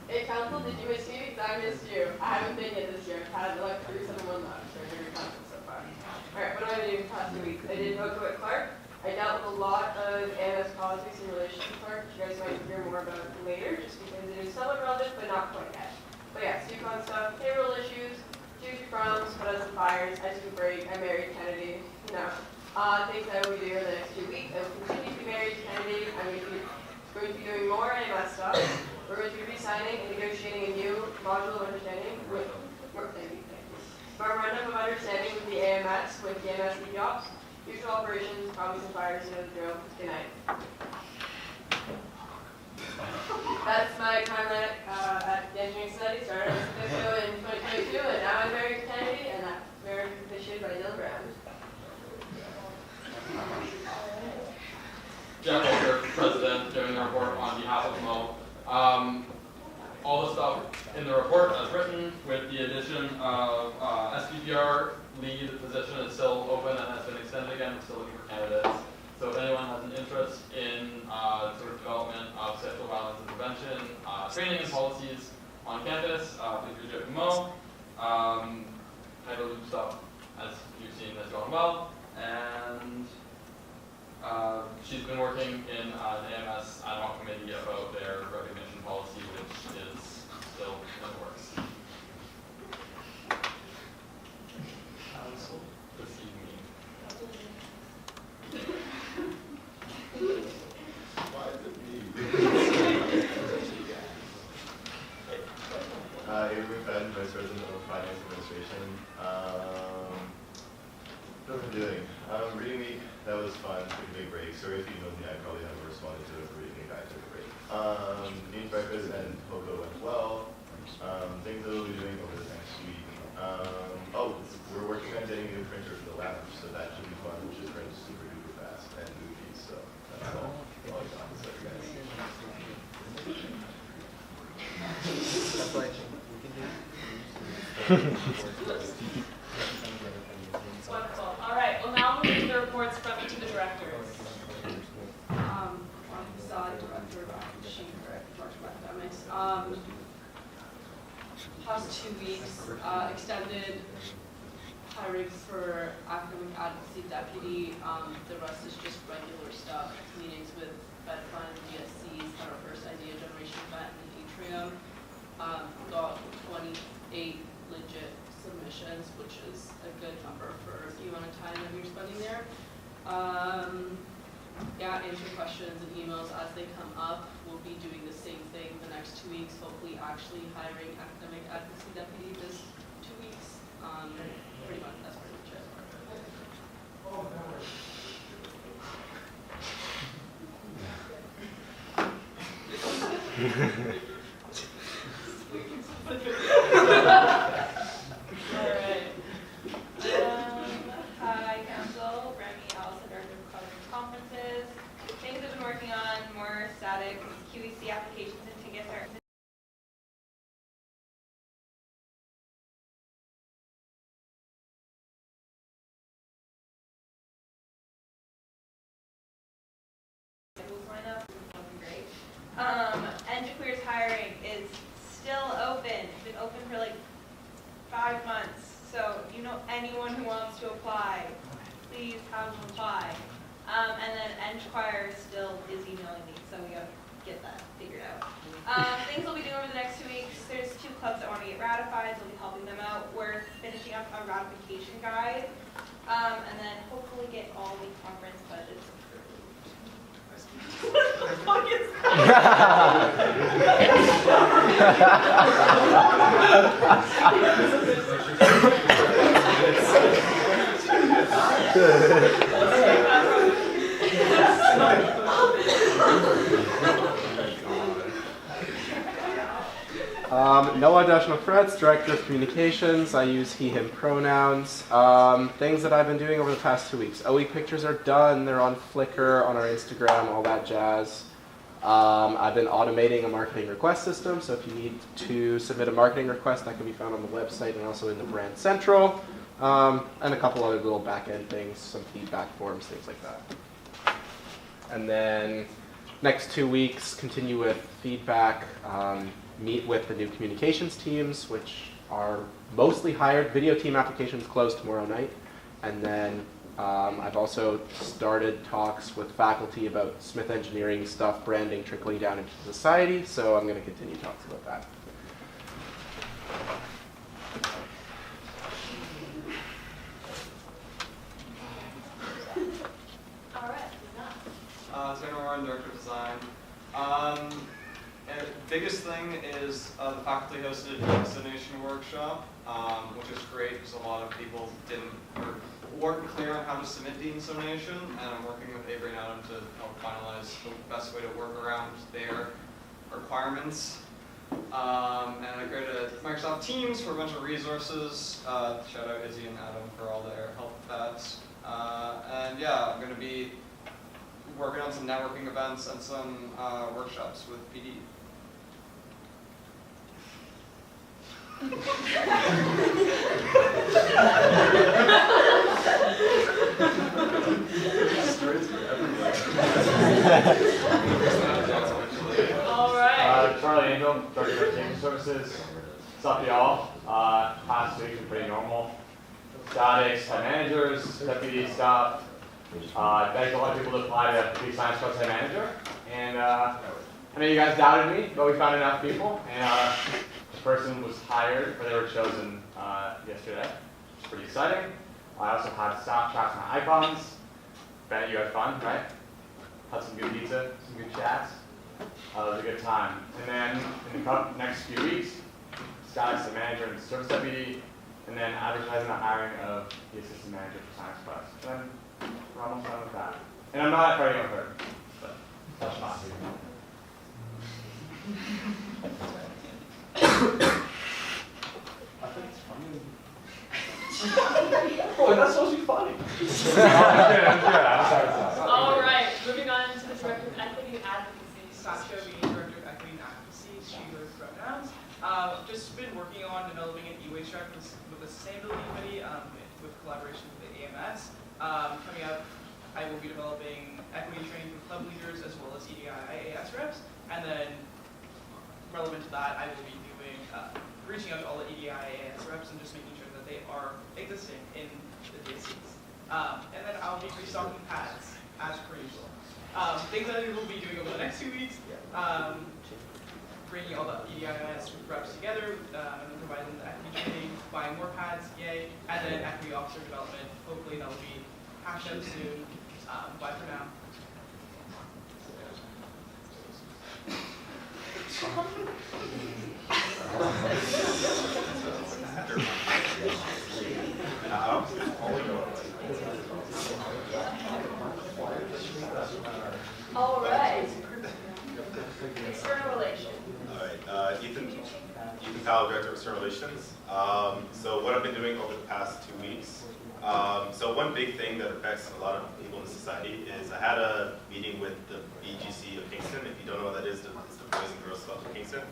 Speaker 11: Hey, Council, did you miss me? Because I missed you. I haven't been yet this year. I've had like 371 left, so every council so far. Alright, what do I do in the past 2 weeks? I did vote with Clark. I dealt with a lot of AMS politics in relation to Clark, which you guys might hear more about later, just because it is somewhat relevant, but not quite yet. But yeah, SUCON stuff, payroll issues, choose your froms, put out some fires, I took a break, I married Kennedy, you know. Things I will be doing the next 2 weeks. I will continue to be married to Kennedy. I'm going to be doing more AMS stuff. We're going to be re-signing and negotiating a new module of understanding with memorandum of understanding with the AMS, with the AMS EPOPs, usual operations, probably some fires, you know the drill. Good night. That's my timeline at the engineering study. Started as a FISCO in 2022, and now I'm married to Kennedy, and that's married officiated by Dylan Brown.
Speaker 7: Jeff Walker, President, giving the report on behalf of Mo. All the stuff in the report as written, with the addition of SPPR lead position is still open and has been extended again. We're still looking for candidates. So if anyone has an interest in sort of development of sexual violence and prevention, training and policies on campus, please reach out to Mo. Title loop stuff, as you've seen, is going well. And she's been working in an AMS ad hoc committee about their recognition policy, which is still in the works. This evening.
Speaker 5: Why is it me? Avery Fenn, Vice President of Finance Administration. What am I doing? Reading week, that was fun. Took a big break. Sorry if you know me, I probably haven't responded to it for reading week. I took a break. Dean's breakfast and Poco went well. Things that we'll be doing over the next week. We're working on getting a new printer for the lounge, so that should be fun. Which is print super duper fast and goofy. So that's all I got to say, guys.
Speaker 11: Wonderful. All right. Well, now we'll do the reports from each of the directors. Facade director, Chief Director of Academics. Past 2 weeks, extended hiring for academic advocacy deputy. The rest is just regular stuff. Meetings with FedFund, DSCs, had our first idea generation event in Atrium. Got 28 legit submissions, which is a good number for the amount of time that you're spending there. Answer questions and emails as they come up. We'll be doing the same thing the next 2 weeks, hopefully actually hiring academic advocacy deputy this 2 weeks. Pretty much, that's pretty much Alright.
Speaker 19: Hi, Council. Remy Allison, Director of Conferences. Things I've been working on, more static QEC applications and tickets are lineup. That'll be great. Queer's hiring is still open. It's been open for like 5 months. So if you know anyone who wants to apply, please have them apply. And then Choir still is emailing me, so we gotta get that figured out. Things we'll be doing over the next 2 weeks. There's 2 clubs that want to get ratified, so we'll be helping them out. We're finishing up a ratification guide, and then hopefully get all the conference budgets approved. What the fuck is
Speaker 8: Noah Dashno-Fretz, Director of Communications. I use he, him pronouns. Things that I've been doing over the past 2 weeks. OE pictures are done. They're on Flickr, on our Instagram, all that jazz. I've been automating a marketing request system, so if you need to submit a marketing request, that can be found on the website and also in the Brand Central. And a couple other little back-end things, some feedback forms, things like that. And then next 2 weeks, continue with feedback, meet with the new communications teams, which are mostly hired. Video team applications close tomorrow night. And then I've also started talks with faculty about Smith Engineering stuff, branding trickling down into society, so I'm going to continue talks about that.
Speaker 9: Tanner Warren, Director of Design. And biggest thing is the faculty hosted a destination workshop, which is great because a lot of people weren't clear on how to submit Dean's donation, and I'm working with Avery and Adam to help finalize the best way to work around their requirements. And I created Microsoft Teams for a bunch of resources. Shout out Izzy and Adam for all their help with that. And yeah, I'm going to be working on some networking events and some workshops with PD.
Speaker 18: All right.
Speaker 23: Charlie Angel, Director of Team Services. What's up, y'all? Past week was pretty normal. Statics, head managers, deputy staff. Begged a lot of people to apply to be Science Plus head manager. And I know you guys doubted me, but we found enough people. And the person was hired, but they were chosen yesterday. It's pretty exciting. I also had staff tracks and icons. Bet you had fun, right? Had some good pizza, some good chats. It was a good time. And then in the next few weeks, statics, the manager, and service deputy, and then advertising the hiring of the assistant manager for Science Plus. And then we're almost done with that. And I'm not fighting with her, but that's not.
Speaker 9: Oh, that's supposed to be funny.
Speaker 18: All right, moving on to the Director of Equity and Advocacy.
Speaker 16: Sasha, being Director of Equity and Advocacy, she goes pronouns. Just been working on developing an e-waste track with the Sustainability Committee with collaboration with the AMS. Coming up, I will be developing equity training for club leaders as well as EDI-IAS reps. And then, relevant to that, I will be doing reaching out to all the EDI-IAS reps and just making sure that they are existing in the DSCs. And then I'll be restocking pads as per usual. Things that I will be doing over the next 2 weeks, bringing all the EDI-IAS reps together, and then providing the equity training, buying more pads, yay, and then equity officer development. Hopefully that will be hashed out soon. Bye for now.
Speaker 18: All right. External relations.
Speaker 6: All right, Ethan Powell, Director of External Relations. So what I've been doing over the past 2 weeks. So one big thing that affects a lot of people in society is I had a meeting with the BGC of Kingston. If you don't know what that is, it's the Boys and Girls Club of Kingston.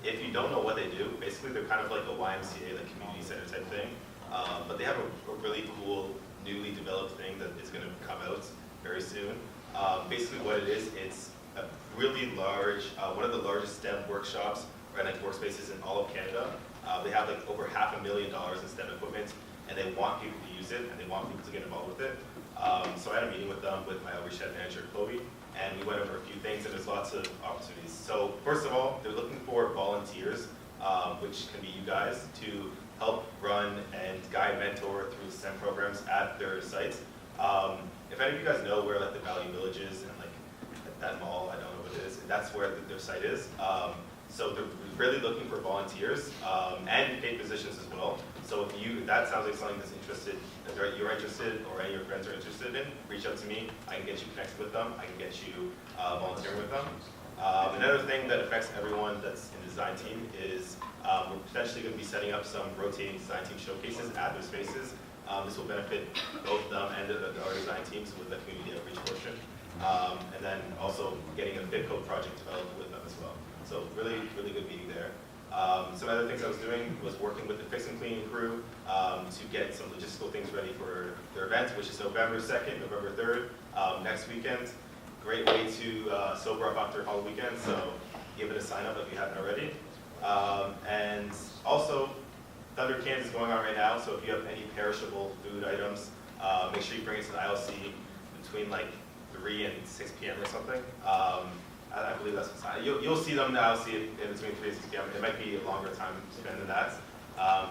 Speaker 6: If you don't know what they do, basically they're kind of like a YMCA, like community center type thing. But they have a really cool, newly developed thing that is going to come out very soon. Basically what it is, it's a really large, one of the largest STEM workshops or like workspaces in all of Canada. They have like over $500,000 in STEM equipment, and they want people to use it, and they want people to get involved with it. So I had a meeting with them, with my outreach head manager, Chloe, and we went over a few things, and there's lots of opportunities. So first of all, they're looking for volunteers, which can be you guys, to help run and guide, mentor through STEM programs at their sites. If any of you guys know where like the Valley Village is, and like that mall, I don't know what it is, that's where their site is. So they're really looking for volunteers and paid positions as well. So if that sounds like something that's you're interested, or any of your friends are interested in, reach out to me. I can get you connected with them. I can get you volunteering with them. Another thing that affects everyone that's in the design team is we're potentially going to be setting up some rotating design team showcases at their spaces. This will benefit both them and our design teams with the community outreach portion. And then also getting a BitCode project developed with them as well. So really, really good meeting there. Some other things I was doing was working with the Fix and Clean crew to get some logistical things ready for their event, which is November 2nd, November 3rd, next weekend. Great way to sober up after Halloween weekend, so give it a sign up if you haven't already. And also, Thunder Cans is going on right now, so if you have any perishable food items, make sure you bring it to the ILC between like 3 and 6 p.m. or something. I believe that's the time. You'll see them in the ILC in between 3 and 6 p.m. It might be a longer time spent than that.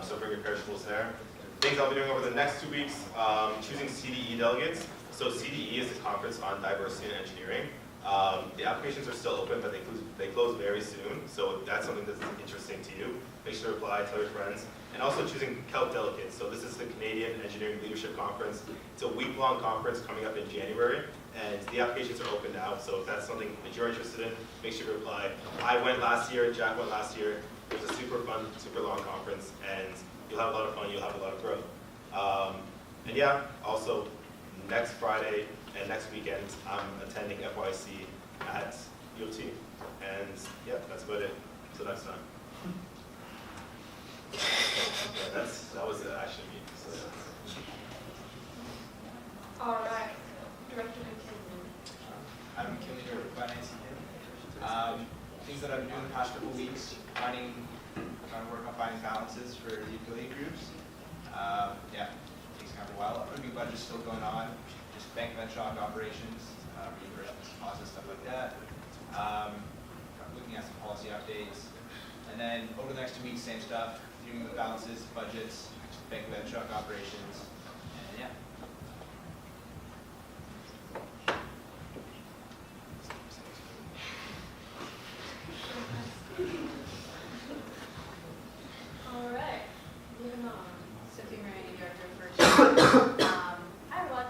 Speaker 6: So bring your perishables there. Things I'll be doing over the next 2 weeks, choosing CDE delegates. So CDE is the Conference on Diversity and Engineering. The applications are still open, but they close very soon. So if that's something that's interesting to you, make sure to apply, tell your friends. And also choosing CELT delegates. So this is the Canadian Engineering Leadership Conference. It's a week-long conference coming up in January, and the applications are open now. So if that's something that you're interested in, make sure to apply. I went last year, Jack went last year. It was a super fun, super long conference, and you'll have a lot of fun, you'll have a lot of growth. And yeah, also next Friday and next weekend, I'm attending FYC at U of T. And yeah, that's about it. Until next time. Yeah, that was actually me. So, yeah.
Speaker 11: All right, Director McKinley.
Speaker 21: I'm McKinley here with Finance and things that I've been doing the past couple weeks, trying to work on finding balances for the affiliate groups. Yeah, it takes kind of a while. Our review budget's still going on, just bank event shock operations, reimbursements, deposits, stuff like that. Looking at some policy updates. And then over the next 2 weeks, same stuff, doing the balances, budgets, bank event shock operations, and yeah.
Speaker 11: All right, moving on.
Speaker 3: Sophie Marini, Director of Purchasing. Hi everyone.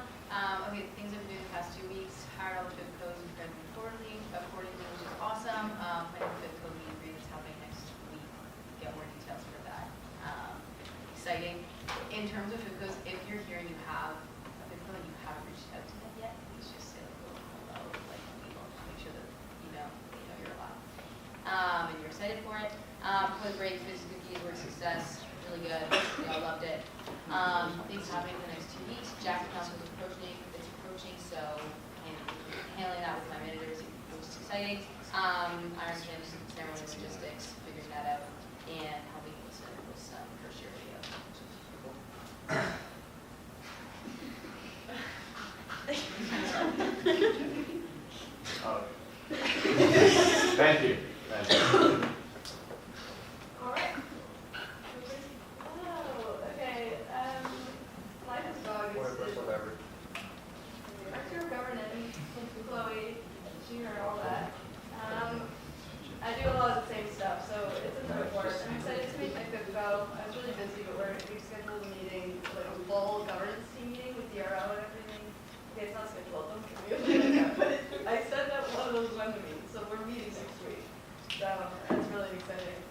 Speaker 3: Okay, things I've been doing the past 2 weeks. Hired all the fifth codes and fed them accordingly, which is awesome. Planning the fifth code meet and greet that's happening next week. Get more details for that. Exciting. In terms of fifth codes, if you're here and you have a fifth code and you haven't reached out to them yet, please just say like a little hello, like we want to make sure that you know you're alive. And you're excited for it. Was great. Physical cookies were a success. Really good. We all loved it. Things happening in the next 2 weeks. Jackson Council is approaching, so handling that with my managers, which is exciting. Iron Skin ceremony logistics, figuring that out, and helping with some first year video.
Speaker 23: Thank you. Thank you.
Speaker 11: All right. Oh, okay. Life as a dog is Director of Governance, Chloe, she heard all that. I do a lot of the same stuff, so it's in the report. I'm excited to make my fifth go. I was really busy, but we scheduled a meeting, like a full governance team meeting with DRO and everything. Okay, it's not scheduled, don't give me a but I said that one of those went to me, so we're meeting next week. So that's really exciting.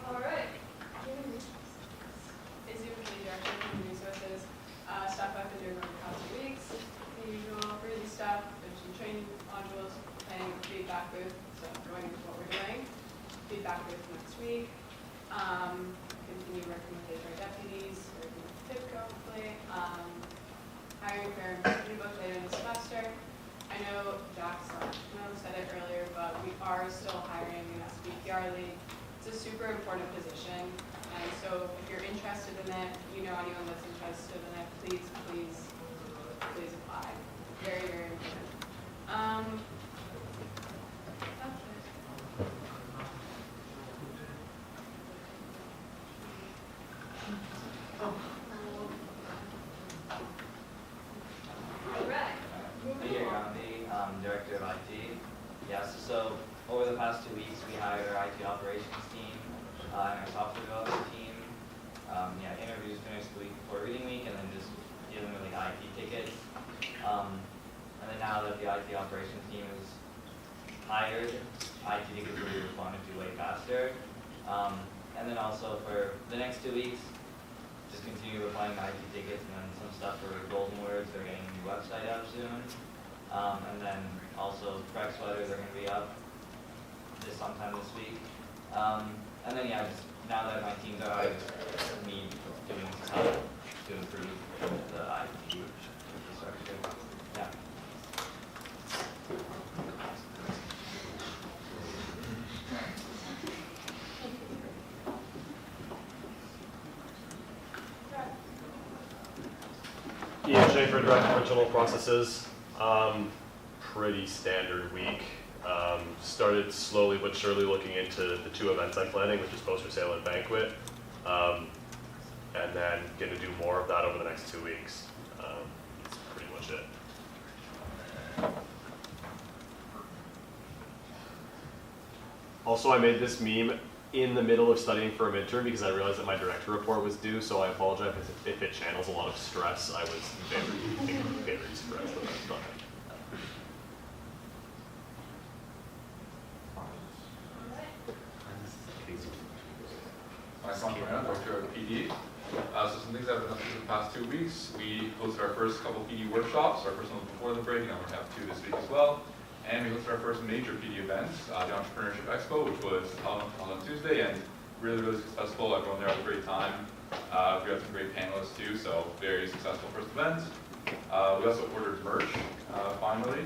Speaker 11: All right.
Speaker 12: Is you community director of human resources. Stuff I've been doing over the past 2 weeks. The usual early stuff, there's some training modules, planning a feedback booth, so going into what we're doing. Feedback booth next week. Continue working with HR deputies, working with TIPCO hopefully. Hiring for our new book later in the semester. I know Jackson said it earlier, but we are still hiring an SBPR lead. It's a super important position, and so if you're interested in it, you know anyone that's interested in it, please apply. Very, very important. That's it.
Speaker 13: IT operations team, and our software development team. Interviews finished the week before reading week, and then just dealing with like IT tickets. And then now that the IT operations team is hired, IT tickets will be responded to way faster. And then also for the next 2 weeks, just continue replying to IT tickets, and then some stuff for Golden Words. They're getting a new website out soon. And then also Prec Sweaters are going to be up sometime this week. And then just now that my teams are out, I just need doing stuff to improve the IT infrastructure. Yeah.
Speaker 10: Ian Schaefer, Director of Internal Processes. Pretty standard week. Started slowly but surely looking into the 2 events I'm planning, which is Poster Sale and Banquet. And then going to do more of that over the next 2 weeks. That's pretty much it. Also, I made this meme in the middle of studying for a midterm because I realized that my director report was due, so I apologize if it channels a lot of stress. I was very stressed about that.
Speaker 14: Myself, Brandon, Director of PD. So some things I've been up to the past 2 weeks. We hosted our first couple PD workshops. Our first one was before the break, and now we're going to have 2 this week as well. And we hosted our first major PD event, the Entrepreneurship Expo, which was held on Tuesday, and really successful. Everyone there had a great time. We had some great panelists too, so very successful first event. We also ordered merch, finally,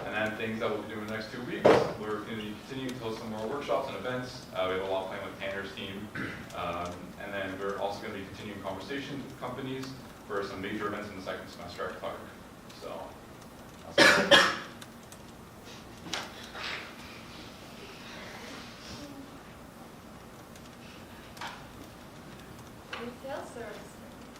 Speaker 14: and then things that we'll be doing in the next 2 weeks. We're going to be continuing to host some more workshops and events. We have a lot planned with Tanner's team, and then we're also going to be continuing conversations with companies for some major events in the second semester at Clark. So, that's
Speaker 17: Retail services.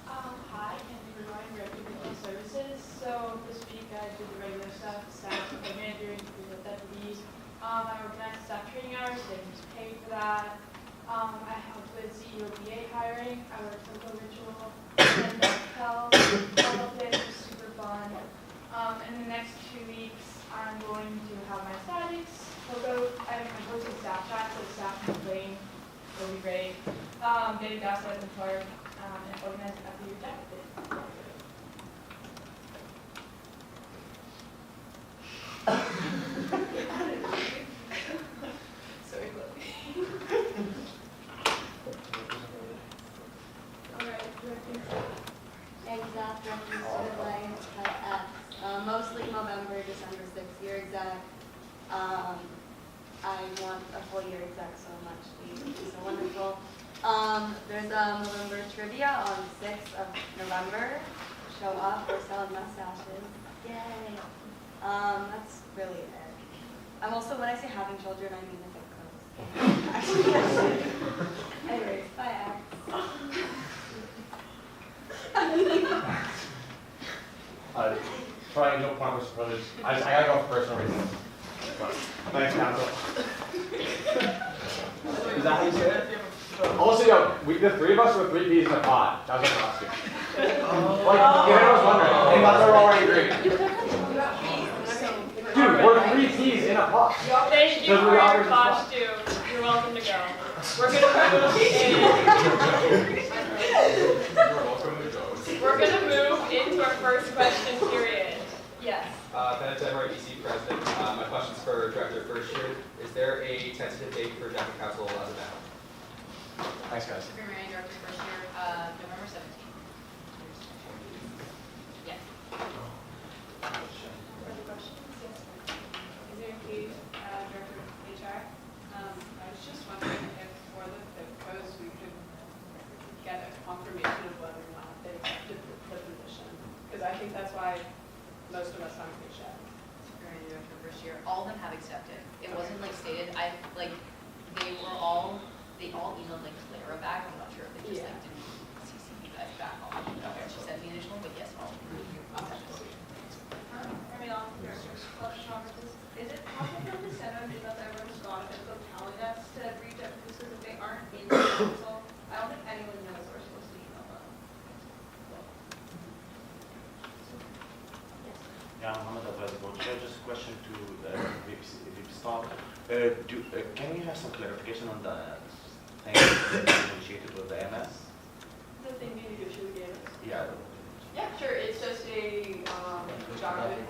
Speaker 17: Hi, Andy Ryan, Director of Retail Services. So this week I did the regular stuff, staff, manager, interviews with deputies. I organized staff training hours, they was paid for that. I helped with CEO BA hiring. I worked with the ritual and health. All of this was super fun. In the next 2 weeks, I'm going to have my statics. I'm hosting staff chat, so staff can complain. It'll be great. Getting gas at the park, and organizing after your jacket. Sorry,
Speaker 24: Exec, student life, X. Mostly November, December 6th year exec. I want a full year exec so much. It's so wonderful. There's a November trivia on 6th of November. Show up, we're selling mustaches. Yay. That's really it. I'm also, when I say having children, I mean if it goes. Anyways, bye, X.
Speaker 23: Triangle Farmers Brothers. I gotta go for personal reasons. Thanks, council. Is that how you say it? Also, the 3 of us were 3 peas in a pot. That was our costume. I was wondering. And that's why we're already agreeing. Dude, we're 3 peas in a pot.
Speaker 19: Thank you for your costume. You're welcome to go. We're gonna move into our first question period. Yes.
Speaker 2: Bennett Demery, EC President. My question's for Director of First Year. Is there a tentative date for General Council as of now?
Speaker 23: Thanks, guys.
Speaker 3: Superintendent Director of First Year, November 17th. Yes.
Speaker 12: Further questions? Yes. Is there Director of HR? I was just wondering if for the post we could get a confirmation of whether or not they accepted the position. Because I think that's why most of us aren't yet.
Speaker 3: Superintendent Director of First Year, all of them have accepted. It wasn't stated. They all emailed Clara back. I'm not sure if they just didn't CC me back on. She sent me initial, but yes, all accepted.
Speaker 17: Is it possible to send an email to everyone who's gone and telling us to read
Speaker 12: council. I don't think anyone knows we're supposed to email them.
Speaker 1: Yeah, Mohammed Abbas, just a question to VIP staff. Can we have some clarification on the thing negotiated with the MS?
Speaker 11: The thing we negotiated with the MS?
Speaker 1: Yeah.
Speaker 11: Yeah, sure. It's just a document.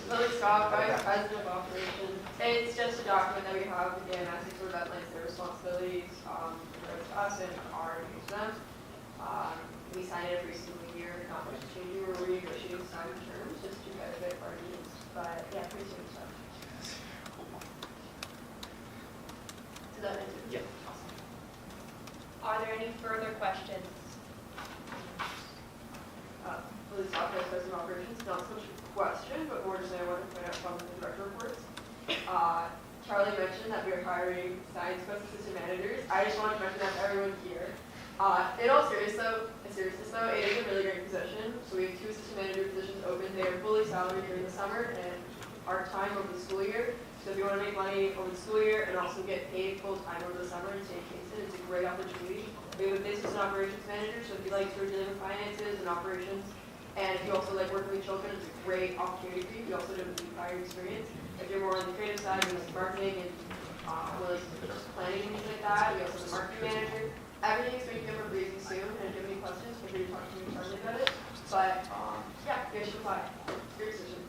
Speaker 11: Lily Scott, Vice President of Operations. It's just a document that we have with the MS sort of outlines their responsibilities to us and our duties to them. We signed it every single year, not much changing. We're renegotiating some terms just to benefit our needs, but yeah, pretty soon stuff. Does that answer?
Speaker 1: Yeah.
Speaker 18: Are there any further questions?
Speaker 11: Lily Scott, Vice President of Operations. Not so much a question, but more just I want to point out from the director reports. Charlie mentioned that we are hiring science quest assistant managers. I just wanted to mention that to everyone here. In all seriousness though, it is a really great position. So we have 2 assistant manager positions open. They are fully salaried during the summer and part-time over the school year. So if you want to make money over the school year and also get paid full-time over the summer and stay in Kingston, it's a great opportunity. We have a business and operations manager, so if you like sort of dealing with finances and operations, and if you also like working with children, it's a great opportunity for you. We also do have a prior experience. If you're more on the creative side, you like marketing and well, planning and things like that, we also have a marketing manager. Everything's going to come up really soon, and if you have any questions, feel free to talk to me and Charlie about it. But yeah, you guys should apply. Great decision.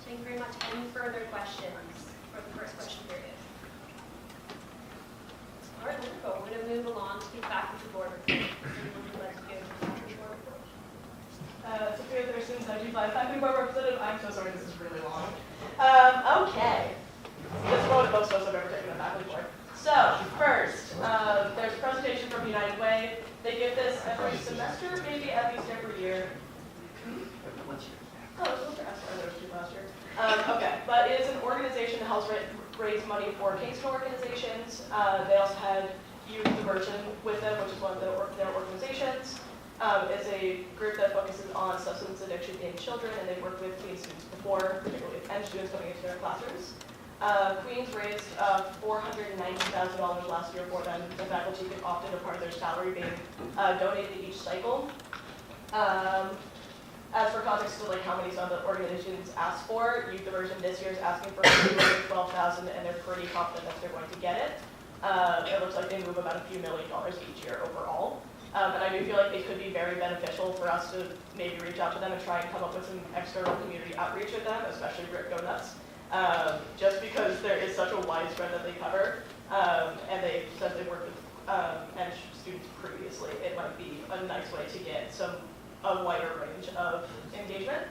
Speaker 18: Thank you very much. Any further questions for the first question period? All right, wonderful. We're going to move along to the faculty board report. Anyone would like to give the faculty board report?
Speaker 4: Sophia Thurston, 75 faculty board representative. I'm so sorry, this is really long. Okay. This is one of the most notes I've ever taken on the faculty board. So, first, there's a presentation from United Way. They give this every semester, maybe at least every year. Oh, it was there was 2 last year. Okay, but it is an organization that helps raise money for Kingston organizations. They also had Youth Diversion with them, which is one of their organizations. It's a group that focuses on substance addiction in children, and they've worked with teen students before, particularly and students coming into their classrooms. Queens raised $490,000 last year for them. The faculty could opt in a part of their salary being donated each cycle. As for context to like how many some of the organizations asked for, Youth Diversion this year is asking for $12,000, and they're pretty confident that they're going to get it. It looks like they move about a few $1 million each year overall. And I do feel like it could be very beneficial for us to maybe reach out to them and try and come up with some external community outreach with them, especially Rip Go Nuts. Just because there is such a wide spread that they cover, and they said they worked with ENG students previously, it might be a nice way to get a wider range of engagement.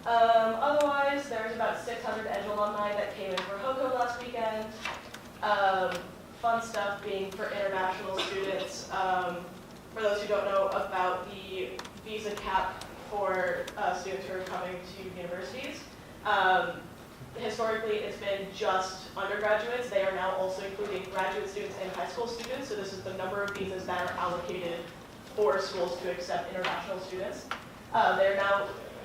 Speaker 4: Otherwise, there's about 600 ENG alumni that came in for HOCO last weekend. Fun stuff being for international students. For those who don't know about the visa cap for students who are coming to universities, historically it's been just undergraduates. They are now also including graduate students and high school students, so this is the number of visas that are allocated for schools to accept international students. They're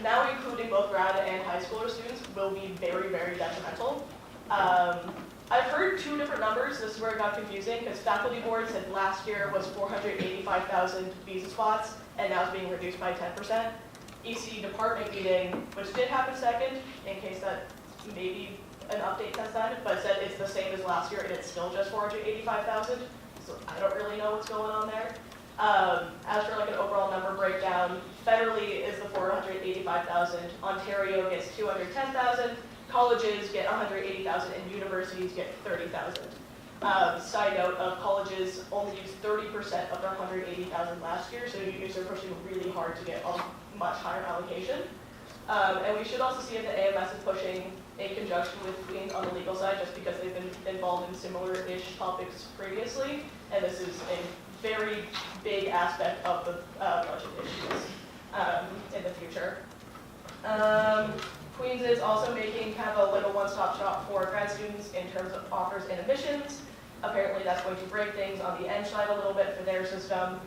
Speaker 4: now including both grad and high schooler students will be very, very detrimental. I've heard 2 different numbers. This is where it got confusing because faculty board said last year was 485,000 visa spots, and now it's being reduced by 10%. EC department meeting, which did happen second, in case that maybe an update has that, but it said it's the same as last year and it's still just 485,000. So I don't really know what's going on there. As for like an overall number breakdown, federally is the 485,000. Ontario gets 210,000. Colleges get 180,000 and universities get 30,000. Side note of colleges only used 30% of their 180,000 last year, so unis are pushing really hard to get a much higher allocation. And we should also see if the AMS is pushing in conjunction with Queens on the legal side, just because they've been involved in similar-ish topics previously, and this is a very big aspect of the budget issues in the future. Queens is also making kind of a little one-stop shop for grad students in terms of offers and admissions. Apparently that's going to break things on the end side a little bit for their system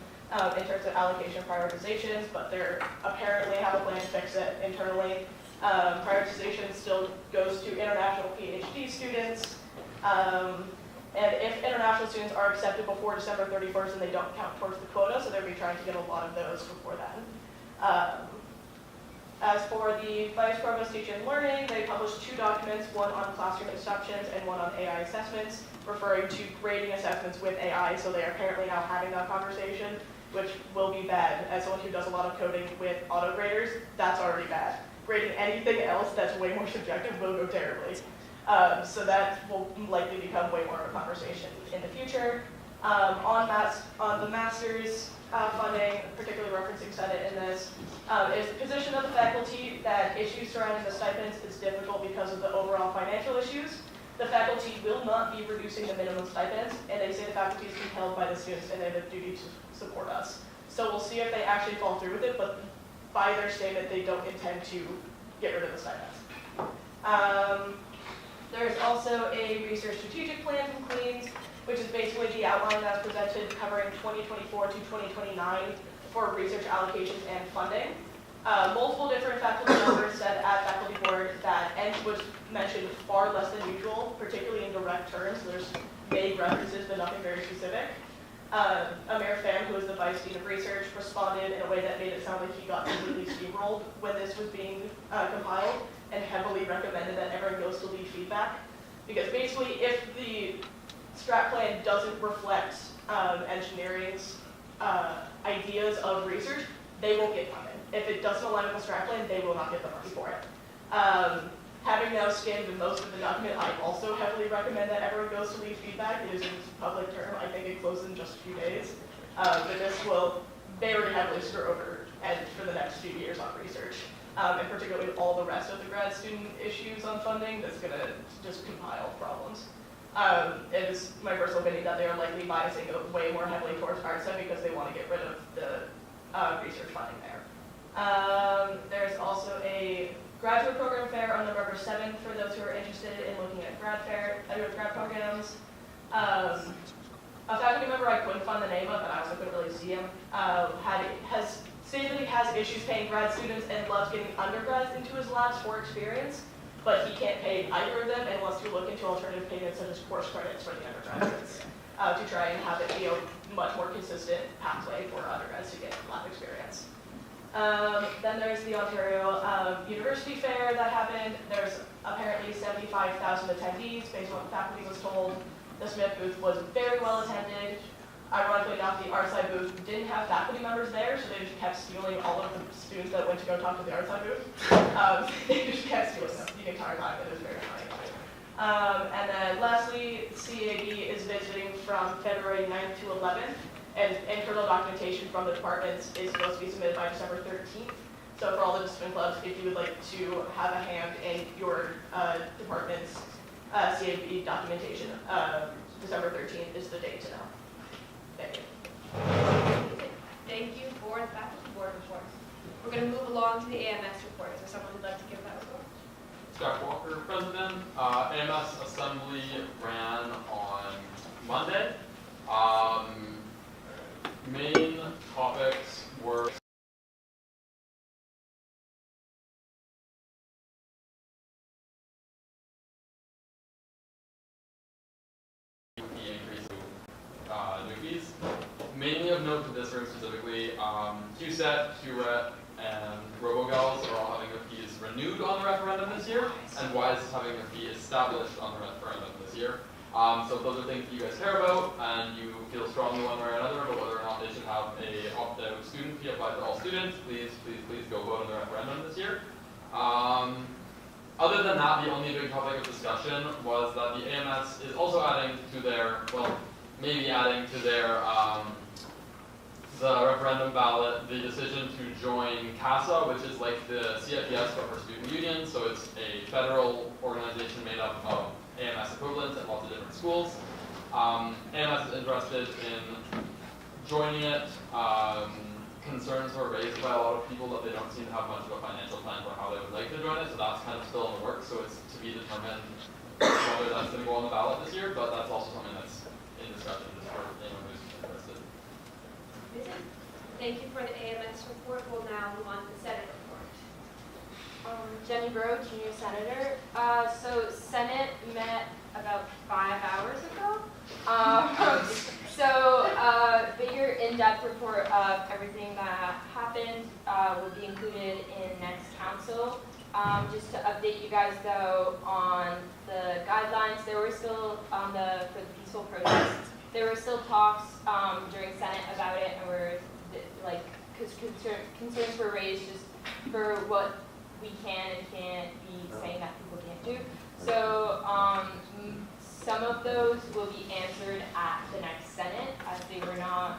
Speaker 4: in terms of allocation prioritizations, but they apparently have a plan to fix it internally. Prioritization still goes to international PhD students. And if international students are accepted before December 31st, then they don't count towards the quota, so they'll be trying to get a lot of those before then. As for the Vice Provost Teaching and Learning, they published 2 documents, one on classroom instructions and one on AI assessments, referring to grading assessments with AI, so they are apparently now having that conversation, which will be bad. As someone who does a lot of coding with auto graders, that's already bad. Grading anything else that's way more subjective will go terribly. So that will likely become way more of a conversation in the future. On the master's funding, particularly referencing Senate in this, is the position of the faculty that issues surrounding the stipends is difficult because of the overall financial issues. The faculty will not be reducing the minimum stipends, and they say the faculty is compelled by the students and they have a duty to support us. So we'll see if they actually fall through with it, but by their statement, they don't intend to get rid of the stipends. There's also a research strategic plan from Queens, which is basically the outline that's presented covering 2024 to 2029 for research allocations and funding. Multiple different faculty members said at faculty board that ENT was mentioned far less than usual, particularly in direct terms. There's vague references, but nothing very specific. Amir Pham, who is the Vice Dean of Research, responded in a way that made it sound like he got completely steamrolled when this was being compiled, and heavily recommended that everyone goes to lead feedback. Because basically, if the strat plan doesn't reflect engineering's ideas of research, they won't get funding. If it doesn't align with the strat plan, they will not get the money for it. Having now skimmed most of the document, I also heavily recommend that everyone goes to lead feedback. It is in public term. I think it closes in just a few days. But this will very heavily screw over Ed for the next few years on research. And particularly all the rest of the grad student issues on funding, that's going to just compile problems. It is my personal opinion that they are likely biasing it way more heavily towards ArtSem because they want to get rid of the research funding there. There's also a graduate program fair on November 7th for those who are interested in looking at grad programs. A faculty member I couldn't find the name of, and I also couldn't really see him, has stated that he has issues paying grad students and loves getting undergrads into his labs for experience, but he can't pay either of them and wants to look into alternative payments such as course credits for the undergraduates to try and have it be a much more consistent pathway for undergrads to get lab experience. Then there's the Ontario University Fair that happened. There's apparently 75,000 attendees based on what the faculty was told. The Smith booth was very well attended. Ironically enough, the ArtSci booth didn't have faculty members there, so they just kept stealing all of the students that went to go talk to the ArtSci booth. They just kept stealing them the entire time. It was very funny. And then lastly, CAB is visiting from February 9th to 11th, and internal documentation from the departments is supposed to be submitted by December 13th. So for all the discipline clubs, if you would like to have a hand in your department's CAB documentation, December 13th is the date to know. Thank you.
Speaker 18: Thank you for the faculty board report. We're going to move along to the AMS report. Is there someone who'd like to give that report?
Speaker 7: Scott Walker, President. AMS Assembly ran on Monday. Main topics were the increase of new fees. Mainly of note for this room specifically, QSET, QRET, and RoboGals are all having their fees renewed on the referendum this year, and WISE is having their fee established on the referendum this year. So those are things that you guys care about, and you feel strongly one way or another about whether or not they should have a opt-out student fee applied to all students. Please go vote on the referendum this year. Other than that, the only big topic of discussion was that the AMS is also adding to their, well, maybe adding to their the referendum ballot the decision to join CASA, which is like the CFES but for student unions. So it's a federal organization made up of AMS equivalents at lots of different schools. AMS is interested in joining it. Concerns were raised by a lot of people that they don't seem to have much of a financial plan for how they would like to join it, so that's kind of still in the works, so it's to be determined whether that's going to go on the ballot this year, but that's also something that's in discussion just for anyone who's interested.
Speaker 18: Thank you for the AMS report. We'll now move on to the Senate report.
Speaker 19: Jenny Breaux, Junior Senator. So Senate met about 5 hours ago. Bigger in-depth report of everything that happened will be included in next council. Just to update you guys though on the guidelines, there were still for the peaceful protests, there were still talks during Senate about it, and because concerns were raised just for what we can and can't be saying that people can't do. So some of those will be answered at the next Senate, as they were not,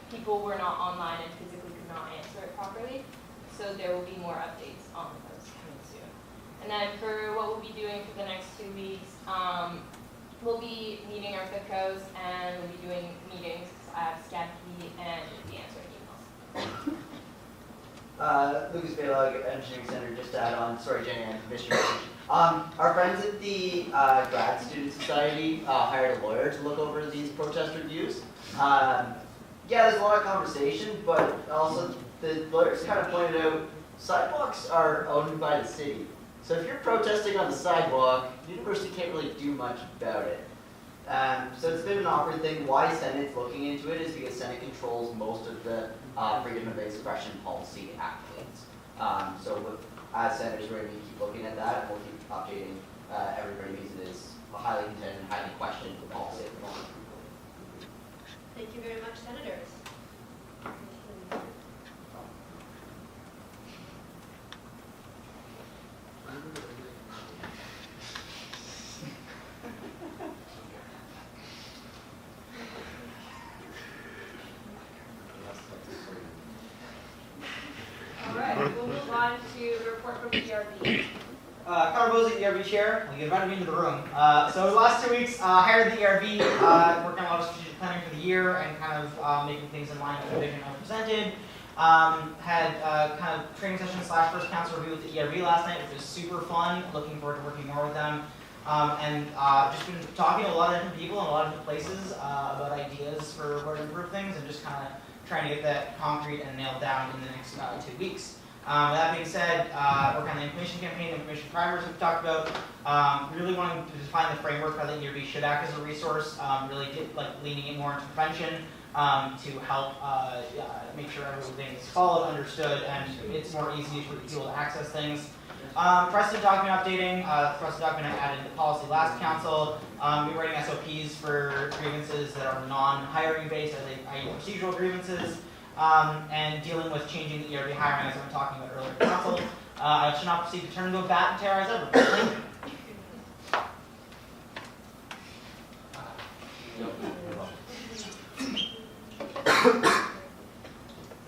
Speaker 19: people were not online and physically could not answer it properly. So there will be more updates on those coming soon. And then for what we'll be doing for the next 2 weeks, we'll be meeting our FICOs and we'll be doing meetings. I have SCADP and we'll be answering emails.
Speaker 5: Lucas Baylog, Engineering Center, just to add on, sorry Jenny, I'm Commissioner. Our friends at the Grad Student Society hired a lawyer to look over these protest reviews. Yeah, there's a lot of conversation, but also the lawyers kind of pointed out sidewalks are owned by the city. So if you're protesting on the sidewalk, the university can't really do much about it. So it's been an awkward thing. Why Senate's looking into it is because Senate controls most of the freedom of expression policy accolades. As senators, we're going to keep looking at that, and we'll keep updating everybody because it is a highly contended and highly questioned policy at the moment.
Speaker 18: Thank you very much, Senators. All right, we'll move on to the report from ERB.
Speaker 15: Connor Bosey, ERB Chair. You invited me into the room. So the last 2 weeks, hired the ERB, working on a lot of strategic planning for the year and kind of making things in line with the vision I presented. Had kind of training session / first council review with the ERB last night, which was super fun. Looking forward to working more with them. Just been talking to a lot of different people in a lot of different places about ideas for where to improve things and just kind of trying to get that concrete and nailed down in the next 2 weeks. That being said, work on the information campaign, information primers we've talked about. Really wanting to define the framework how the ERB should act as a resource. Really leaning in more into prevention to help make sure everything is followed, understood, and it's more easy for people to access things. Precedent document updating. Precedent document I added to policy last council. We're writing SOPs for grievances that are non-hiring based, i.e. procedural grievances. And dealing with changing the ERB hiring as I'm talking about earlier in council. I should not proceed to turn into a bat and terrorize everyone.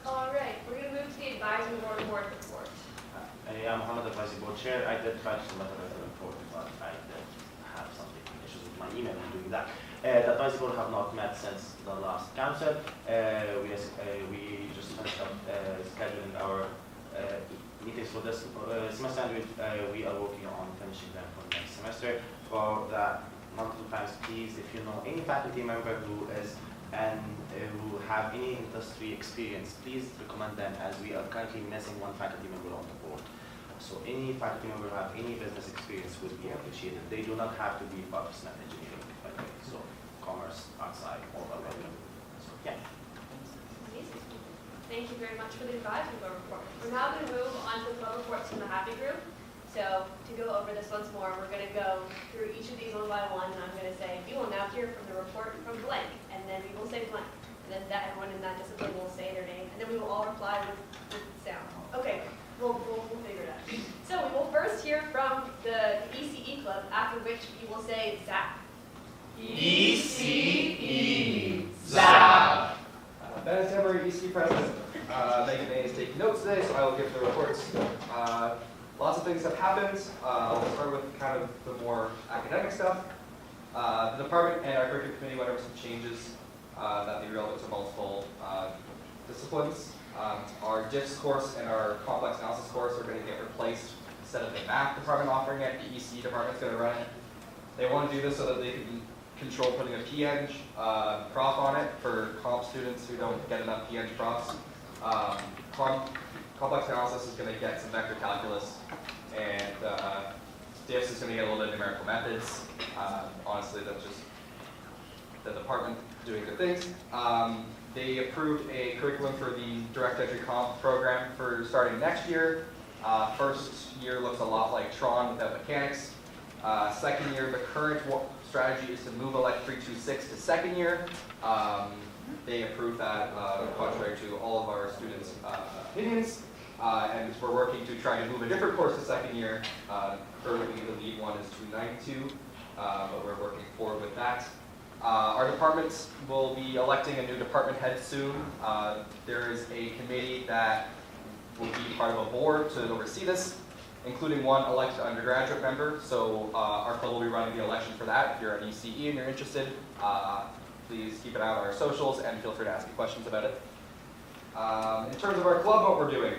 Speaker 18: All right, we're going to move to the advisory board report.
Speaker 1: I'm Mohammed, advisory board chair. I did try to submit a report, but I did have some issues with my email in doing that. The advisory board have not met since the last council. We just finished up scheduling our meetings for this semester, and we are working on finishing them for next semester. For the multiple times, please, if you know any faculty member who is and who have any industry experience, please recommend them, as we are currently missing one faculty member on the board. So any faculty member who have any business experience would be appreciated. They do not have to be part of SNAP engineering, by the way. So commerce, outside, all are welcome. So yeah.
Speaker 18: Thank you very much for the advisory board report. We're now going to move on to the club reports from the Happy Group. So to go over this once more, we're going to go through each of these one by one, and I'm going to say, you will now hear from the report from blank, and then we will say blank. And then everyone in that discipline will say their name, and then we will all reply with sound. Okay, we'll figure it out. So we will first hear from the ECE club, after which we will say Zap.
Speaker 20: ECE, Zap. Ben is Demery, ECE president. Megan May is taking notes today, so I will give the reports. Lots of things have happened. I'll start with kind of the more academic stuff. The department and our curriculum committee went over some changes that may be relevant to multiple disciplines. Our DIFS course and our complex analysis course are going to get replaced. Instead of the math department offering it, the ECE department is going to run it. They want to do this so that they can control putting a PEng prof on it for comp students who don't get enough PEng profs. Complex analysis is going to get some vector calculus, and
Speaker 2: DFS is going to get a little bit of numerical methods. Honestly, that's just the department doing good things. They approved a curriculum for the direct entry comp program for starting next year. First year looks a lot like Tron without mechanics. Second year, the current strategy is to move Elect 326 to second year. They approved that contrary to all of our students' opinions. And we're working to try to move a different course to second year. Currently, the lead one is 292, but we're working forward with that. Our departments will be electing a new department head soon. There is a committee that will be part of a board to oversee this, including one elected undergraduate member. So our club will be running the election for that. If you're an ECE and you're interested, please keep an eye on our socials and feel free to ask me questions about it. In terms of our club, what we're doing.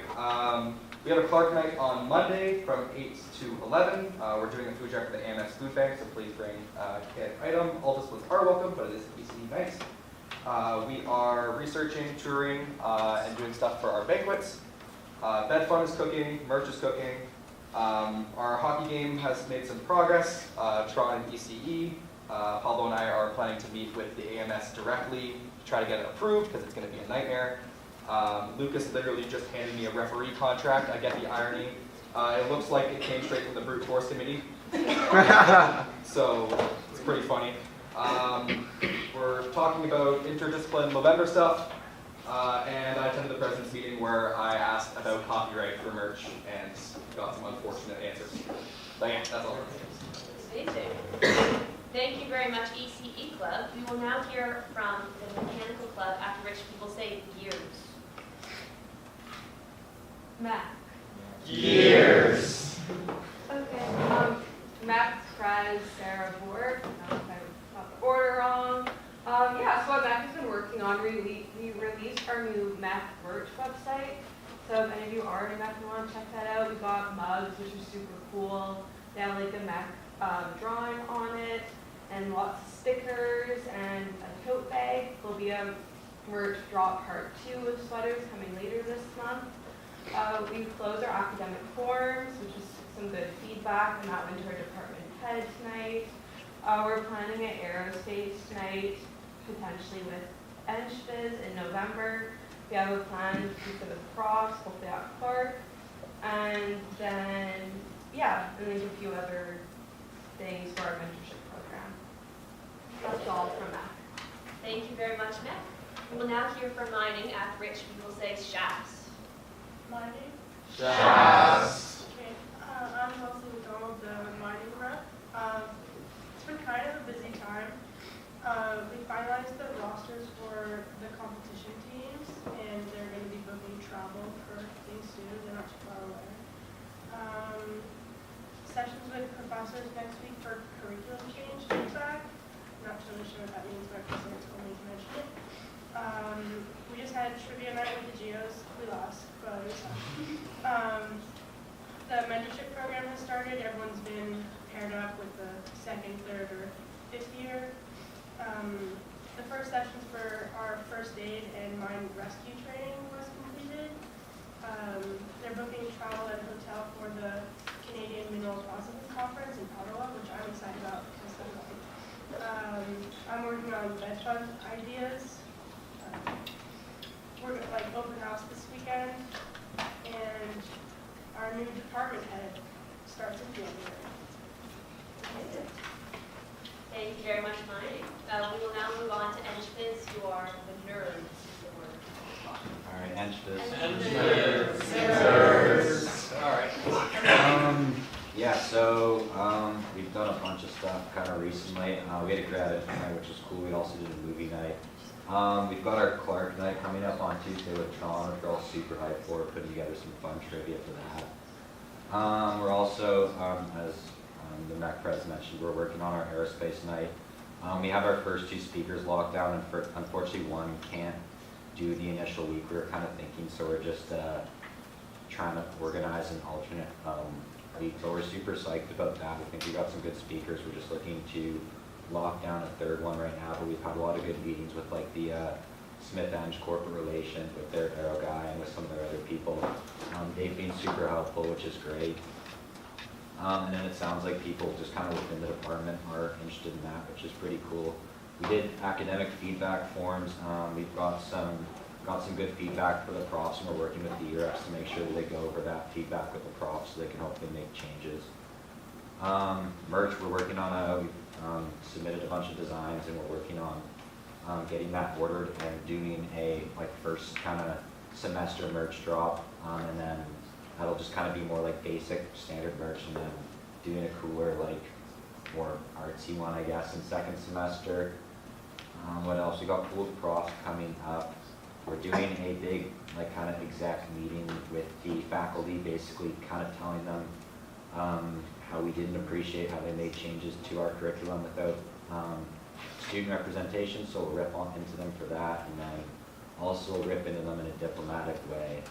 Speaker 2: We have a Clark night on Monday from 8 to 11. We're doing a food drive for the AMS Food Bank, so please bring a canned item. All disciplines are welcome, but it is ECE night. We are researching, touring, and doing stuff for our banquets. Bed Fun is cooking, merch is cooking. Our hockey game has made some progress. Tron and ECE. Pablo and I are planning to meet with the AMS directly to try to get it approved because it's going to be a nightmare. Lucas literally just handed me a referee contract. I get the irony. It looks like it came straight from the brute force committee. So it's pretty funny. We're talking about interdiscipline Movember stuff. And I attended the president's meeting where I asked about copyright for merch and got some unfortunate answers. But yeah, that's all.
Speaker 18: Amazing. Thank you very much, ECE Club. We will now hear from the Mechanical Club, after which we will say gears.
Speaker 24: Mac.
Speaker 11: Gears.
Speaker 24: Okay. Mac, Fraz, Sarah, Borg. I don't know if I got the order wrong. Yeah, so what Mac has been working on, we released our new Mac merch website. So if any of you are in Mac and want to check that out, we got mugs, which are super cool. They have like a Mac drawing on it, and lots of stickers, and a tote bag. There'll be a merch drop part 2 with sweaters coming later this month. We closed our academic forums, which was some good feedback, and that went to our department head tonight. We're planning an aerospace night, potentially with ENSHVIZ in November. We have a plan to do some with Cross, hopefully at Clark. And then, yeah, and then a few other things for our mentorship program. That's all from Mac.
Speaker 18: Thank you very much, Mac. We will now hear from mining, after which we will say shafts.
Speaker 12: Mining?
Speaker 18: Shafts.
Speaker 12: Okay, I'm Leslie McDonald, the mining rep. It's been kind of a busy time. We finalized the rosters for the competition teams, and they're going to be booking travel for things soon. They're not too far away. Sessions with professors next week for curriculum change feedback. I'm not totally sure what that means, but someone told me to mention it. We just had trivia night with the Geos. We lost, but it was fun. The mentorship program has started. Everyone's been paired up with the second, third, or fifth year. The first sessions for our first aid and mine rescue training was completed. They're booking travel and hotel for the Canadian Mineral Processing Conference in Ottawa, which I'm excited about because I'm working on bed fund ideas. We're like open house this weekend, and our new department head starts in January.
Speaker 18: Thank you very much, Mike. We will now move on to ENSHVIZ, who are the nerds.
Speaker 8: All right, ENSHVIZ.
Speaker 18: Nerds.
Speaker 8: All right. Yeah, so we've done a bunch of stuff kind of recently. We had a grad night, which was cool. We also did a movie night. We've got our Clark night coming up on Tuesday with Tron, which we're all super hyped for, putting together some fun trivia for that. We're also, as the MEC Pres mentioned, we're working on our aerospace night. We have our first 2 speakers locked down, and unfortunately one can't do the initial week we were kind of thinking, so we're just trying to organize an alternate week. So we're super psyched about that. I think we got some good speakers. We're just looking to lock down a 3rd one right now, but we've had a lot of good meetings with like the Smith Eng corporate relations, with their aero guy, and with some of their other people. They've been super helpful, which is great. And then it sounds like people just kind of within the department are interested in that, which is pretty cool. We did academic feedback forms. We've got some good feedback for the profs, and we're working with the ERFs to make sure that they go over that feedback with the profs so they can hopefully make changes. Merch, we're working on we've submitted a bunch of designs, and we're working on getting that ordered and doing a first kind of semester merch drop, and then that'll just kind of be more like basic standard merch, and then doing a cooler, more artsy one, I guess, in second semester. What else? We got Pool of Profs coming up. We're doing a big kind of exec meeting with the faculty, basically kind of telling them how we didn't appreciate how they made changes to our curriculum without student representation, so we'll rip on into them for that, and then also rip into them in a diplomatic way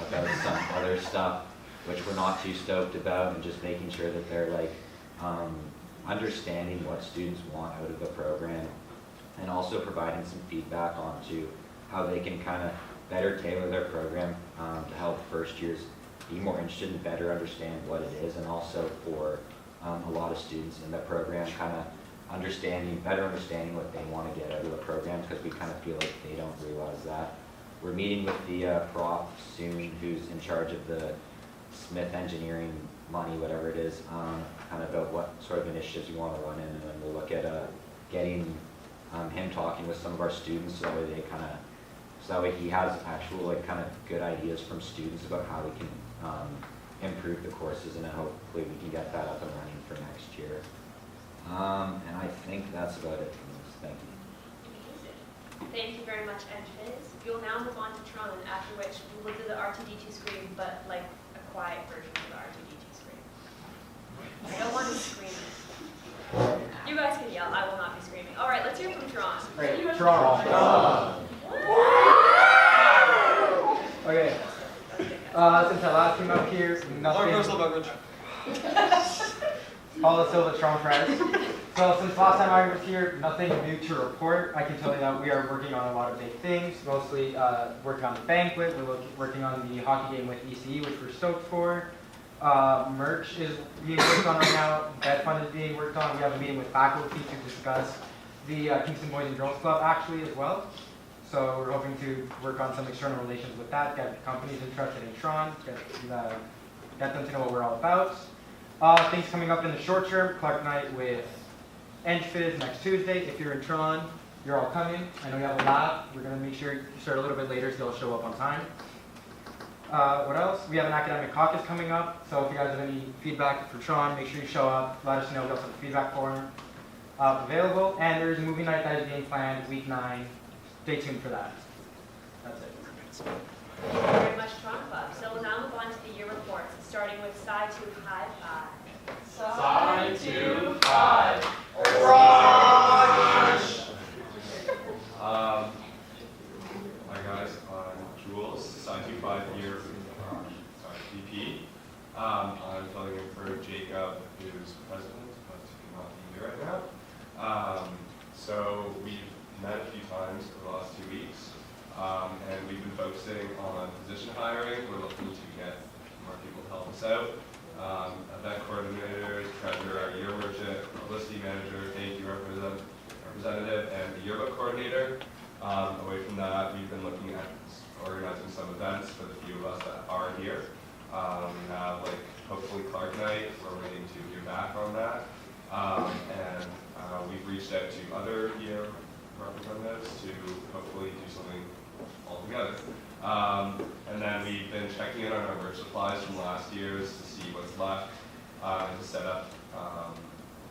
Speaker 8: about some other stuff which we're not too stoked about, and just making sure that they're understanding what students want out of the program, and also providing some feedback onto how they can kind of better tailor their program to help first years be more interested and better understand what it is, and also for a lot of students in the program kind of better understanding what they want to get out of the program, because we kind of feel like they don't realize that. We're meeting with the prof soon who's in charge of the Smith Engineering money, whatever it is, kind of about what sort of initiatives we want to run in, and then we'll look at getting him talking with some of our students, so that way he has actual kind of good ideas from students about how we can improve the courses, and then hopefully we can get that up and running for next year. And I think that's about it for this. Thank you.
Speaker 18: Thank you very much, Edgefiz. We'll now move on to Tron, after which we will do the R2D2 screen, but a quiet version of the R2D2 screen. I don't want to scream it. You guys can yell. I will not be screaming. All right, let's hear from Tron.
Speaker 15: Great. Tron. Okay. Since I last came up here, nothing. Paula Silva, Tron Press. So since last time I was here, nothing new to report. I can tell you that we are working on a lot of big things, mostly working on the banquet. We're working on the hockey game with ECE, which we're stoked for. Merch is being worked on right now. Bed fund is being worked on. We have a meeting with faculty to discuss the Kingston Boys and Girls Club actually as well. So we're hoping to work on some external relations with that, get companies interested in Tron, get them to know what we're all about. Things coming up in the short term, Clark Night with EngFiz next Tuesday. If you're in Tron, you're all coming. I know you have a lab. We're going to make sure you start a little bit later so they'll show up on time. What else? We have an academic caucus coming up, so if you guys have any feedback for Tron, make sure you show up. Let us know. We also have a feedback form available. And there's a movie night that is being planned week 9. Stay tuned for that. That's it.
Speaker 18: Thank you very much, Tron Club. So we'll now move on to the year reports, starting with Sci 2 High 5.
Speaker 7: Sci 2 5.
Speaker 6: Hi guys, I'm Jules, Sci 2 5 year VP. I'm filling in for Jacob, who's president, but not here right now. So we've met a few times over the last 2 weeks, and we've been focusing on position hiring. We're looking to get more people to help us out. Event coordinators, treasurer, year merchant, publicity manager, thank you representative, and the yearbook coordinator. Away from that, we've been looking at organizing some events for the few of us that are here. We have hopefully Clark Night. We're waiting to hear back on that. And we've reached out to other year representatives to hopefully do something all together. And then we've been checking in on our merch supplies from last year's to see what's left, and to set up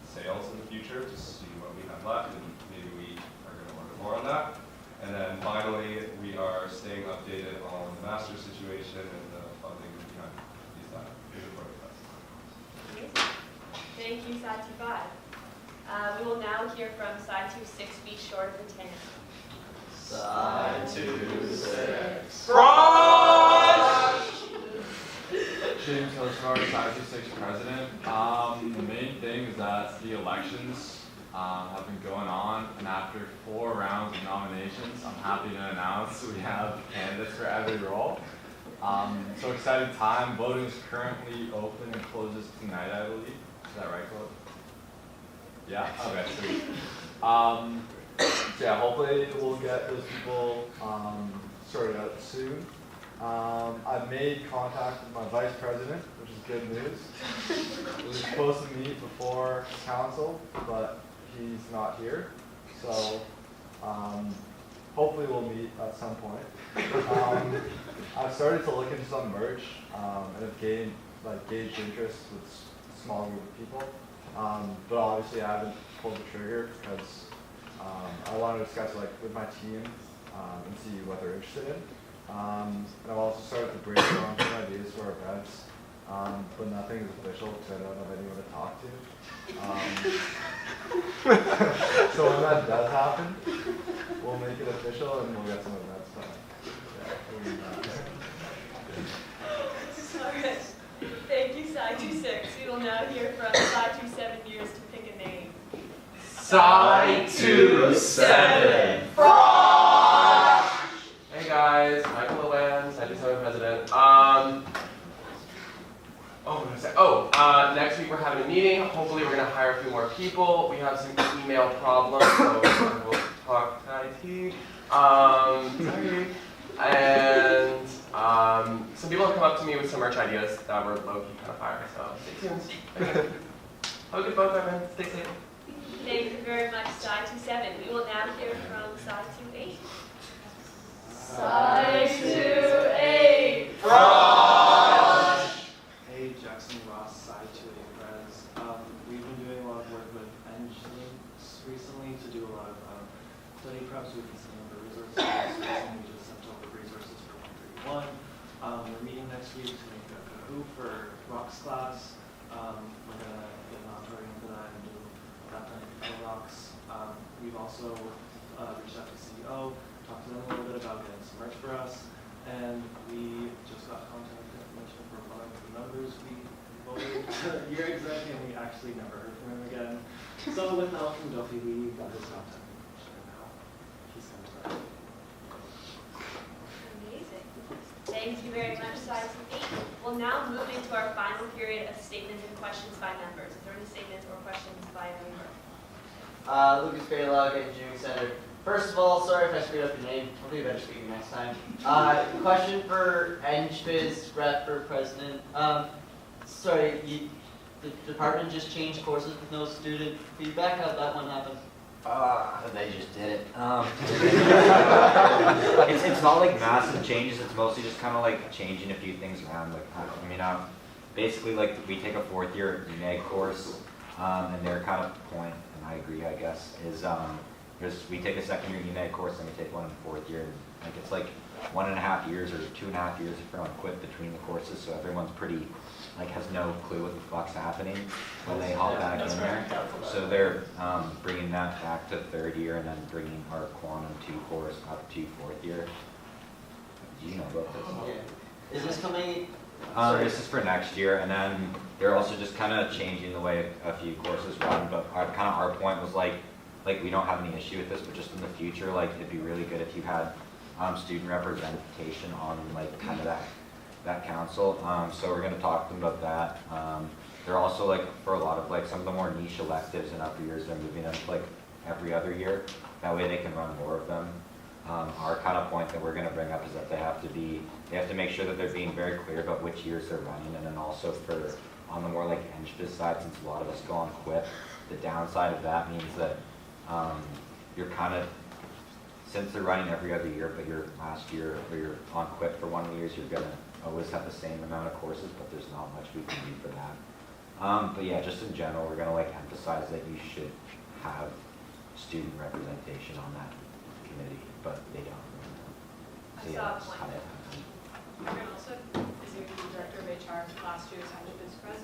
Speaker 6: sales in the future to see what we have left, and maybe we are going to order more on that. And then finally, we are staying updated on the master situation and the funding behind these protocols.
Speaker 18: Thank you, Sci 2 5. We will now hear from Sci 2 6 feet short of the 10.
Speaker 6: Sci 2 6.
Speaker 7: James Hosvar, Sci 2 6 president. The main thing is that the elections have been going on, and after 4 rounds of nominations, I'm happy to announce we have candidates for every role.
Speaker 9: So exciting time. Voting is currently open and closes tonight, I believe. Is that right, Claude? Yeah? Okay, sweet. So yeah, hopefully we'll get those people sorted out soon. I've made contact with my vice president, which is good news. We were supposed to meet before council, but he's not here. So hopefully we'll meet at some point. I've started to look into some merch and have gauged interest with a small group of people. But obviously I haven't pulled the trigger because I want to discuss with my team and see what they're interested in. And I've also started to brainstorm some ideas for events, but nothing is official because I don't have anyone to talk to. So when that does happen, we'll make it official and we'll get some events done.
Speaker 18: Alright, thank you, Sci 26. We will now hear from Sci 27 years to pick a name.
Speaker 16: Sci 27.
Speaker 21: Hey guys, Michael Lowlands, Sci 27 president. Next week we're having a meeting. Hopefully we're gonna hire a few more people. We have some email problems, so we'll talk to IT. Sorry. And some people have come up to me with some merch ideas that were low-key kind of fire, so stay tuned. Okay. Have a good vote, everyone. Stay safe.
Speaker 18: Thank you very much, Sci 27. We will now hear from Sci 28.
Speaker 16: Sci 28.
Speaker 22: Hey, Jackson Ross, Sci 28 Prez. We've been doing a lot of work with EngLinks recently to do a lot of study prep so we can send over resources. Recently we just sent over resources for 131. We're meeting next week to make a Kahoot for Rocks class. We're going to get an auditorium for that and do that kind of Rocks. We've also reached out to CEO, talked to them a little bit about getting some merch for us. And we just got contact information from one of the members we voted year exec, and we actually never heard from him again. So with the help from Duffy, we got his contact information, and now he's going to start.
Speaker 18: Amazing. Thank you very much, Sci 28. We'll now move into our final period of statements and questions by members. Is there any statements or questions by a member?
Speaker 5: Lucas Baylog, Engineering Center. First of all, sorry if I screwed up your name. I'll be better speaking next time. Question for EngBiz rep for president. The department just changed courses with no student feedback. How'd that one happen?
Speaker 8: They just did it. It's not like massive changes. It's mostly just kind of like changing a few things around. Basically we take a fourth year UNEG course, and their kind of point, and I agree, I guess, is we take a second year UNEG course and we take one in the fourth year. It's like 1.5 years or 2.5 years if you're on quit between the courses, so everyone's pretty has no clue what the fuck's happening when they hop back in there. So they're bringing that back to third year and then bringing our Quantum 2 course up to fourth year. Do you know about this?
Speaker 5: Yeah. Is this coming?
Speaker 8: This is for next year, and then they're also just kind of changing the way a few courses run. But our point was we don't have any issue with this, but just in the future, it'd be really good if you had student representation on kind of that council. So we're going to talk to them about that. They're also for a lot of some of the more niche electives in upper years, they're moving them to every other year. That way they can run more of them. Our kind of point that we're going to bring up is that they have to make sure that they're being very clear about which years they're running, and then also on the more EngBiz side, since a lot of us go on quit, the downside of that means that you're kind of, since they're running every other year, but your last year or you're on quit for 1 year, you're going to always have the same amount of courses, but there's not much we can do for that. But yeah, just in general, we're going to emphasize that you should have student representation on that committee, but they don't. So yeah, that's kind of
Speaker 12: Karen also is the director of HR last year's EngBiz Press.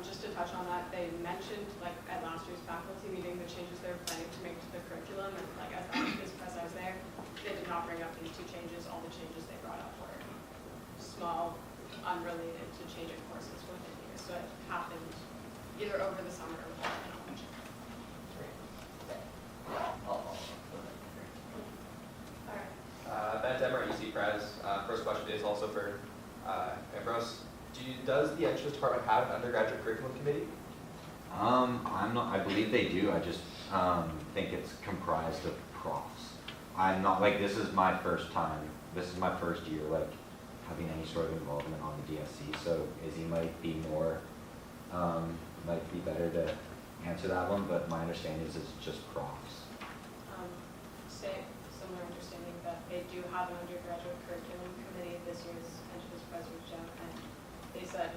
Speaker 12: Just to touch on that, they mentioned at last year's faculty meeting the changes they were planning to make to the curriculum, and as EngBiz Press I was there, they did not bring up these two changes. All the changes they brought up were small, unrelated to changing courses within years. So it happened either over the summer or fall.
Speaker 2: Ben Demmer, EC Prez. First question is also for
Speaker 20: Bros, does the entrance department have an undergraduate curriculum committee?
Speaker 8: I'm not, I believe they do, I just, think it's comprised of profs. I'm not, like, this is my first time, this is my first year, like, having any sort of involvement on the DSC, so Izzy might be more, might be better to answer that one, but my understanding is it's just profs.
Speaker 12: Similar understanding that they do have an undergraduate curriculum committee. This year's Entrance President Jen, and they said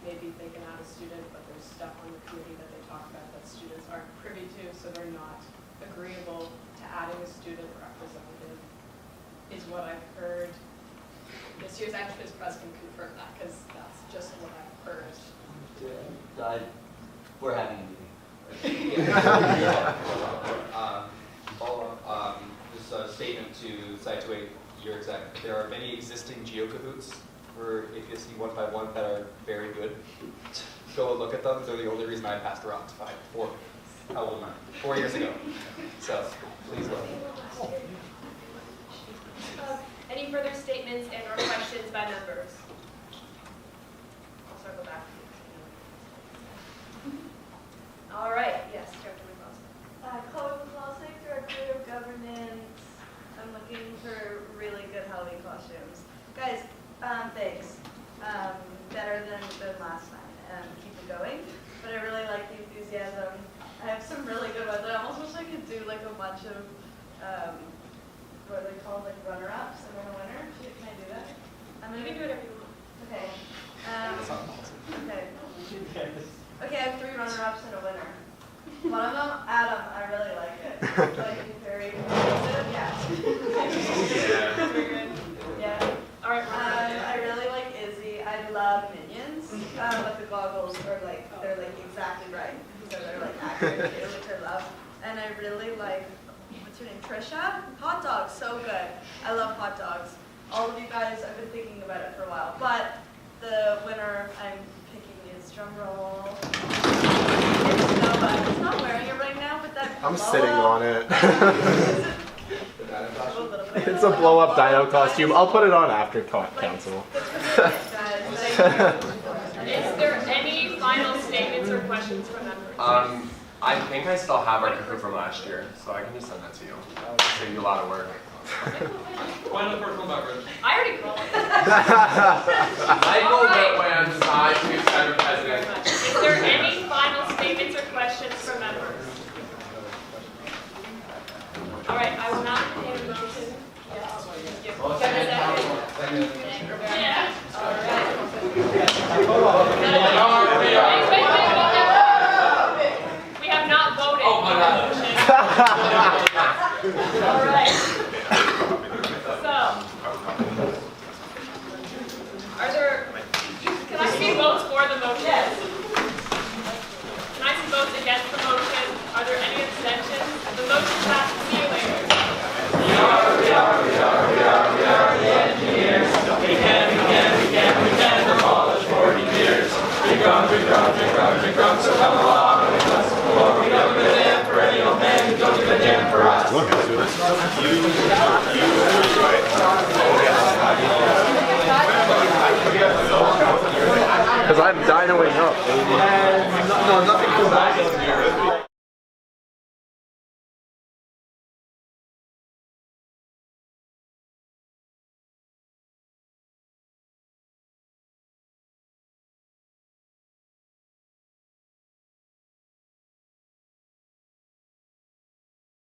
Speaker 12: maybe they can add a student, but there's stuff on the committee that they talk about that students aren't privy to, so they're not agreeable to adding a student representative, is what I've heard. This year's Entrance President confirmed that, because that's just what I've heard.
Speaker 5: We're having a meeting.
Speaker 20: Follow up, just a statement to Site 2A, your exec. There are many existing GeoCahoots for APSC 151 that are very good. Go and look at them. They're the only reason I passed around how old am I? 4 years ago. So please look.
Speaker 18: Any further statements and or questions by members? I'll circle back. All right, yes, Director McCloskey.
Speaker 10: Chloe McCloskey, Director of Governance. I'm looking for really good Halloween costumes. Guys, thanks. Better than last time. Keep it going. But I really like the enthusiasm. I have some really good ones. I almost wish I could do like a bunch of, what are they called, like runner-ups and then a winner. Can I do that?
Speaker 18: You can do whatever you want.
Speaker 10: Okay. Okay. Okay, I have 3 runner-ups and a winner. One of them, Adam, I really like it. Like, he's very aggressive, yeah. Very good. Yeah.
Speaker 18: All right.
Speaker 10: I really like Izzy. I love Minions. But the goggles are like, they're like exactly right. So they're like accurate too, which I love. And I really like, what's her name, Trisha? Hot dogs, so good. I love hot dogs. All of you guys, I've been thinking about it for a while. But the winner I'm picking is drumroll. It's Nova. It's not wearing it right now, but that
Speaker 13: I'm sitting on it. It's a blow-up dino costume. I'll put it on after council.
Speaker 18: Is there any final statements or questions from members?
Speaker 21: I think I still have our Kahoot from last year, so I can just send that to you. Save you a lot of work.
Speaker 7: Final personal beverage.
Speaker 18: I already called.
Speaker 21: Michael Whitland, Side 2 Senate President.
Speaker 18: Is there any final statements or questions from members? All right, I will not entertain a motion. Yes. Yeah. All right. We have not voted on the motion. All right. So, are there? Can I see votes for the motion? Yes. Can I see votes against the motion? Are there any abstentions? The motion passes. See you later.
Speaker 16: We are the engineers. We can demolish 40 years. We come, so come along with us. For we don't give a damn for any old man who don't give a damn for us.
Speaker 13: Because I'm dinoing up. No, nothing too bad.